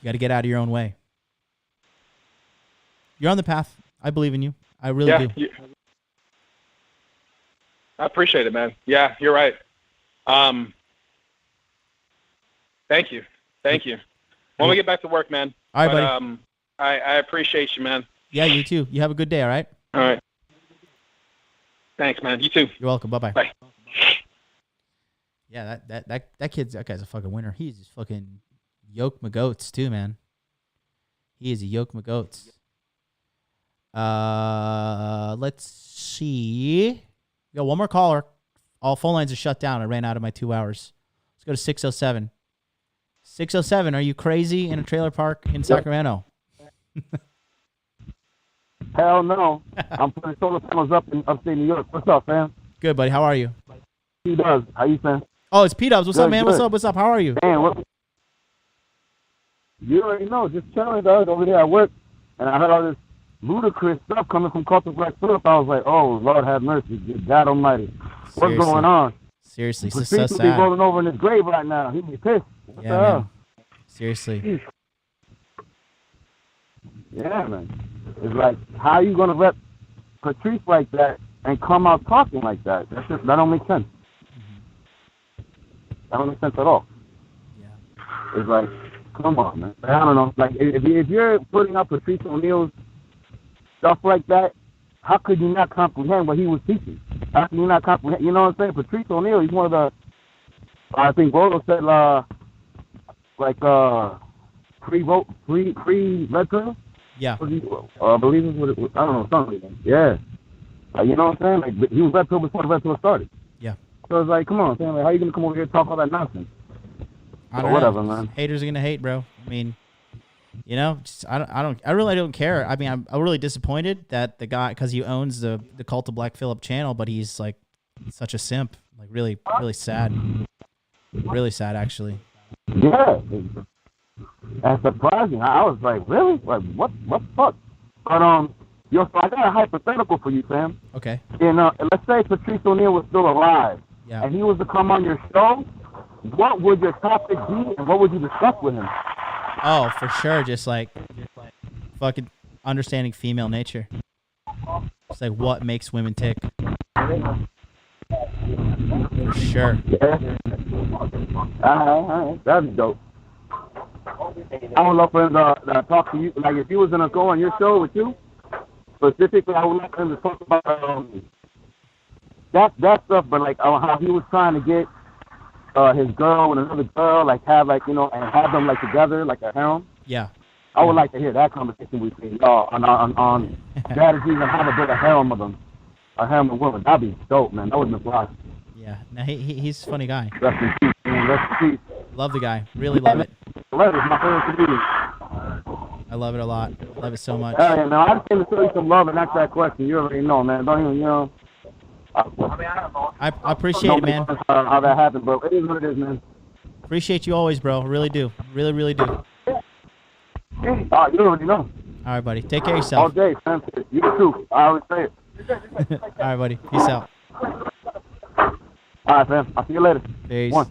You got to get out of your own way. You're on the path. I believe in you. I really do. I appreciate it, man. Yeah, you're right. Thank you. When we get back to work, man. All right, buddy. I appreciate you, man. Yeah, you too. You have a good day, all right? All right. Thanks, man. You too. You're welcome. Bye-bye. Bye. Yeah, that guy's a fucking winner. He's just fucking yoke my goats too, man. He is a yoke my goats. Let's see. We got one more caller. All phone lines are shut down. I ran out of my 2 hours. Let's go to 607. 607, are you crazy in a trailer park in Sacramento? Hell no. I'm putting solar panels up in upstate New York. What's up, fam? Good, buddy. How are you? P-Dubs. How you, fam? Oh, it's P-Dubs. What's Good, up, man? good. What's up? How are you? Man, what? You already know. Just chilling, dog, over there at work. And I heard all this ludicrous stuff coming from Culture Black Phillip. I was like, oh, Lord have mercy. God almighty. What's going on? Seriously, this is Patrice so will be sad. rolling over in his grave right now. He'd be pissed. What Yeah, the hell? man. Seriously. Yeah, man. It's like, how are you going to rep Patrice like that and come out talking like that? That don't make sense. That don't make sense at all. Yeah. It's like, come on, man. I don't know. Like, if you're putting up Patrice O'Neal's stuff like that, how could you not comprehend what he was teaching? How can you not comprehend? You know what I'm saying? Patrice O'Neal, he's one of the, I think Rolo said, pre-red pill? Yeah. I believe it was, I don't know, something like that. Yeah. You know what I'm saying? Like, he was red pill before the red pill started. Yeah. So it's like, come on, man. Like, how are you going to come over here and talk all that nonsense? I don't whatever, know. man. Haters are gonna hate, bro. I mean, you know, I really don't care. I mean, I'm really disappointed that the guy, because he owns the Cult of Black Phillip channel, but he's like such a simp. Like really, really sad. Really sad, actually. Yeah, that's surprising. I was like, really? Like, what the fuck? But so I got a hypothetical for you, Sam. Okay. And let's say Patrice O'Neal was still alive, Yeah. and he was to come on your show. What would your topic be, and what would you discuss with him? Oh, for sure. Just like fucking understanding female nature. It's like what makes women tick. For sure. Yeah. All right. That'd be dope. I would love for him to talk to you. Like, if he was going to go on your show with you, specifically, I would like him to talk about that stuff, but like how he was trying to get his girl and another girl, like have like, and have them like together, like a harem. Yeah. I would like to hear that conversation between y'all on strategies and how to build a harem of them, a harem of women. That'd be dope, man. That would be fly. Yeah. No, he's a funny guy. Rest in peace, man. Rest in peace. Love the guy. Really love it. Love it. My favorite comedian. I love it a lot. Love it so much. Yeah, man. I just came to show you some love and ask that question. You already know, man. Don't even, I appreciate it, man. How that happened, but it is what it is, man. Appreciate you always, bro. Really do. Really, really do. You already know. All right, buddy. Take care of All yourself. day, man. You too. I always say it. All right, buddy. Peace out. All right, fam. I'll see you later. Peace. One.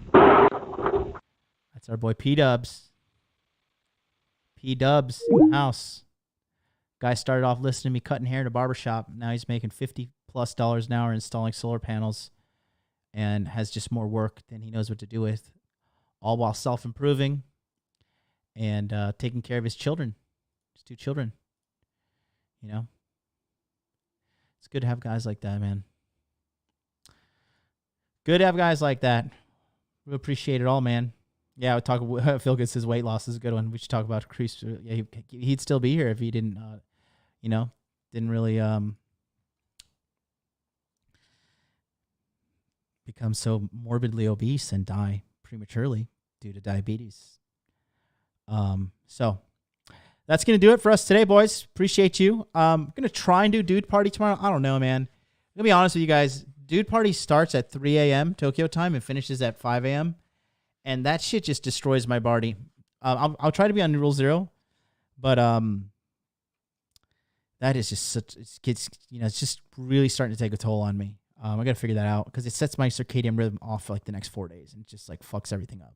That's our boy P-Dubs. P-Dubs in the house. Guy started off listening to me cutting hair in a barbershop. Now he's making $50+ an hour installing solar panels and has just more work than he knows what to do with, all while self-improving and taking care of his children, his 2 children. It's good to have guys like that, man. Good to have guys like that. We appreciate it all, man. Yeah, I would talk. Phil gets his weight loss is a good one. We should talk about Chris. Yeah, he'd still be here if he didn't, didn't really become so morbidly obese and die prematurely due to diabetes. So that's going to do it for us today, boys. Appreciate you. I'm going to try and do Dude Party tomorrow. I don't know, man. I'm going to be honest with you guys. Dude Party starts at 3 a.m. Tokyo time and finishes at 5 a.m. And that shit just destroys my body. I'll try to be on Rule 0, but that is just such, it's just really starting to take a toll on me. I got to figure that out because it sets my circadian rhythm off for like the next 4 days and just like fucks everything up.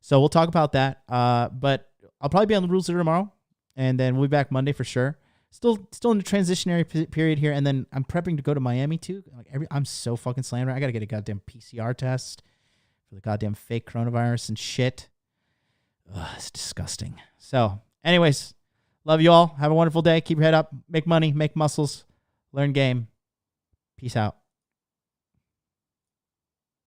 So we'll talk about that. But I'll probably be on the Rule 0 tomorrow, and then we'll be back Monday for sure. Still in the transitionary period here, and then I'm prepping to go to Miami too. I'm so fucking slammed. I gotta get a goddamn PCR test for the goddamn fake coronavirus and shit. Ugh, it's disgusting. So, anyways, love you all. Have a wonderful day. Keep your head up. Make money. Make muscles. Learn game. Peace out.